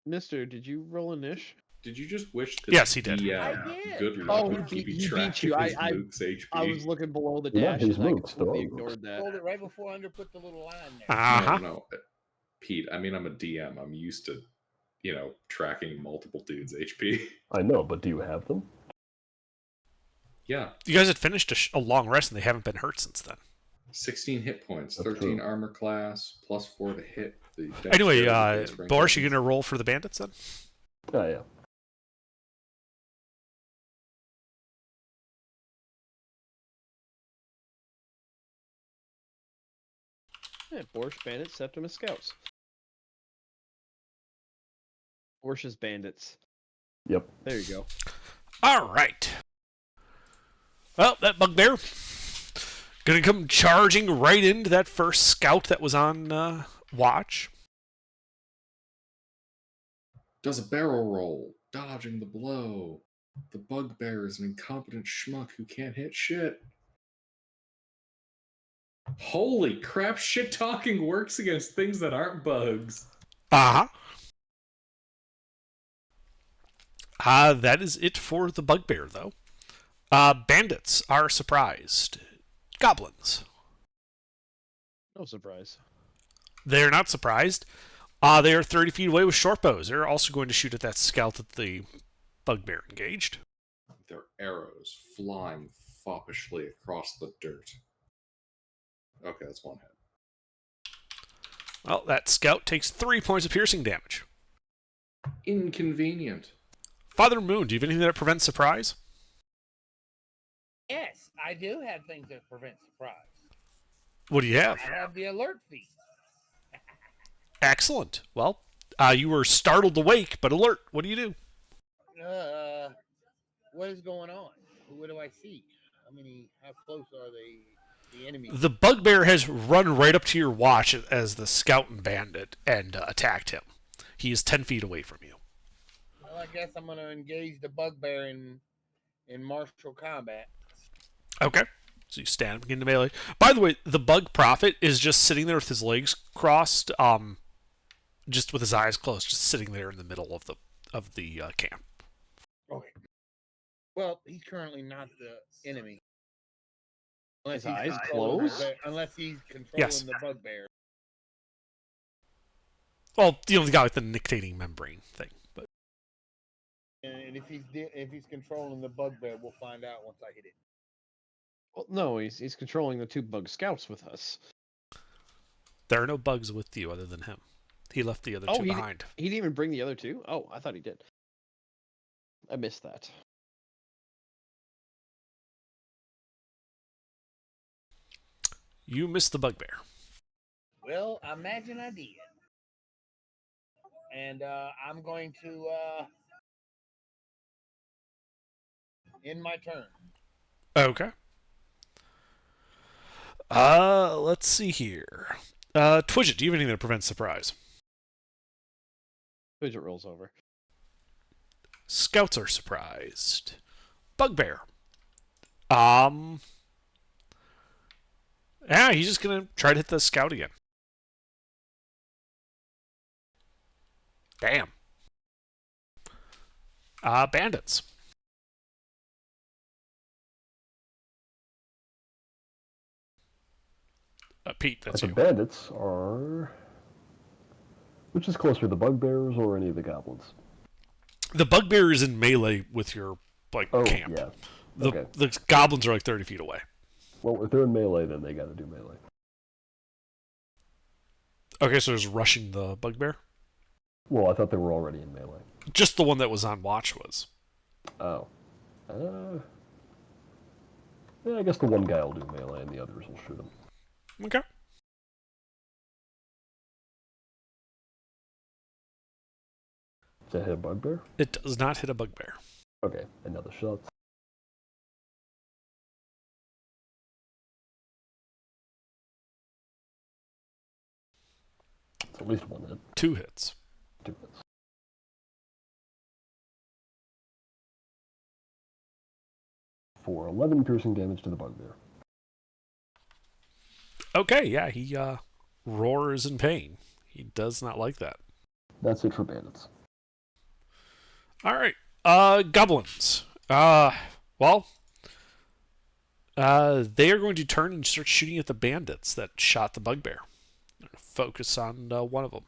Mister, did you roll a niche? Did you just wish the Yes, he did. I did. good Oh, luck he with beat- keeping he track beat you. of his I- Luke's HP? I was looking below the Not dash, his and I mooks, completely they're all ignored that. Hold it right before Under put the little line there. Uh-huh. No. Pete, I mean, I'm a DM. I'm used to, tracking multiple dudes' HP. I know, but do you have them? Yeah. You guys had finished a long rest, and they haven't been hurt since then. 16 hit points, That's 13 true. armor class, +4 to hit. The Anyway, dexterity base rank Borsch, you buttons. going to roll for the bandits then? Oh, yeah. Yeah, Borscht, Bandits, Septimus, Scouts. Borsch's Bandits. Yep. There you go. All right. Well, that bugbear gonna come charging right into that first scout that was on watch. Does a barrel roll, dodging the blow. The bugbear is an incompetent schmuck who can't hit shit. Holy crap, shit talking works against things that aren't bugs. Uh-huh. That is it for the bugbear, though. Bandits are surprised. Goblins. No surprise. They're not surprised. They are 30 feet away with short bows. They're also going to shoot at that scout that the bugbear engaged. Their arrows flying foppishly across the dirt. Okay, that's one hit. Well, that scout takes 3 points of piercing damage. Inconvenient. Father Moon, do you have anything that prevents surprise? Yes, I do have things that prevent surprise. What do you have? I have the alert feat. Excellent. Well, you were startled awake, but alert. What do you do? What is going on? What do I see? How close are the enemy? The bugbear has run right up to your watch as the scout and bandit and attacked him. He is 10 feet away from you. Well, I guess I'm going to engage the bugbear in martial combat. Okay. So you stand and begin to melee. By the way, the bug prophet is just sitting there with his legs crossed, just with his eyes closed, just sitting there in the middle of the camp. Okay. Well, he's currently not the enemy. His he's eyes controlling closed? unless he's controlling Yes. the bugbear. Well, the guy with the nictating membrane thing. But And if he's controlling the bugbear, we'll find out once I hit it. Well, no, he's controlling the 2 bug scouts with us. there are no bugs with you other than him. He left the other two he behind. He didn't even bring the other 2? Oh, I thought he did. I missed that. You missed the bugbear. Well, I imagine I did. And I'm going to end my turn. Okay. Let's see here. Twidget, do you have anything that prevents surprise? Widget rolls over. Scouts are surprised. Bugbear. Yeah, he's just gonna try to hit the scout again. Damn. Bandits. Pete, that's The you. bandits are... Which is closer, the bugbears or any of the goblins? The bugbear is in melee with your Oh, camp. yeah. The Okay. the goblins are like 30 feet away. Well, if they're in melee, then they gotta do melee. Okay, so there's rushing the bugbear. Well, I thought they were already in melee. Just the one that was on watch was. Oh. Yeah, I guess the one guy will do melee and the others will shoot him. Okay. Does that hit a bugbear? It does not hit a bugbear. Okay, another shot. It's at least one hit. 2 hits. 2 hits. For 11 piercing damage to the bugbear. Okay, yeah, he roars in pain. He does not like that. That's it for bandits. All right. Goblins. They are going to turn and start shooting at the bandits that shot the bugbear. Focus on one of them.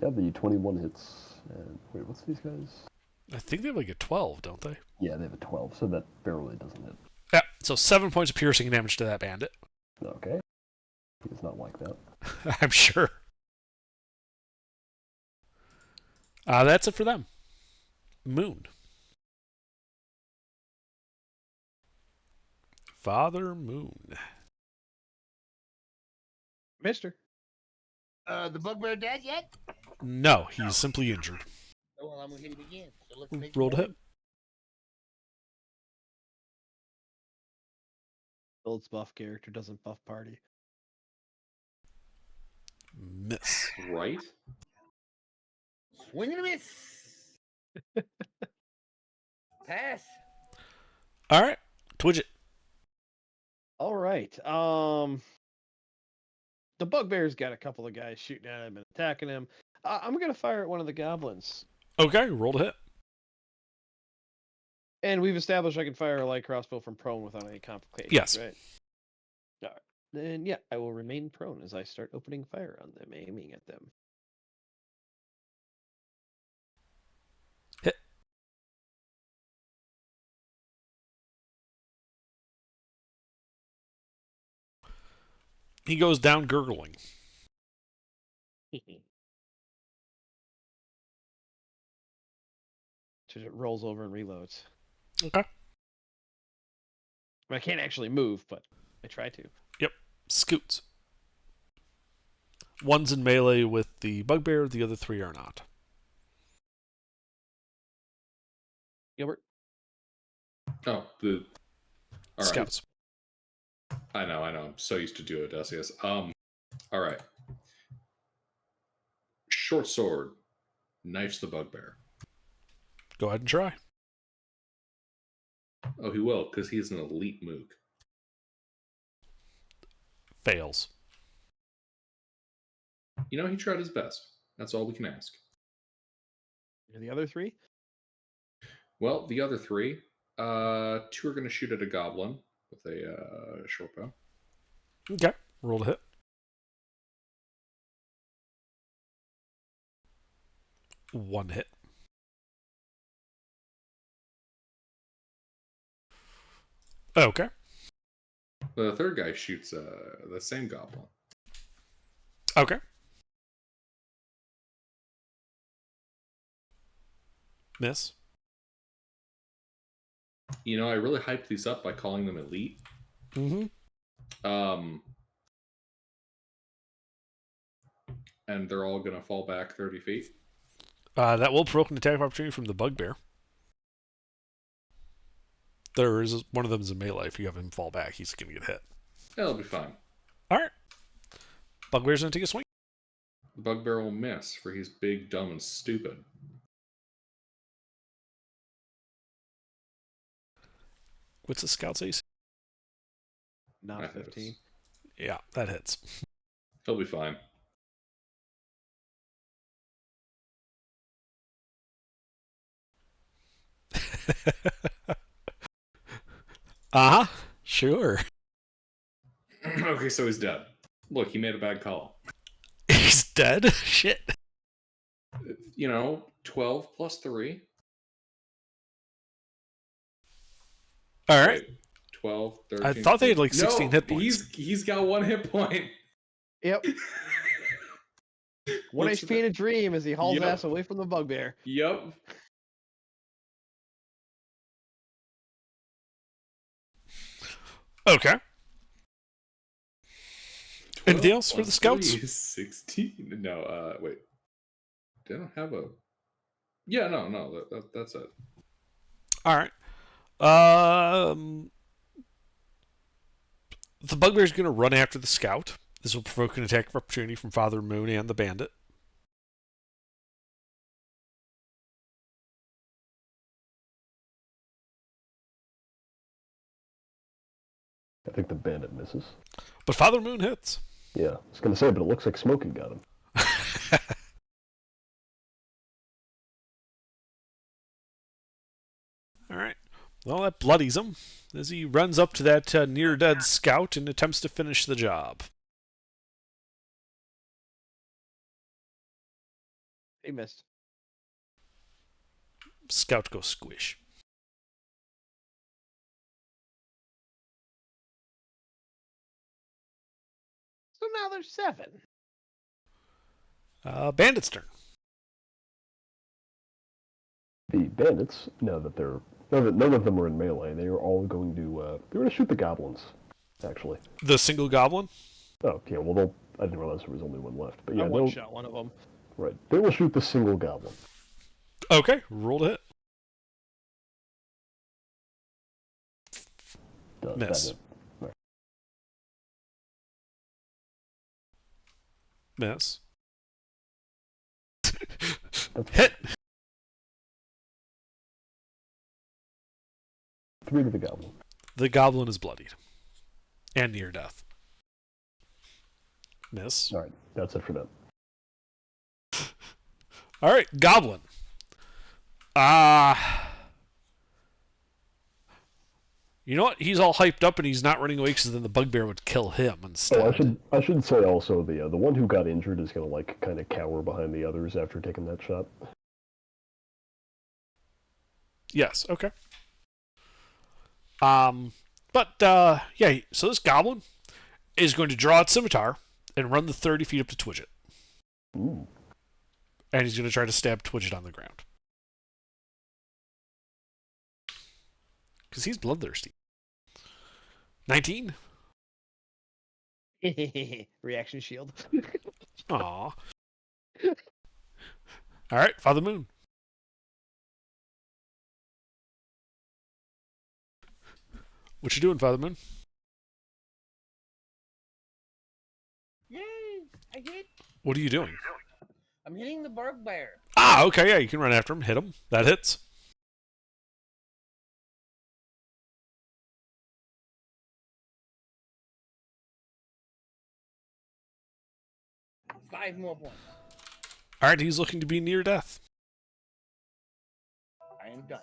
Yeah, the 21 hits. And wait, what's these guys? I think they have like a 12, don't they? Yeah, they have a 12, so that barely doesn't hit. Yeah, so 7 points of piercing damage to that bandit. Okay. He does not like that. I'm sure. That's it for them. Moon. Father Moon. Mister. The bugbear dead yet? No, he's simply injured. Oh, well, I'm gonna hit him again. So let's make Rolled a hit. Builds buff character, doesn't buff party. Miss. Right? Swing and a miss. Pass. All right, Twidget. All right. The bugbear's got a couple of guys shooting at him and attacking him. I'm gonna fire at one of the goblins. Okay, rolled a hit. And we've established I can fire a light crossbow from prone without any complications. Yes. Right. All right. Then yeah, I will remain prone as I start opening fire on them, aiming at them. Hit. He goes down gurgling. It rolls over and reloads. Okay. I can't actually move, but I try to. Yep. Scoots. One's in melee with the bugbear, the other 3 are not. Gilbert. Oh, all right. Scouts. I know. I'm so used to Duodecius. All right. Short sword knifes the bugbear. Go ahead and try. Oh, he will, because he's an elite mook. Fails. You know, he tried his best. That's all we can ask. And the other 3? Well, the other 3, 2 are going to shoot at a goblin with a short bow. Okay. Roll a hit. One hit. Okay. The third guy shoots the same goblin. Okay. Miss. You know, I really hyped these up by calling them elite. Mm-hmm. And they're all going to fall back 30 feet. That will provoke an attack of opportunity from the bugbear. There is one of them is a melee. If you have him fall back, he's going to get hit. That'll be fine. All right. Bugbear's going to take a swing. The bugbear will miss, for he's big, dumb, and stupid. What's the scout's AC? Not That hits. 15. Yeah, that hits. He'll be fine. Uh-huh. Sure. Okay, so he's dead. Look, he made a bad call. He's dead? Shit. 12 plus 3. All right. Wait, 12, 13. I thought they had like 16 no, hit points. He's got 1 hit point. Yep. 1 Looks HP in a dream as he hauls Yep. ass away from the bugbear. Yep. Okay. Anything 12 else for the plus scouts? 3 is 16. No, wait. They don't have a. Yeah, no, that's it. All right. The bugbear's going to run after the scout. This will provoke an attack of opportunity from Father Moon and the bandit. I think the bandit misses. But Father Moon hits. Yeah, I was going to say, but it looks like Smokey got him. All right. Well, that bloodies him as he runs up to that near-dead scout and attempts to finish the job. He missed. Scout goes squish. So now there's 7. Bandit's turn. The bandits, now that none of them are in melee, they are all going to they're going to shoot the goblins. Actually. The single goblin? Oh yeah, well I didn't realize there was only one left, but yeah, I they'll one-shot one of them. right. They will shoot the single goblin. Okay, roll to hit. Does Miss. that hit? Right. Miss. That's Hit! 3 to the goblin. The goblin is bloodied. And near death. Miss. All right, that's it for them. All right, goblin. You know what? He's all hyped up and he's not running away because then the bugbear would kill him instead. Oh, I should say also the one who got injured is going to like kind of cower behind the others after taking that shot. Yes, okay. Yeah, so this goblin is going to draw its scimitar and run the 30 feet up to Twidget. Ooh. And he's going to try to stab Twidget on the ground. Because he's bloodthirsty. 19? Reaction shield. Aw. Alright, Father Moon. What you doing, Father Moon? Yay! I hit. What are you doing? I'm hitting the bugbear. Ah, okay, yeah, you can run after him, hit him. That hits. Five more points. Alright, he's looking to be near death. I am done.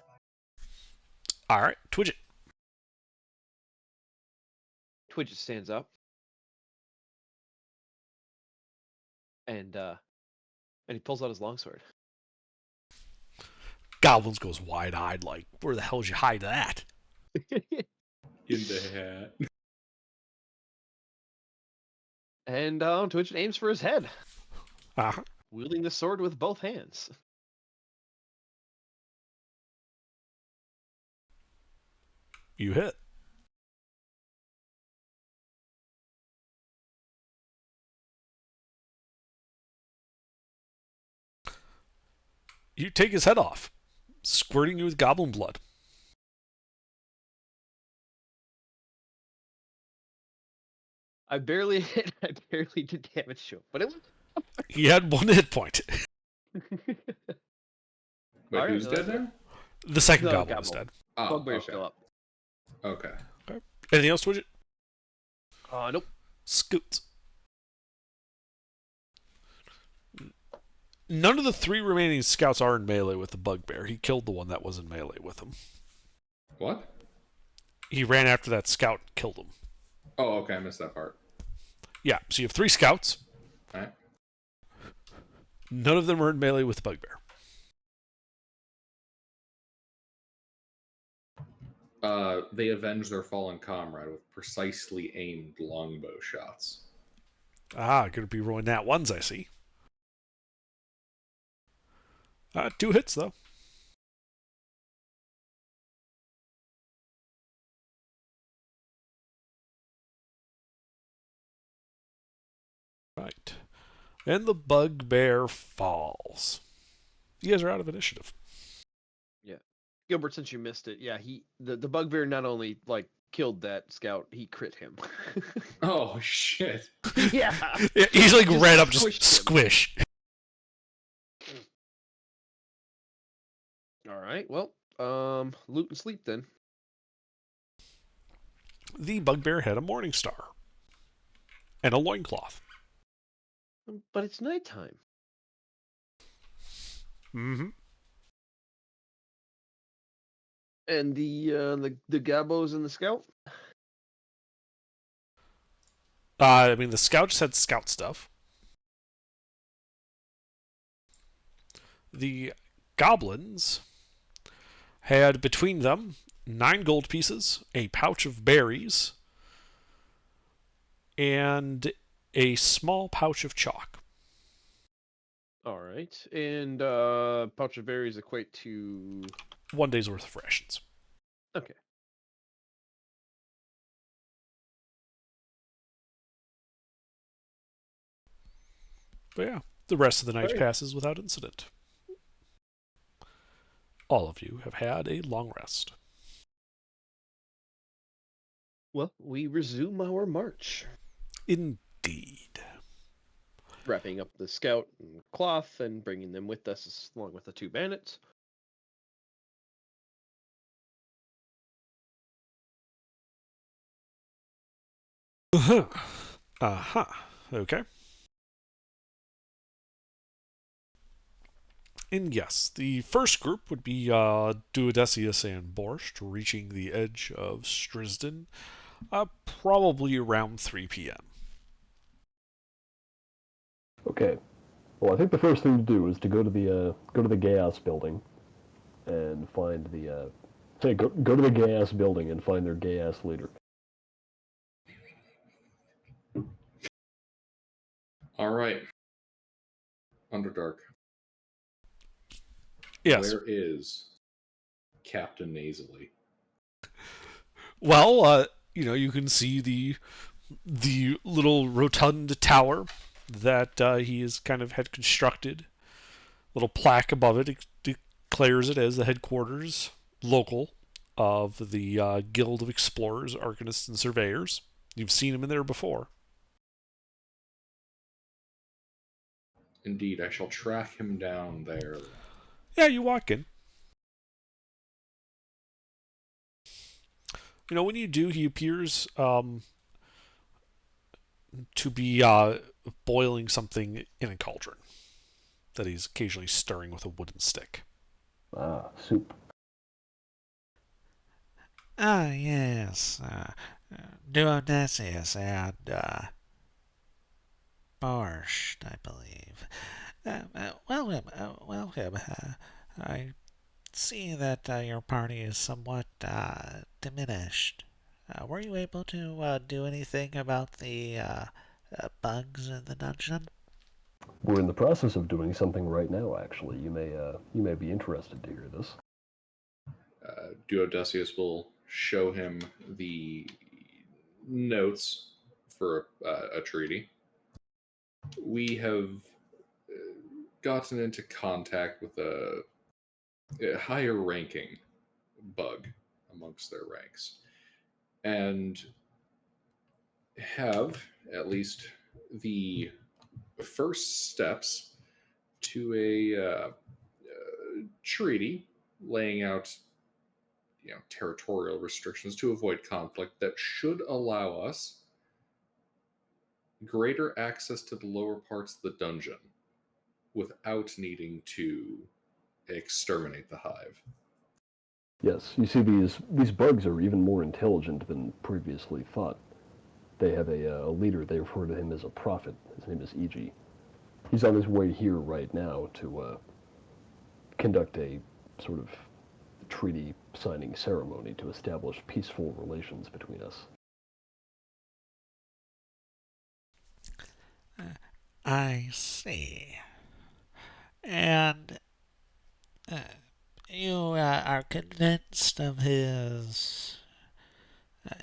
Alright, Twidget. Twidget stands up. And he pulls out his longsword. Goblins goes wide-eyed like, where the hell did you hide that? In the hat. And Twidget aims for his head, Uh-huh. wielding the sword with both hands. You hit. You take his head off, squirting you with goblin blood. I barely did damage to him, but it was. He had 1 hit point. Wait, Alright, who's so dead that's now? The second No, goblin is goblin. dead. Oh, Bugbear's okay. still up. Okay. Anything else, Twidget? Nope. Scoot. None of the 3 remaining scouts are in melee with the bugbear. He killed the one that was in melee with him. What? He ran after that scout and killed him. Oh, okay. I missed that part. Yeah, so you have 3 scouts. All right. None of them are in melee with the bugbear. They avenge their fallen comrade with precisely aimed longbow shots. Ah, gonna be rolling that ones, I see. 2 hits, though. Right. And the bugbear falls. You guys are out of initiative. Gilbert, since you missed it, yeah, the bugbear not only like killed that scout, he crit him. Oh shit! Yeah. Yeah, he's like Just right up, just squished him. squish. All right. Well, loot and sleep then. The bugbear had a morning star. And a loincloth. But it's nighttime. Mm-hmm. And the Gabos and the scout. I mean, the scout just had scout stuff. The goblins had between them 9 gold pieces, a pouch of berries, and a small pouch of chalk. All right. And pouch of berries equate to 1 day's worth of rations. okay. But yeah, the rest of the night Alright. passes without incident. All of you have had a long rest. Well, we resume our march, Indeed. wrapping up the scout and cloth and bringing them with us along with the 2 bandits. Uh-huh. Okay. And yes, the first group would be Duodecius and Borscht reaching the edge of Strisden probably around 3 p.m. Okay. Well, I think the first thing to do is to go to the gas building and find the go to the gas building and find their gas leader. All right. Underdark. Yes. Where is Captain Nasally? Well, you can see the little rotund tower that he has kind of had constructed. Little plaque above it declares it as the headquarters local of the Guild of Explorers, Arcanists, and Surveyors. You've seen him in there before. Indeed, I shall track him down there. Yeah, you walk in. When you do, he appears to be boiling something in a cauldron that he's occasionally stirring with a wooden stick. Ah, soup. Ah, yes. Duodecius and Borscht, I believe. Welcome. I see that your party is somewhat diminished. Were you able to do anything about the bugs in the dungeon? We're in the process of doing something right now. Actually, you may be interested to hear this. Duodecius will show him the notes for a treaty. We have gotten into contact with a higher ranking bug amongst their ranks and have at least the first steps to a treaty laying out territorial restrictions to avoid conflict that should allow us greater access to the lower parts of the dungeon without needing to exterminate the hive. Yes, you see, these bugs are even more intelligent than previously thought. They have a leader. They refer to him as a prophet. His name is Iji. He's on his way here right now to conduct a sort of treaty signing ceremony to establish peaceful relations between us. I see. And you are convinced of his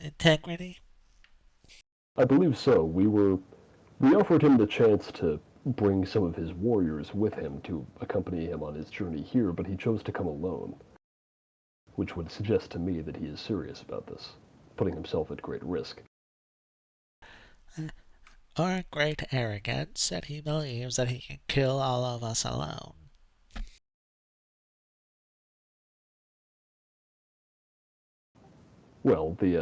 integrity? I believe so. We offered him the chance to bring some of his warriors with him to accompany him on his journey here, but he chose to come alone, which would suggest to me that he is serious about this, putting himself at great risk. Or great arrogance that he believes that he can kill all of us alone? Well, be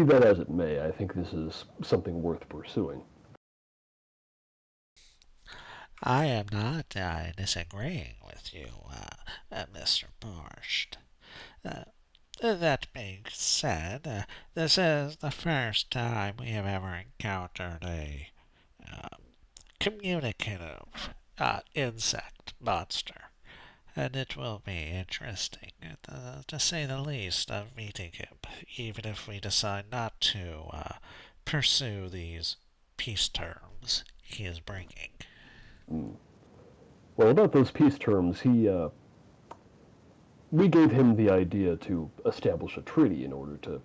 that as it may, I think this is something worth pursuing. I am not disagreeing with you, Mr. Borscht. That being said, this is the first time we have ever encountered a communicative insect monster, and it will be interesting, to say the least, of meeting him, even if we decide not to pursue these peace terms he is bringing. Well, about those peace terms, we gave him the idea to establish a treaty in order to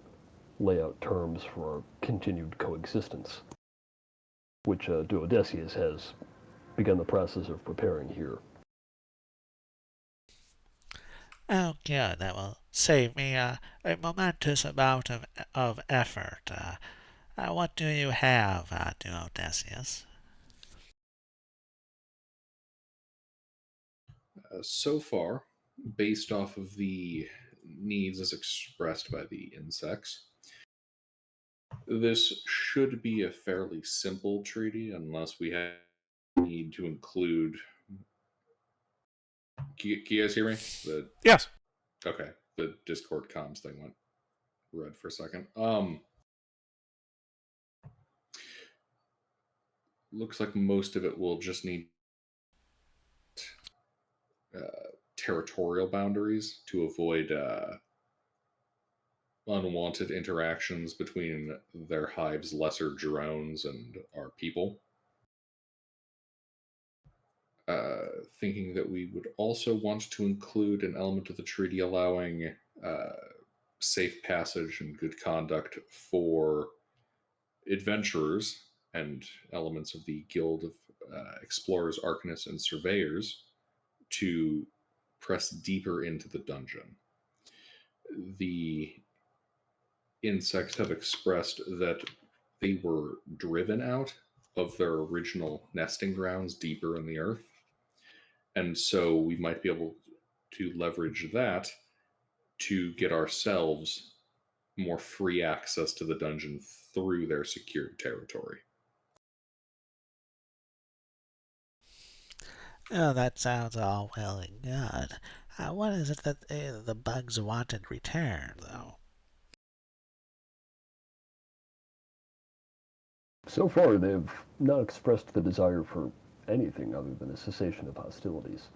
lay out terms for our continued coexistence, which Duodecius has begun the process of preparing here. Oh, good. That will save me a momentous amount of effort. What do you have, Duodecius? So far, based off of the needs as expressed by the insects, this should be a fairly simple treaty unless we need to include. Can you guys hear me? Yes. Okay. The Discord comms thing went red for a second. Looks like most of it will just need territorial boundaries to avoid unwanted interactions between their hive's lesser drones and our people. Thinking that we would also want to include an element of the treaty allowing safe passage and good conduct for adventurers and elements of the Guild of Explorers, Arcanists, and Surveyors to press deeper into the dungeon. The insects have expressed that they were driven out of their original nesting grounds deeper in the earth. And so we might be able to leverage that to get ourselves more free access to the dungeon through their secured territory. Oh, that sounds all well and good. What is it that the bugs want in return, though? So far, they've not expressed the desire for anything other than a cessation of hostilities.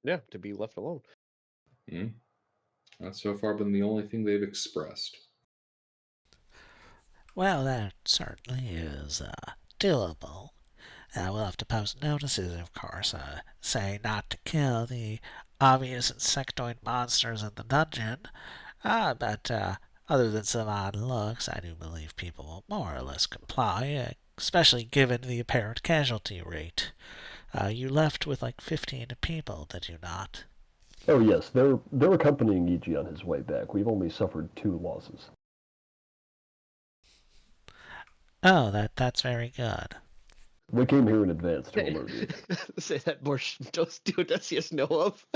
Yeah, to be left alone. That's so far been the only thing they've expressed. Well, that certainly is doable. We'll have to post notices, of course, saying not to kill the obvious insectoid monsters in the dungeon. But other than some odd looks, I do believe people will more or less comply, especially given the apparent casualty rate. You left with like 15 people, did you not? Oh yes, they're accompanying Iji on his way back. We've only suffered 2 losses. Oh, that's very good. We came here in advance to alert you. Say that Borscht does Duodecius know of.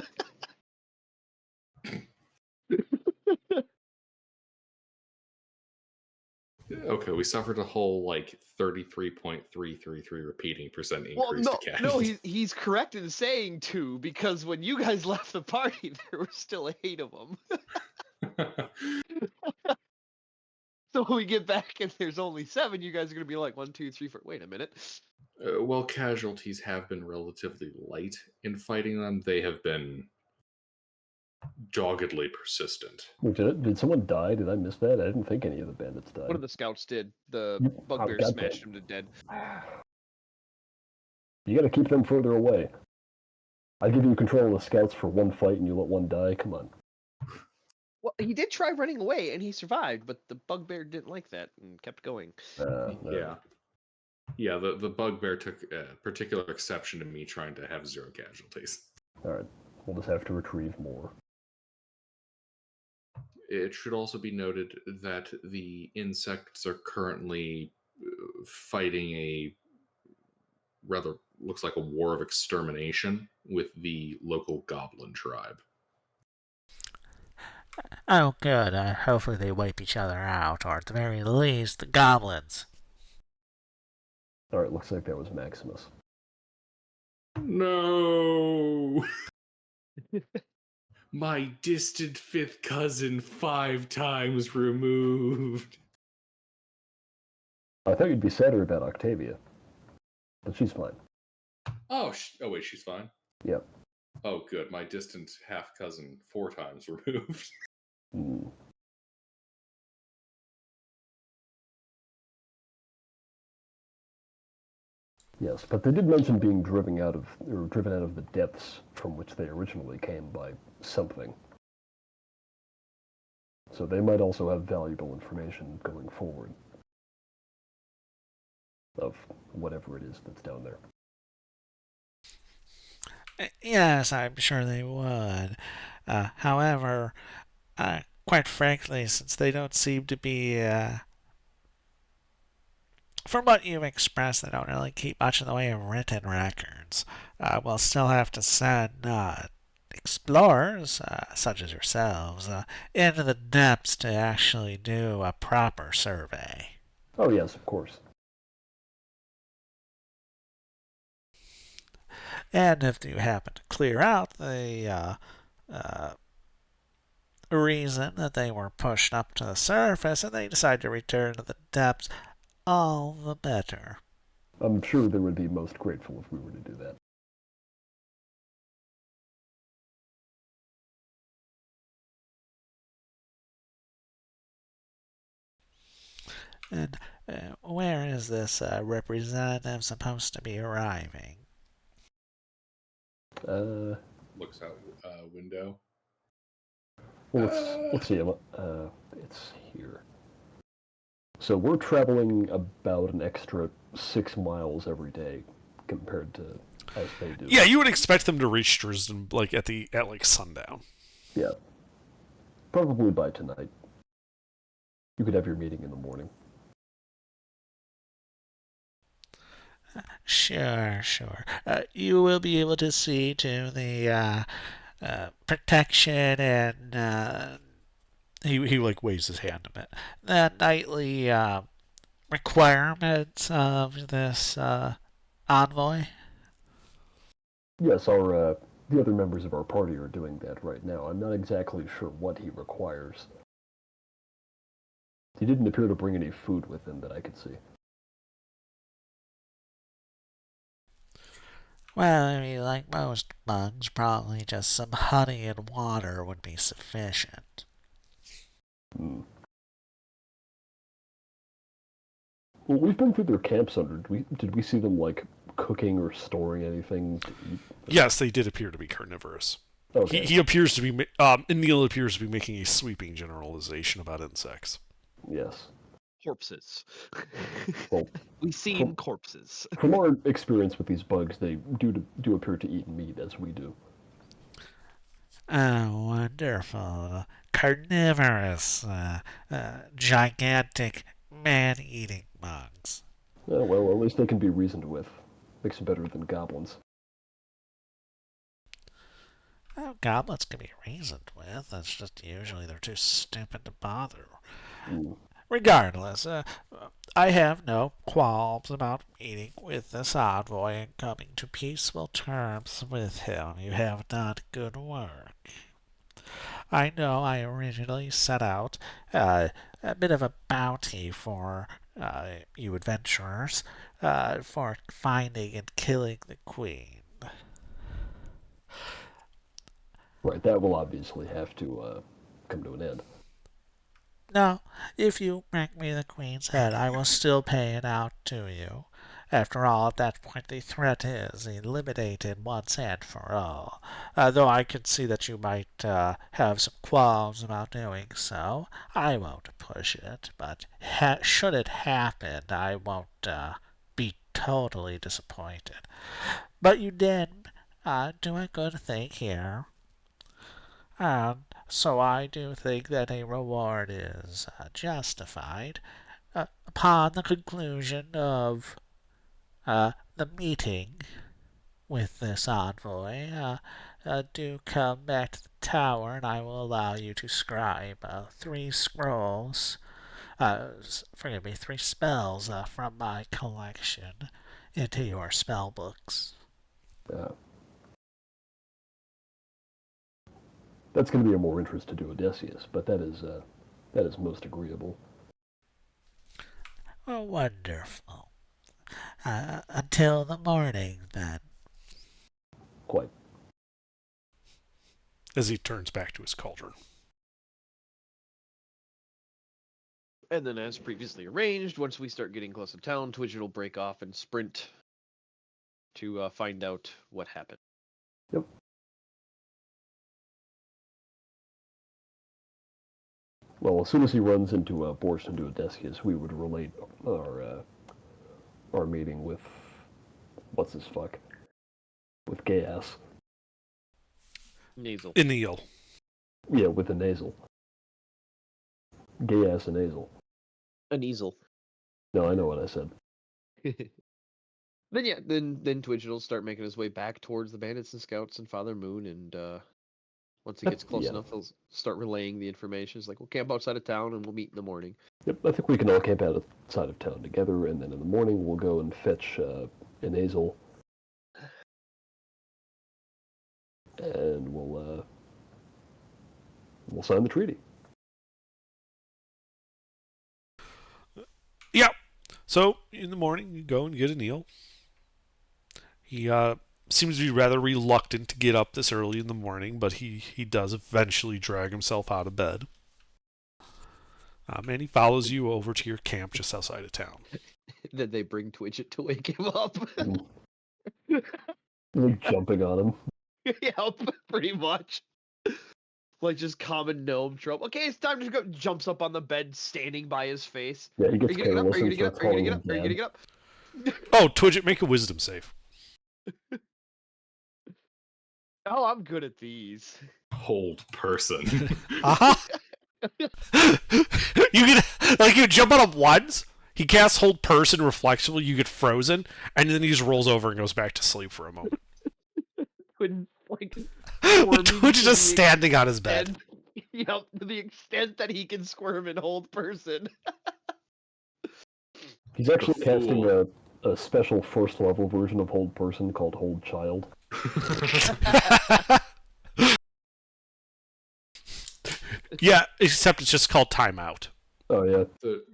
Okay, we suffered a whole like 33.333 repeating percent Well, increase to no, casualties. he's correct in saying 2 because when you guys left the party, there were still 8 of them. So when we get back and there's only 7, you guys are gonna be like 1, 2, 3, 4. Wait a minute. While casualties have been relatively light in fighting them, they have been doggedly persistent. Did someone die? Did I miss that? I didn't think any of the bandits died. One of the scouts did. The Yep. bugbear Oh, smashed goddamn. him to dead. You gotta keep them further away. I give you control of the scouts for one fight and you let one die? Come on. Well, he did try running away and he survived, but the bugbear didn't like that and kept going. Yeah. Yeah, the bugbear took particular exception to me trying to have 0 casualties. Alright. We'll just have to retrieve more. It should also be noted that the insects are currently fighting a rather looks like a war of extermination with the local goblin tribe. Oh, good. Hopefully they wipe each other out, or at the very least, the goblins. Alright, looks like that was Maximus. No! My distant 5th cousin 5 times removed. I thought you'd be sadder about Octavia. But she's fine. Oh, oh wait, she's fine? Yep. Oh, good. My distant half cousin 4 times removed. Mm. Yes, but they did mention being driven out of the depths from which they originally came by something. So they might also have valuable information going forward of whatever it is that's down there. Yes, I'm sure they would. However, quite frankly, since they don't seem to be, from what you've expressed, they don't really keep much in the way of written records. We'll still have to send explorers, such as yourselves, into the depths to actually do a proper survey. Oh yes, of course. And if you happen to clear out the reason that they were pushed up to the surface and they decide to return to the depths, all the better. I'm sure they would be most grateful if we were to do that. And where is this representative supposed to be arriving? Looks out window. Well, let's see. It's here. So we're traveling about an extra 6 miles every day compared to as they do. Yeah, you would expect them to reach Dresden at sundown. Yeah. Probably by tonight. You could have your meeting in the morning. Sure. You will be able to see to the protection and he waves his hand a bit. The nightly requirements of this envoy. Yes, the other members of our party are doing that right now. I'm not exactly sure what he requires. He didn't appear to bring any food with him that I could see. Well, I mean, like most bugs, probably just some honey and water would be sufficient. Hmm. Well, we've been through their camps under. Did we see them, cooking or storing anything to eat? Yes, they did appear to be carnivorous. Okay. He appears to be, Neil appears to be making a sweeping generalization about insects. Yes. Corpses. Well, We've seen corpses. From our experience with these bugs, they do appear to eat meat as we do. Oh, wonderful. Carnivorous, gigantic, man-eating bugs. Oh, well, at least they can be reasoned with. Makes them better than goblins. Oh, goblins can be reasoned with. It's just usually they're too stupid to bother. Mm. Regardless, I have no qualms about meeting with this envoy and coming to peaceful terms with him. You have done good work. I know I originally set out a bit of a bounty for you adventurers for finding and killing the queen. Right, that will obviously have to come to an end. Now, if you bring me the queen's head, I will still pay it out to you. After all, at that point, the threat is eliminated once and for all. Though I can see that you might have some qualms about doing so, I won't push it. But should it happen, I won't be totally disappointed. But you did do a good thing here. And so I do think that a reward is justified. Upon the conclusion of the meeting with this envoy, do come back to the tower and I will allow you to scribe 3 scrolls, 3 spells from my collection into your spell books. That's going to be of more interest to Duodecius, but that is most agreeable. Oh, wonderful. Until the morning, then. Quite. As he turns back to his cauldron. And then, as previously arranged, once we start getting close to town, Twidget will break off and sprint to find out what happened. Yep. Well, as soon as he runs into Borscht and Duodecius, we would relate our meeting with what's his fuck with Gaius. Nasal. Enil. Yeah, with the nasal. Gaius and nasal. An easel. No, I know what I said. Then Twidget will start making his way back towards the bandits and scouts and Father Moon, and once he gets close enough, he'll start relaying the information. It's like, we'll camp outside of town and we'll meet in the morning. Yep, I think we can all camp outside of town together, and then in the morning we'll go and fetch Enazel, and we'll sign the treaty. Yeah. So in the morning, you go and get Enil. He seems to be rather reluctant to get up this early in the morning, but he does eventually drag himself out of bed. And he follows you over to your camp just outside of town. Then they bring Twidget to wake him up. Like jumping on him. Yep, pretty much. Like just common gnome trope. Okay, it's time to go. Jumps up on the bed, standing by his face. Yeah, he Are gets you gonna careless get up? Are you and gonna get up? starts Are you calling gonna get him up? Are you gonna Dad. get up? Oh, Twidget, make a wisdom save. Oh, I'm good at these. Hold person. Uh-huh. You get you jump on him once. He casts hold person reflexively. You get frozen, and then he just rolls over and goes back to sleep for a moment. When like Twitch is just standing on his bed. Yep, to the extent that he can squirm and hold person. He's actually The casting fool. a special first level version of Hold Person called Hold Child. Yeah, except it's just called timeout. Oh yeah.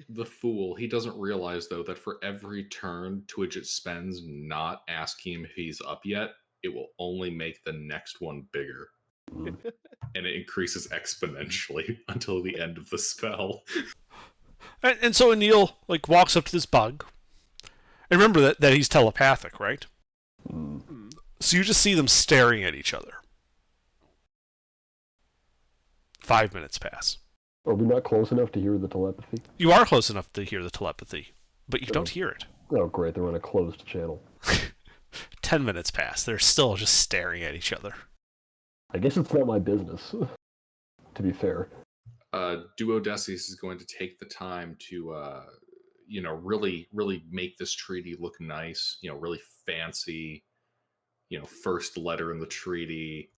The fool, he doesn't realize though that for every turn Twidget spends not asking him if he's up yet, it will only make the next one bigger. Mm. And it increases exponentially until the end of the spell. And so Enil walks up to this bug. And remember that he's telepathic, right? Mm. So you just see them staring at each other. 5 minutes pass. Are we not close enough to hear the telepathy? You are close enough to hear the telepathy, but you don't hear it. Oh great, they're on a closed channel. 10 minutes pass. They're still just staring at each other. I guess it's not my business, to be fair. Duodecius is going to take the time to, really make this treaty look nice. Really fancy. First letter in the treaty.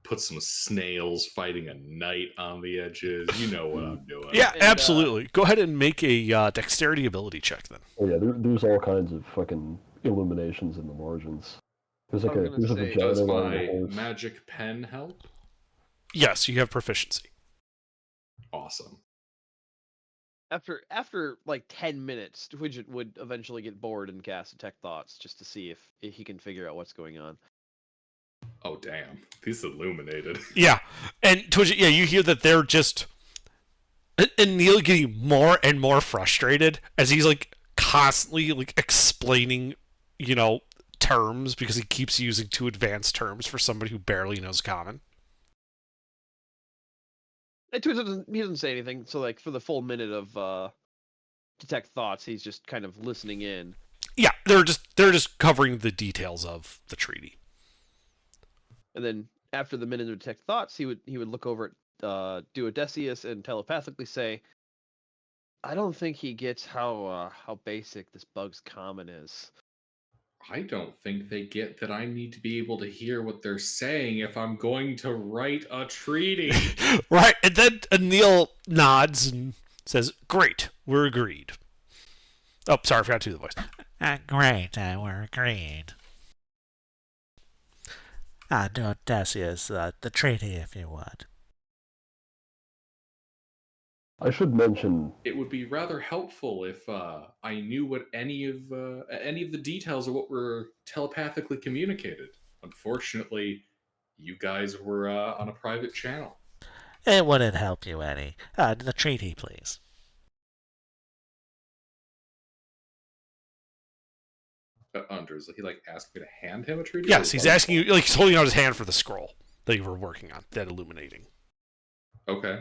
put some snails fighting a knight on the edges. You know what I'm doing. Yeah, And, absolutely. Go ahead and make a dexterity ability check then. Oh yeah, there's all kinds of fucking illuminations in the margins. There's like I was a gonna there's a say- vagina Does riding a my horse. magic pen help? Yes, you have proficiency. Awesome. After like 10 minutes, Twidget would eventually get bored and cast Detect Thoughts just to see if he can figure out what's going on. Oh damn, he's illuminated. Yeah, and Twitch, yeah, you hear that they're just, and Neil getting more and more frustrated as he's like constantly like explaining, terms because he keeps using too advanced terms for somebody who barely knows common. And Twidget doesn't say anything, so like for the full minute of Detect Thoughts, he's just kind of listening in. Yeah, they're just covering the details of the treaty. And then after the minute of Detect Thoughts, he would look over at Duodecius and telepathically say, "I don't think he gets how basic this bug's common is." I don't think they get that I need to be able to hear what they're saying if I'm going to write a treaty. Right, and then Neil nods and says, "Great, we're agreed." Oh, sorry, I forgot to do the voice. Great, we're agreed. Duodecius, the treaty, if you would. I should mention, It would be rather helpful if I knew what any of the details of what were telepathically communicated. Unfortunately, you guys were on a private channel. It wouldn't help you any. The treaty, please. Does he like ask me to hand him a treaty? Yes, he's asking you, like he's holding out his hand for the scroll that you were working on, that illuminating. Okay.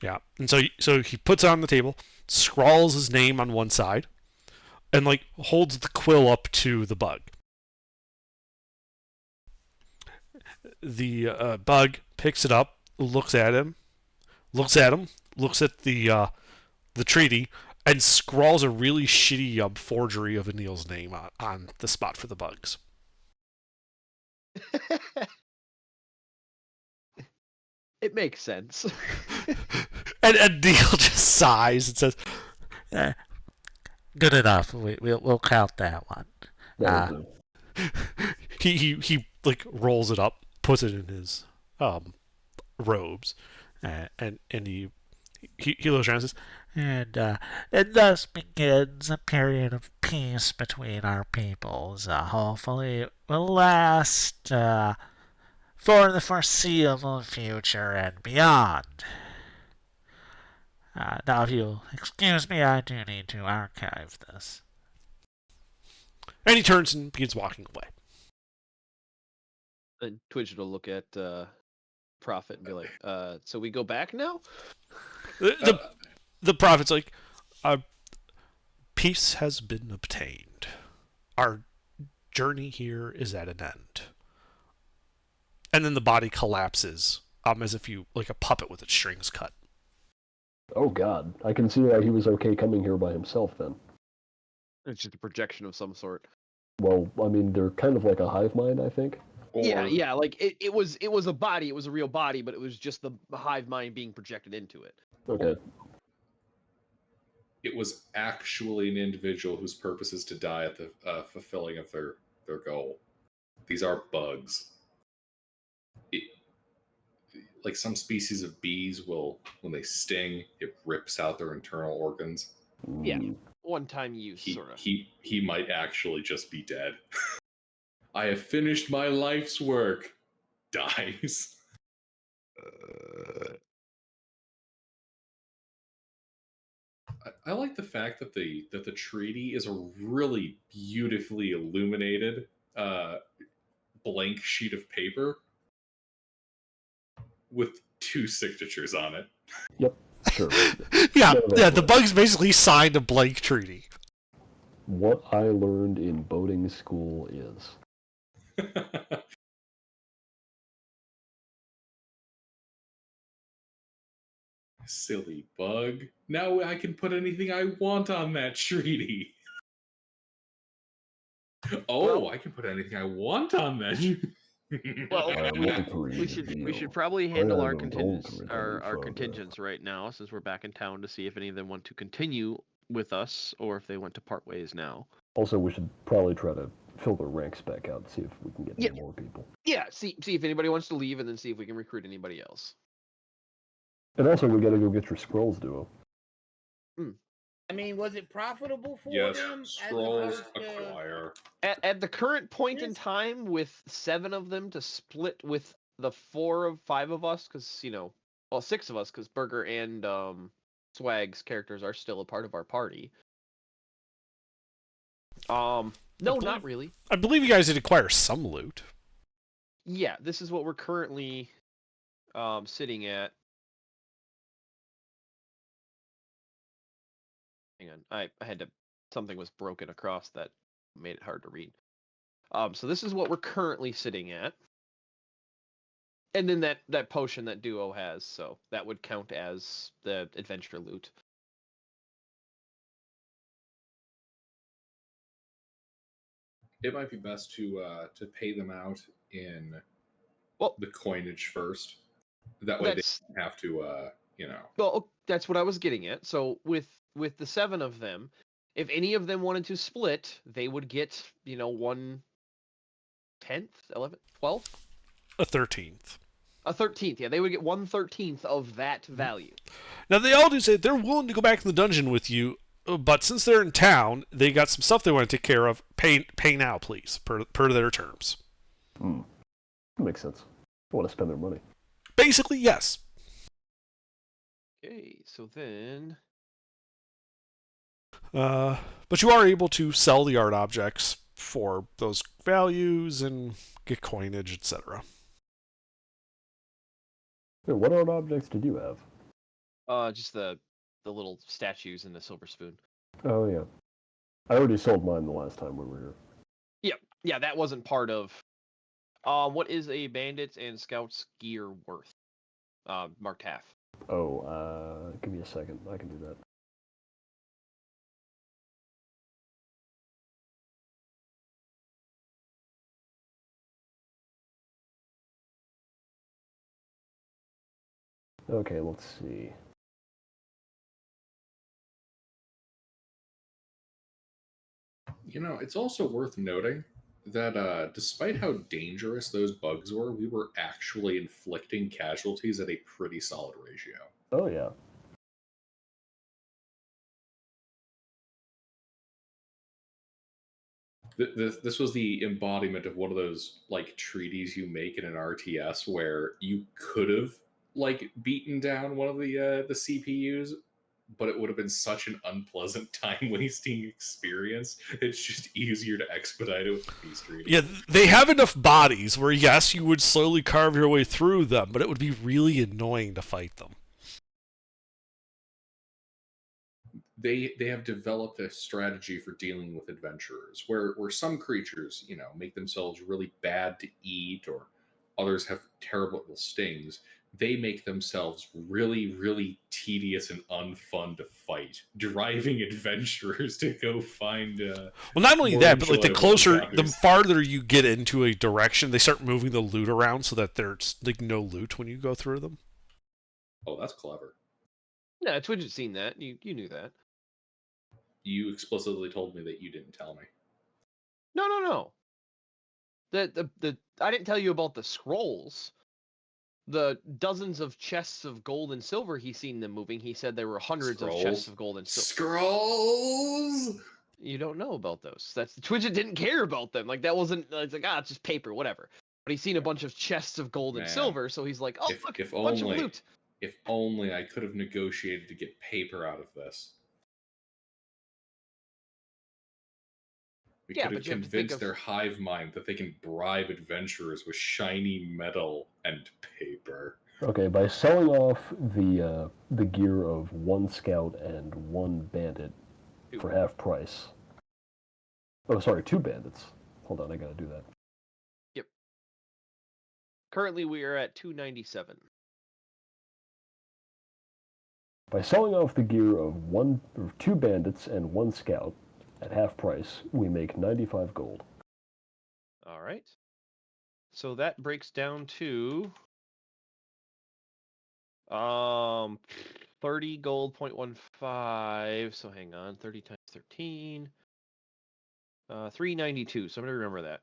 Yeah, and so he puts it on the table, scrawls his name on one side, and like holds the quill up to the bug. The bug picks it up, looks at him, looks at the treaty, and scrawls a really shitty forgery of Anil's name on the spot for the bugs. It makes sense. and Neil just sighs and says, Good enough. We'll count that one. that'll do. he like rolls it up, puts it in his robes, and he looks around and says, And thus begins a period of peace between our peoples. Hopefully, it will last for the foreseeable future and beyond. Now, if you'll excuse me, I do need to archive this. and he turns and begins walking away. And Twidget will look at Prophet and be like, "So we go back now?" The prophet's like, peace has been obtained. Our journey here is at an end. And then the body collapses, as if you like a puppet with its strings cut. Oh god, I can see why he was okay coming here by himself then. It's just a projection of some sort. Well, I mean, they're kind of like a hive mind, I think. Yeah. Like it was a body. It was a real body, but it was just the hive mind being projected into it. Okay. It was actually an individual whose purpose is to die at the fulfilling of their goal. These are bugs. Like some species of bees will, when they sting, it rips out their internal organs. Yeah. Mm. One-time use, sort of. He might actually just be dead. I have finished my life's work. Dies. I like the fact that the treaty is a really beautifully illuminated blank sheet of paper with 2 signatures on it. Yep, sure. Yeah, No, yeah. The bugs basically signed a blank treaty. What I learned in boating school is Silly bug. Now I can put anything I want on that treaty. Oh, I can put anything I want on that. Well, I want to read we the should deal. probably I handle have our a gold contingents, to return our further. contingents right now, since we're back in town, to see if any of them want to continue with us or if they want to part ways now. Also, we should probably try to fill the ranks back out and see if we can get Yeah. any more people. Yeah, see if anybody wants to leave, and then see if we can recruit anybody else. And also, we gotta go get your scrolls, Duo. I mean, was it profitable for Yes, them? as scrolls opposed to- acquire. At the current point in Yes. time, with 7 of them to split with the 4 of 5 of us, because 6 of us, because Burger and Swag's characters are still a part of our party. No, not really. I believe you guys did acquire some loot. Yeah, this is what we're currently sitting at. Hang on, I had to. Something was broken across that made it hard to read. So this is what we're currently sitting at, and then that potion that Duo has, so that would count as the adventure loot. It might be best to pay them out in Well, the coinage first. That way they that's don't have to well, that's what I was getting at. So with the 7 of them, if any of them wanted to split, they would get 1/10, 11th, 12th, A 13th. a 13th. Yeah, they would get 1/13 of that value. Now, they all do say they're willing to go back in the dungeon with you, but since they're in town, they got some stuff they want to take care of. Pay now, please, per their terms. Makes sense. I want to spend their money. Basically, yes. Okay, so then But you are able to sell the art objects for those values and get coinage, etc. Hey, what art objects did you have? just the little statues and the silver spoon. Oh, yeah. I already sold mine the last time we were here. Yeah, that wasn't part of. What is a bandit's and scout's gear worth? Marked half. Oh, give me a second. I can do that. Okay, let's see. It's also worth noting that despite how dangerous those bugs were, we were actually inflicting casualties at a pretty solid ratio. Oh, yeah. This was the embodiment of one of those treaties you make in an RTS where you could have beaten down one of the CPUs, but it would have been such an unpleasant time wasting experience. It's just easier to expedite it with the peace treaty. Yeah, they have enough bodies where, yes, you would slowly carve your way through them, but it would be really annoying to fight them. They have developed a strategy for dealing with adventurers where some creatures, make themselves really bad to eat, or others have terrible stings. They make themselves really, really tedious and unfun to fight, driving adventurers to go find. Well, not only more that, but the enjoyable closer, the encounters. farther you get into a direction, they start moving the loot around so that there's no loot when you go through them. Oh, that's clever. Yeah, Twitch had seen that. You knew that. You explicitly told me that you didn't tell me. No. The I didn't tell you about the scrolls. The dozens of chests of gold and silver he's seen them moving. He said there were hundreds of chests of gold and silver. Scrolls. You don't know about those. That's Twidget didn't care about them. Like that wasn't. It's like it's just paper, whatever. But he's seen a bunch of chests of gold and Man. silver, so he's like, oh If- look, if a bunch only- of loot. If only I could have negotiated to get paper out of this. We Yeah, could have but you have to think convinced of- their hive mind that they can bribe adventurers with shiny metal and paper. Okay, by selling off the gear of 1 scout and 1 bandit for half price. Oh, sorry, 2 bandits. Hold on, I gotta do that. Currently, we are at 297. By selling off the gear of 2 bandits and 1 scout at half price, we make 95 gold. All right. So that breaks down to 30 gold, 0.15. So hang on, 30 times 13. 392. Somebody remember that.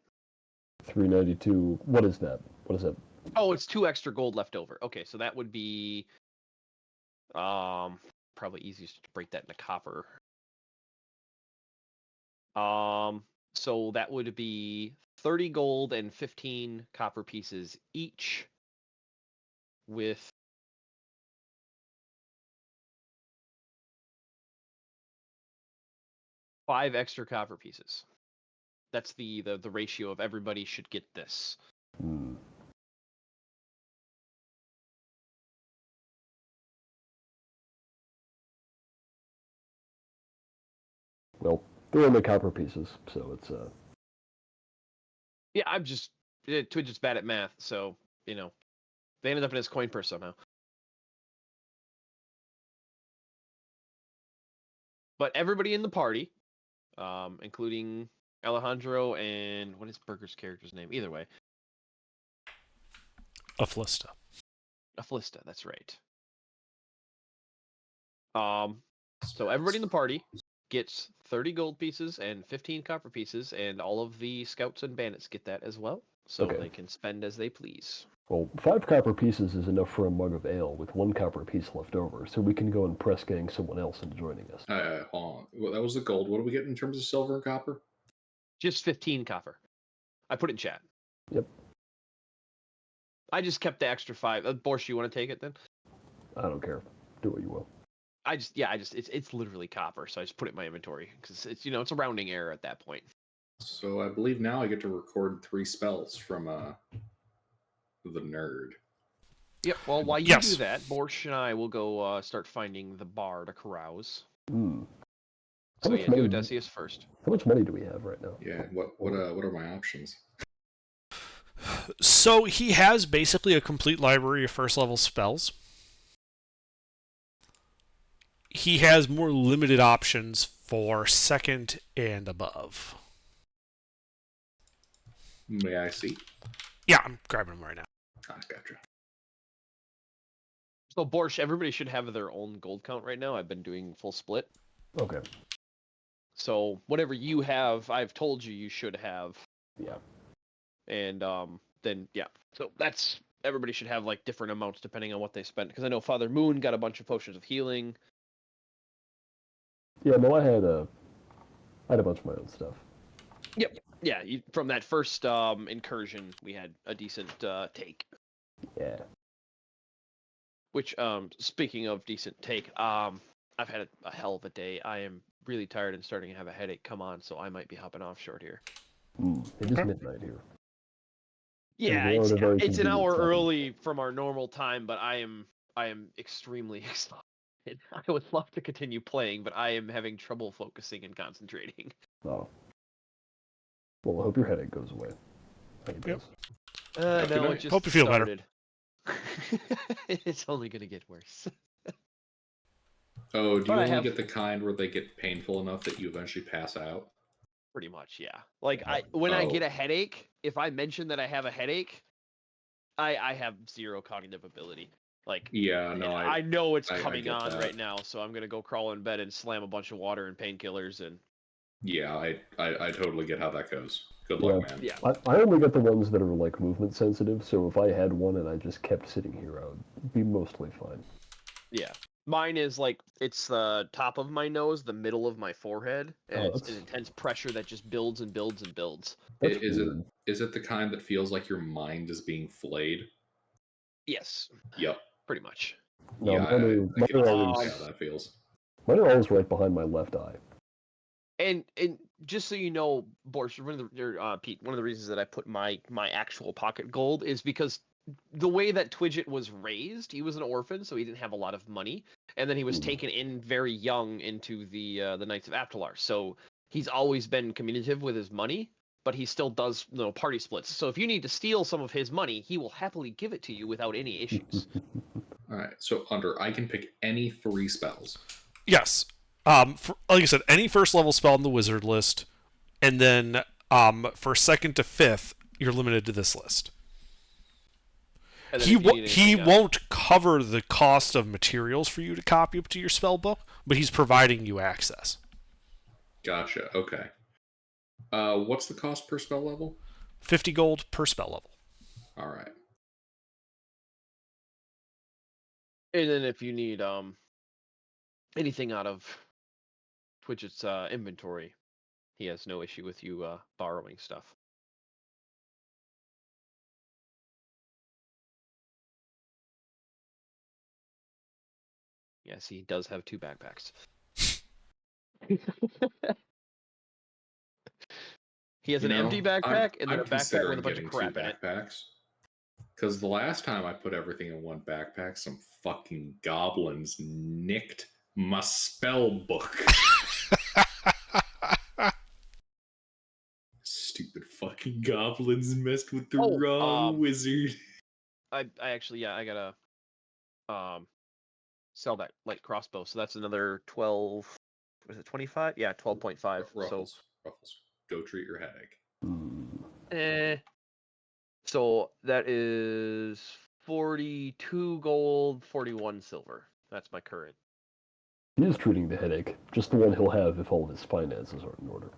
392. What is that? What is that? Oh, it's 2 extra gold left over. Okay, so that would be probably easiest to break that into copper. So that would be 30 gold and 15 copper pieces each, with 5 extra copper pieces. That's the ratio of everybody should get this. Hmm. Well, they're only copper pieces, so it's Yeah, I'm just Twitch is bad at math, so they ended up in his coin purse somehow. But everybody in the party, including Alejandro and what is Burger's character's name? Either way, Afflista. Afflista. That's right. So everybody in the party gets 30 gold pieces and 15 copper pieces, and all of the scouts and bandits get that as well, so Okay. they can spend as they please. well, 5 copper pieces is enough for a mug of ale with 1 copper piece left over, so we can go and press gang someone else into joining us. Hold on. Well, that was the gold. What do we get in terms of silver and copper? Just 15 copper. I put it in chat. Yep. I just kept the extra 5. Borsch, you want to take it then? I don't care. Do what you will. It's literally copper, so I just put it in my inventory because it's a rounding error at that point. So I believe now I get to record 3 spells from the nerd. Yep. Well, while you Yes. do that, Borsch and I will go start finding the bar to carouse. Hmm. How So much yeah, do money- Odysseus first. How much money do we have right now? Yeah. What are my options? So he has basically a complete library of first level spells. He has more limited options for second and above. May I see? Yeah, I'm grabbing them right now. Ah, gotcha. So Borsch, everybody should have their own gold count right now. I've been doing full split. Okay. So whatever you have, I've told you should have. Yeah. And then yeah. So that's everybody should have like different amounts depending on what they spent. Because I know Father Moon got a bunch of potions of healing. Yeah, no, I had a bunch of my own stuff. Yeah, from that first incursion, we had a decent take. Yeah. Which, speaking of decent take, I've had a hell of a day. I am really tired and starting to have a headache come on, so I might be hopping off short here. It is midnight here. Yeah, we're on a very it's an hour convenient time. early from our normal time, but I am extremely exhausted. I would love to continue playing, but I am having trouble focusing and concentrating. Oh. Well, I hope your headache goes away. I think it Yep. does. No, night. it just Hope you feel better. started. It's only gonna get worse. Oh, do But you I only have- get the kind where they get painful enough that you eventually pass out? Pretty much, yeah. Like when I get Oh. a headache, if I mention that I have a headache, I have 0 cognitive ability. Like Yeah, no, I know it's I coming get on that. right now, so I'm gonna go crawl in bed and slam a bunch of water and painkillers and yeah, I totally get how that goes. Good luck, man. yeah. I only get the ones that are like movement sensitive, so if I had one and I just kept sitting here, I would be mostly fine. Yeah. Mine is like it's the top of my nose, the middle of my forehead, and Oh, it's that's- an intense pressure that just builds and builds and builds. That's Is weird. it the kind that feels like your mind is being flayed? Yes, Yep. pretty much. No, yeah, mine I are can always, understand how that feels. mine are always right behind my left eye. And just so you know, Borsch, Pete, one of the reasons that I put my actual pocket gold is because the way that Twidget was raised, he was an orphan, so he didn't have a lot of money, and then he was Ooh. taken in very young into the Knights of Aptalar. So he's always been communicative with his money, but he still does party splits. So if you need to steal some of his money, he will happily give it to you without any issues. All right, so Hunter, I can pick any 3 spells. Yes. Like I said, any first level spell on the wizard list, and then for second to fifth, you're limited to this list. And then He if you need he anything else- won't cover the cost of materials for you to copy up to your spell book, but he's providing you access. Gotcha. Okay. What's the cost per spell level? 50 gold per spell level. All right. And then if you need anything out of Twitch's inventory, he has no issue with you borrowing stuff. Yes, he does have 2 backpacks. He has an empty backpack and then a backpack with a bunch of crap in it. backpacks. Because the last time I put everything in one backpack, some fucking goblins nicked my spell book. Stupid fucking goblins messed with the wrong wizard. I actually I gotta sell that light crossbow, so that's another 12. Was it 25? Yeah, 12.5. Ruffles, go treat your headache. So that is 42 gold, 41 silver. That's my current. He is treating the headache, just the one he'll have if all of his finances are in order.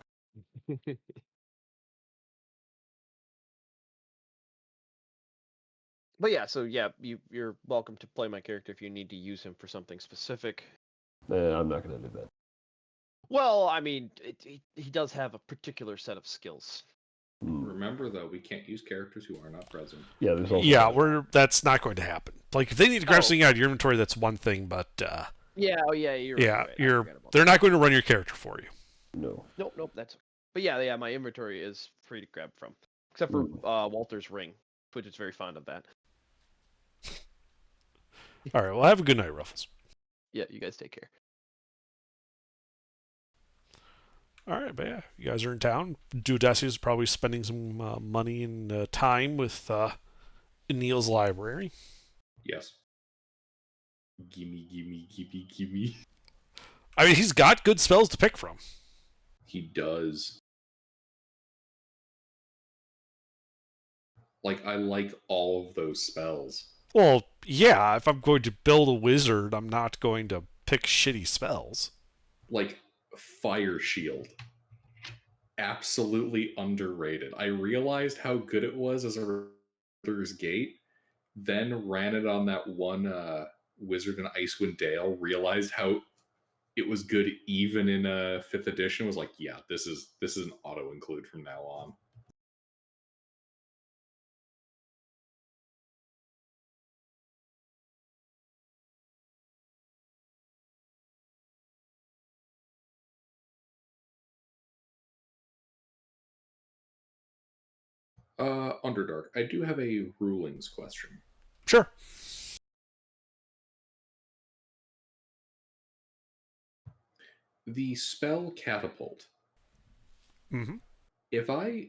But yeah, so yeah, you're welcome to play my character if you need to use him for something specific. I'm not going to do that. Well, I mean, he does have a particular set of skills. Remember, though, we can't use characters who are not present. Yeah, there's also that's not going to happen. Like, if they need to grab something out of your inventory, that's one thing, but you're right. They're not going to run your character for you. No. Nope, that's. But yeah, my inventory is free to grab from, except for Walter's ring, which is very fond of that. All right, well, have a good night, Ruffles. Yeah, you guys take care. All right, but yeah, you guys are in town. Duodeci is probably spending some money and time with Neil's library. Yes. Gimme. I mean, he's got good spells to pick from. He does. Like, I like all of those spells. Well, yeah, if I'm going to build a wizard, I'm not going to pick shitty spells. Like, Fire Shield. Absolutely underrated. I realized how good it was as a Baldur's Gate, then ran it on that one Wizard in Icewind Dale, realized how it was good even in 5th edition, was like, yeah, this is an auto-include from now on. Underdark, I do have a rulings question. Sure. The spell Catapult. Mm-hmm. If I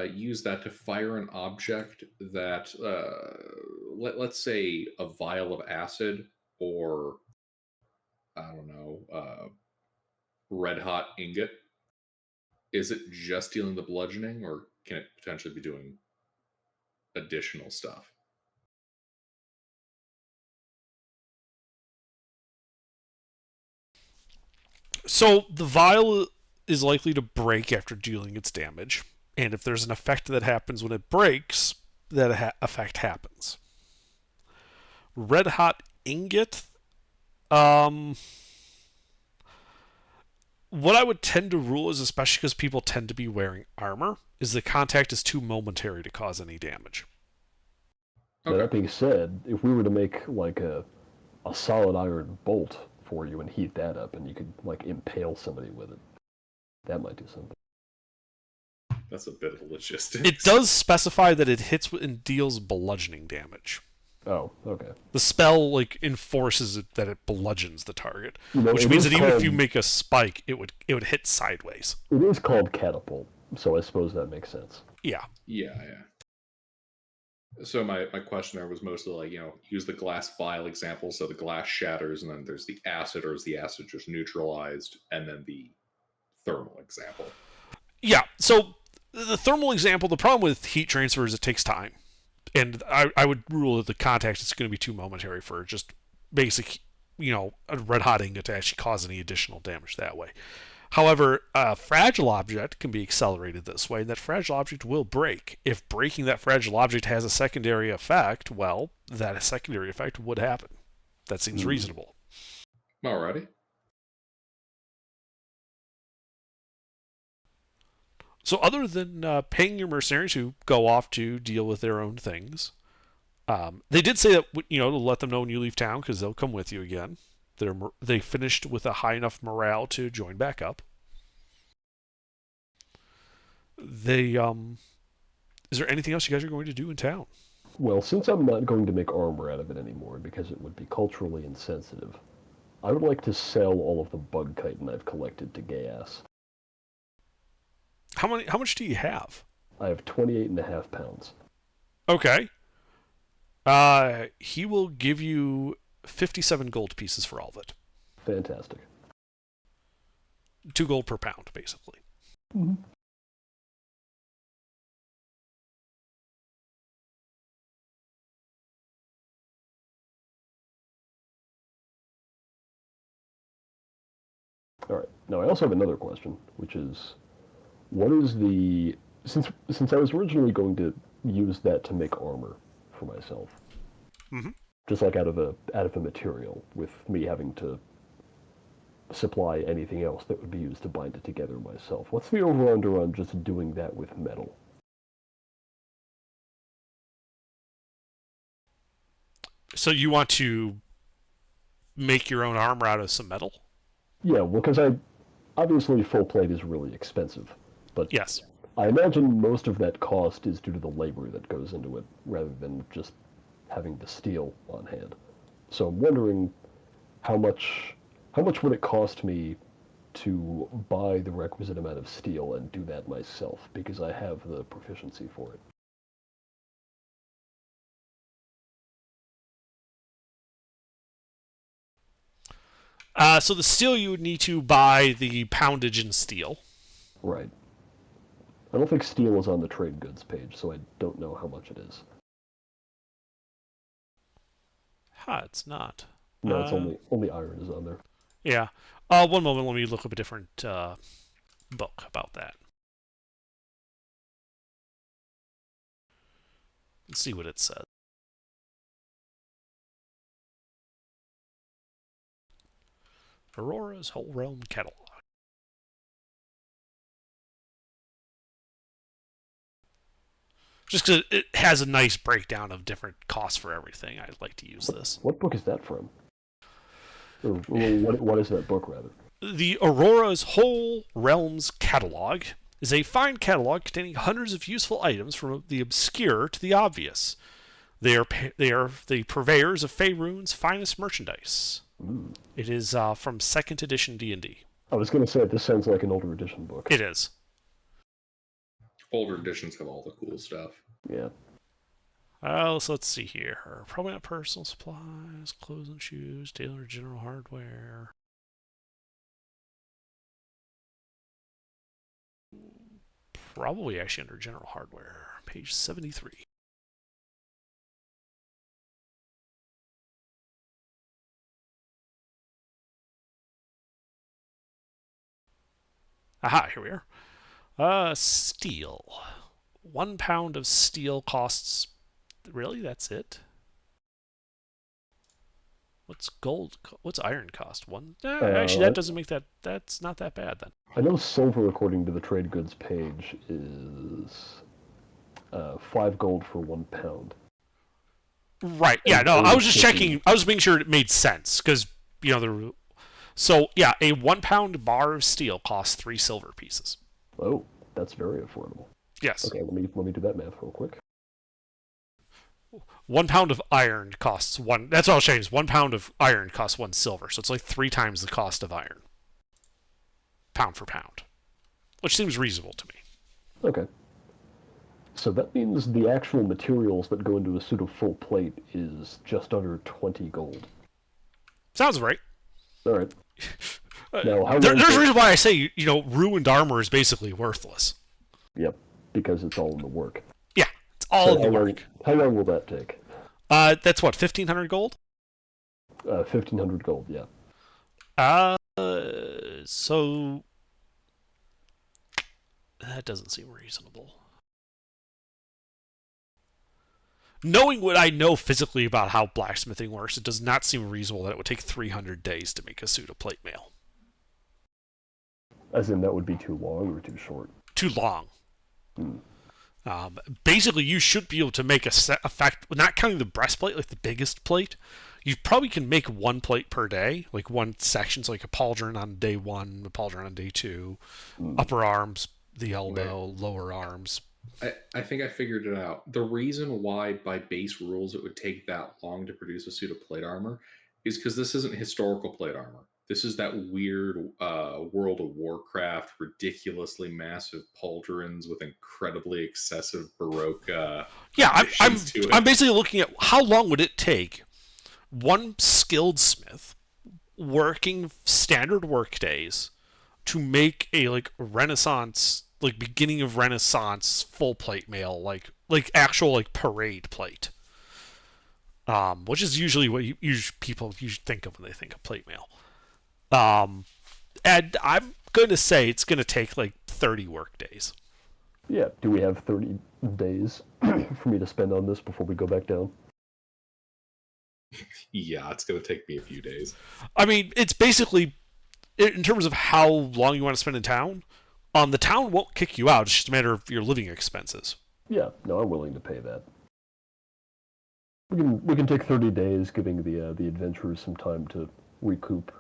use that to fire an object that, let's say, a vial of acid or, I don't know, red hot ingot, is it just dealing the bludgeoning, or can it potentially be doing additional stuff? So the vial is likely to break after dealing its damage, and if there's an effect that happens when it breaks, that effect happens. Red hot ingot, what I would tend to rule is, especially because people tend to be wearing armor, is the contact is too momentary to cause any damage. Okay. Now, that being said, if we were to make like a solid iron bolt for you and heat that up, and you could like impale somebody with it, that might do something. That's a bit of logistics. It does specify that it hits and deals bludgeoning damage. Oh, okay. The spell like enforces it that it bludgeons the target, You which means that even if you make a spike, it would hit sideways. It is called catapult, so I suppose that makes sense. Yeah. Yeah. So my question there was mostly like, use the glass vial example, so the glass shatters, and then there's the acid, or is the acid just neutralized, and then the thermal example. Yeah, so the thermal example, the problem with heat transfer is it takes time. And I would rule that the contact is going to be too momentary for just basic, a red hot ingot to actually cause any additional damage that way. However, a fragile object can be accelerated this way, and that fragile object will break. If breaking that fragile object has a secondary effect, well, that secondary effect would happen. That seems reasonable. Alrighty. So other than paying your mercenaries who go off to deal with their own things, they did say that, to let them know when you leave town, because they'll come with you again. They finished with a high enough morale to join back up. Is there anything else you guys are going to do in town? Well, since I'm not going to make armor out of it anymore because it would be culturally insensitive, I would like to sell all of the bug chitin I've collected to Gaius. How much do you have? I have 28.5 pounds. Okay. He will give you 57 gold pieces for all of it. Fantastic. 2 gold per pound, basically. Mm-hmm. All right. Now I also have another question, which is, what is the since I was originally going to use that to make armor for myself, just like out of a material, with me having to supply anything else that would be used to bind it together myself. What's the over/under on just doing that with metal? So you want to make your own armor out of some metal? Yeah, well, because obviously full plate is really expensive, but yes, I imagine most of that cost is due to the labor that goes into it, rather than just having the steel on hand. So I'm wondering how much would it cost me to buy the requisite amount of steel and do that myself, because I have the proficiency for it. So the steel, you would need to buy the poundage in steel. Right. I don't think steel is on the trade goods page, so I don't know how much it is. It's not. No, it's only iron is on there. Yeah. One moment, let me look up a different book about that. Let's see what it says. Aurora's Whole Realm Catalog. Just because it has a nice breakdown of different costs for everything, I'd like to use this. What book is that from? Or what is that book, rather? The Aurora's Whole Realms Catalog is a fine catalog containing hundreds of useful items from the obscure to the obvious. They are the purveyors of Faerun's finest merchandise. Ooh. It is from 2nd edition D&D. I was going to say, this sounds like an older edition book. It is. Older editions have all the cool stuff. Yeah. So let's see here. Probably not personal supplies, clothes and shoes, tailored general hardware. Probably actually under general hardware. Page 73. Aha, here we are. Steel. 1 pound of steel costs... Really? That's it? What's iron cost? Actually, that doesn't make that... That's not that bad, then. I know silver, according to the trade goods page, is 5 gold for 1 pound. Right, yeah, no, I was just checking... I was making sure it made sense, because, So, yeah, a 1 pound bar of steel costs 3 silver pieces. Oh, that's very affordable. Yes. Okay, let me do that math real quick. 1 pound of iron costs 1... That's what I was saying, is 1 pound of iron costs 1 silver, so it's like 3 times the cost of iron. Pound for pound. Which seems reasonable to me. Okay. So that means the actual materials that go into a suit of full plate is just under 20 gold. Sounds right. All right. Now, there's a reason why I say, ruined armor is basically worthless. Yep. because it's all in the work. Yeah, it's all So in the how long- work. How long will that take? That's what, 1,500 gold? 1,500 gold, yeah. So that doesn't seem reasonable. Knowing what I know physically about how blacksmithing works, it does not seem reasonable that it would take 300 days to make a suit of plate mail. As in, that would be too long or too short? Too long. Hmm. Basically, you should be able to make a fact, not counting the breastplate, like the biggest plate. You probably can make one plate per day, like one section, so like a pauldron on day 1, a pauldron on day 2, upper arms, the elbow, lower arms. I think I figured it out. The reason why, by base rules, it would take that long to produce a suit of plate armor is because this isn't historical plate armor. This is that weird World of Warcraft, ridiculously massive pauldrons with incredibly excessive Baroque. Yeah, I'm additions to it. I'm basically looking at how long would it take one skilled smith working standard work days to make a like Renaissance, like beginning of Renaissance full plate mail, like actual like parade plate. Which is usually what people usually think of when they think of plate mail. And I'm going to say it's going to take like 30 work days. Yeah, do we have 30 days for me to spend on this before we go back down? Yeah, it's going to take me a few days. I mean, it's basically, in terms of how long you want to spend in town, the town won't kick you out. It's just a matter of your living expenses. Yeah, no, I'm willing to pay that. We can take 30 days, giving the adventurers some time to recoup.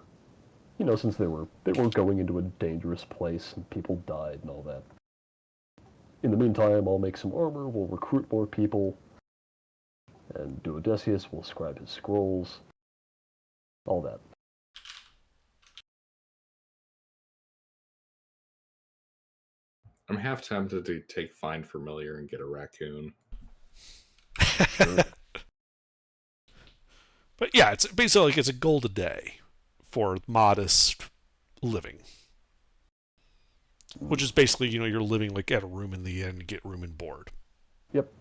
You know, since they were going into a dangerous place and people died and all that. In the meantime, I'll make some armor. We'll recruit more people, and Duodecius will scribe his scrolls. All that. I'm half tempted to take Find Familiar and get a raccoon. But yeah, it's basically like it's a gold a day for modest living. Which is basically, you're living like at a room in the inn, you get room and board. Yep.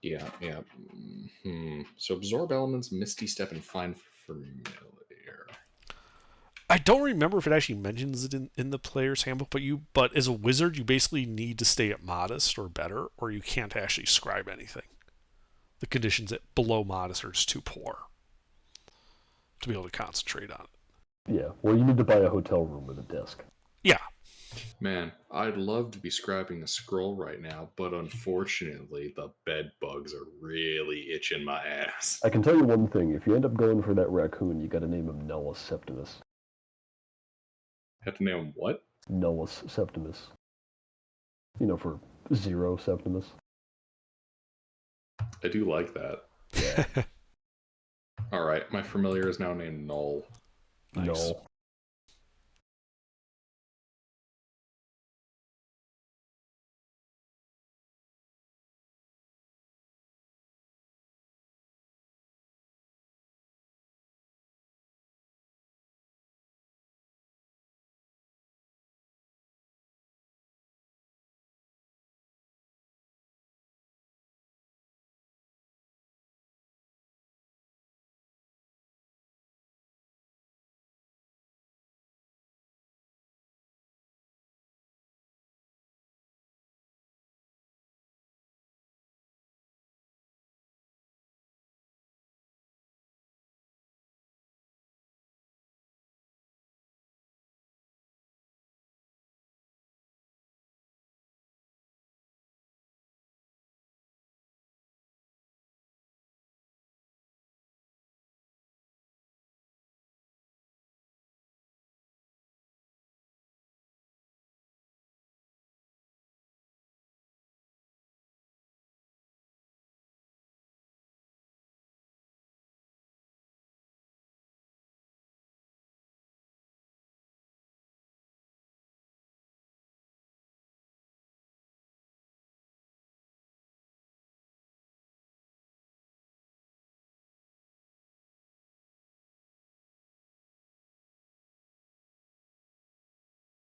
Yeah. So absorb elements, Misty Step, and Find Familiar. I don't remember if it actually mentions it in the player's handbook, but as a wizard, you basically need to stay at modest or better, or you can't actually scribe anything. The conditions at below modest are just too poor to be able to concentrate on it. Yeah, well, you need to buy a hotel room with a desk. Yeah. Man, I'd love to be scribing a scroll right now, but unfortunately, the bed bugs are really itching my ass. I can tell you one thing, if you end up going for that raccoon, you gotta name him Nullus Septimus. Have to name him what? Nullus Septimus. For Zero Septimus. I do like that. Yeah. Alright, my familiar is now named Null. Nice. Null.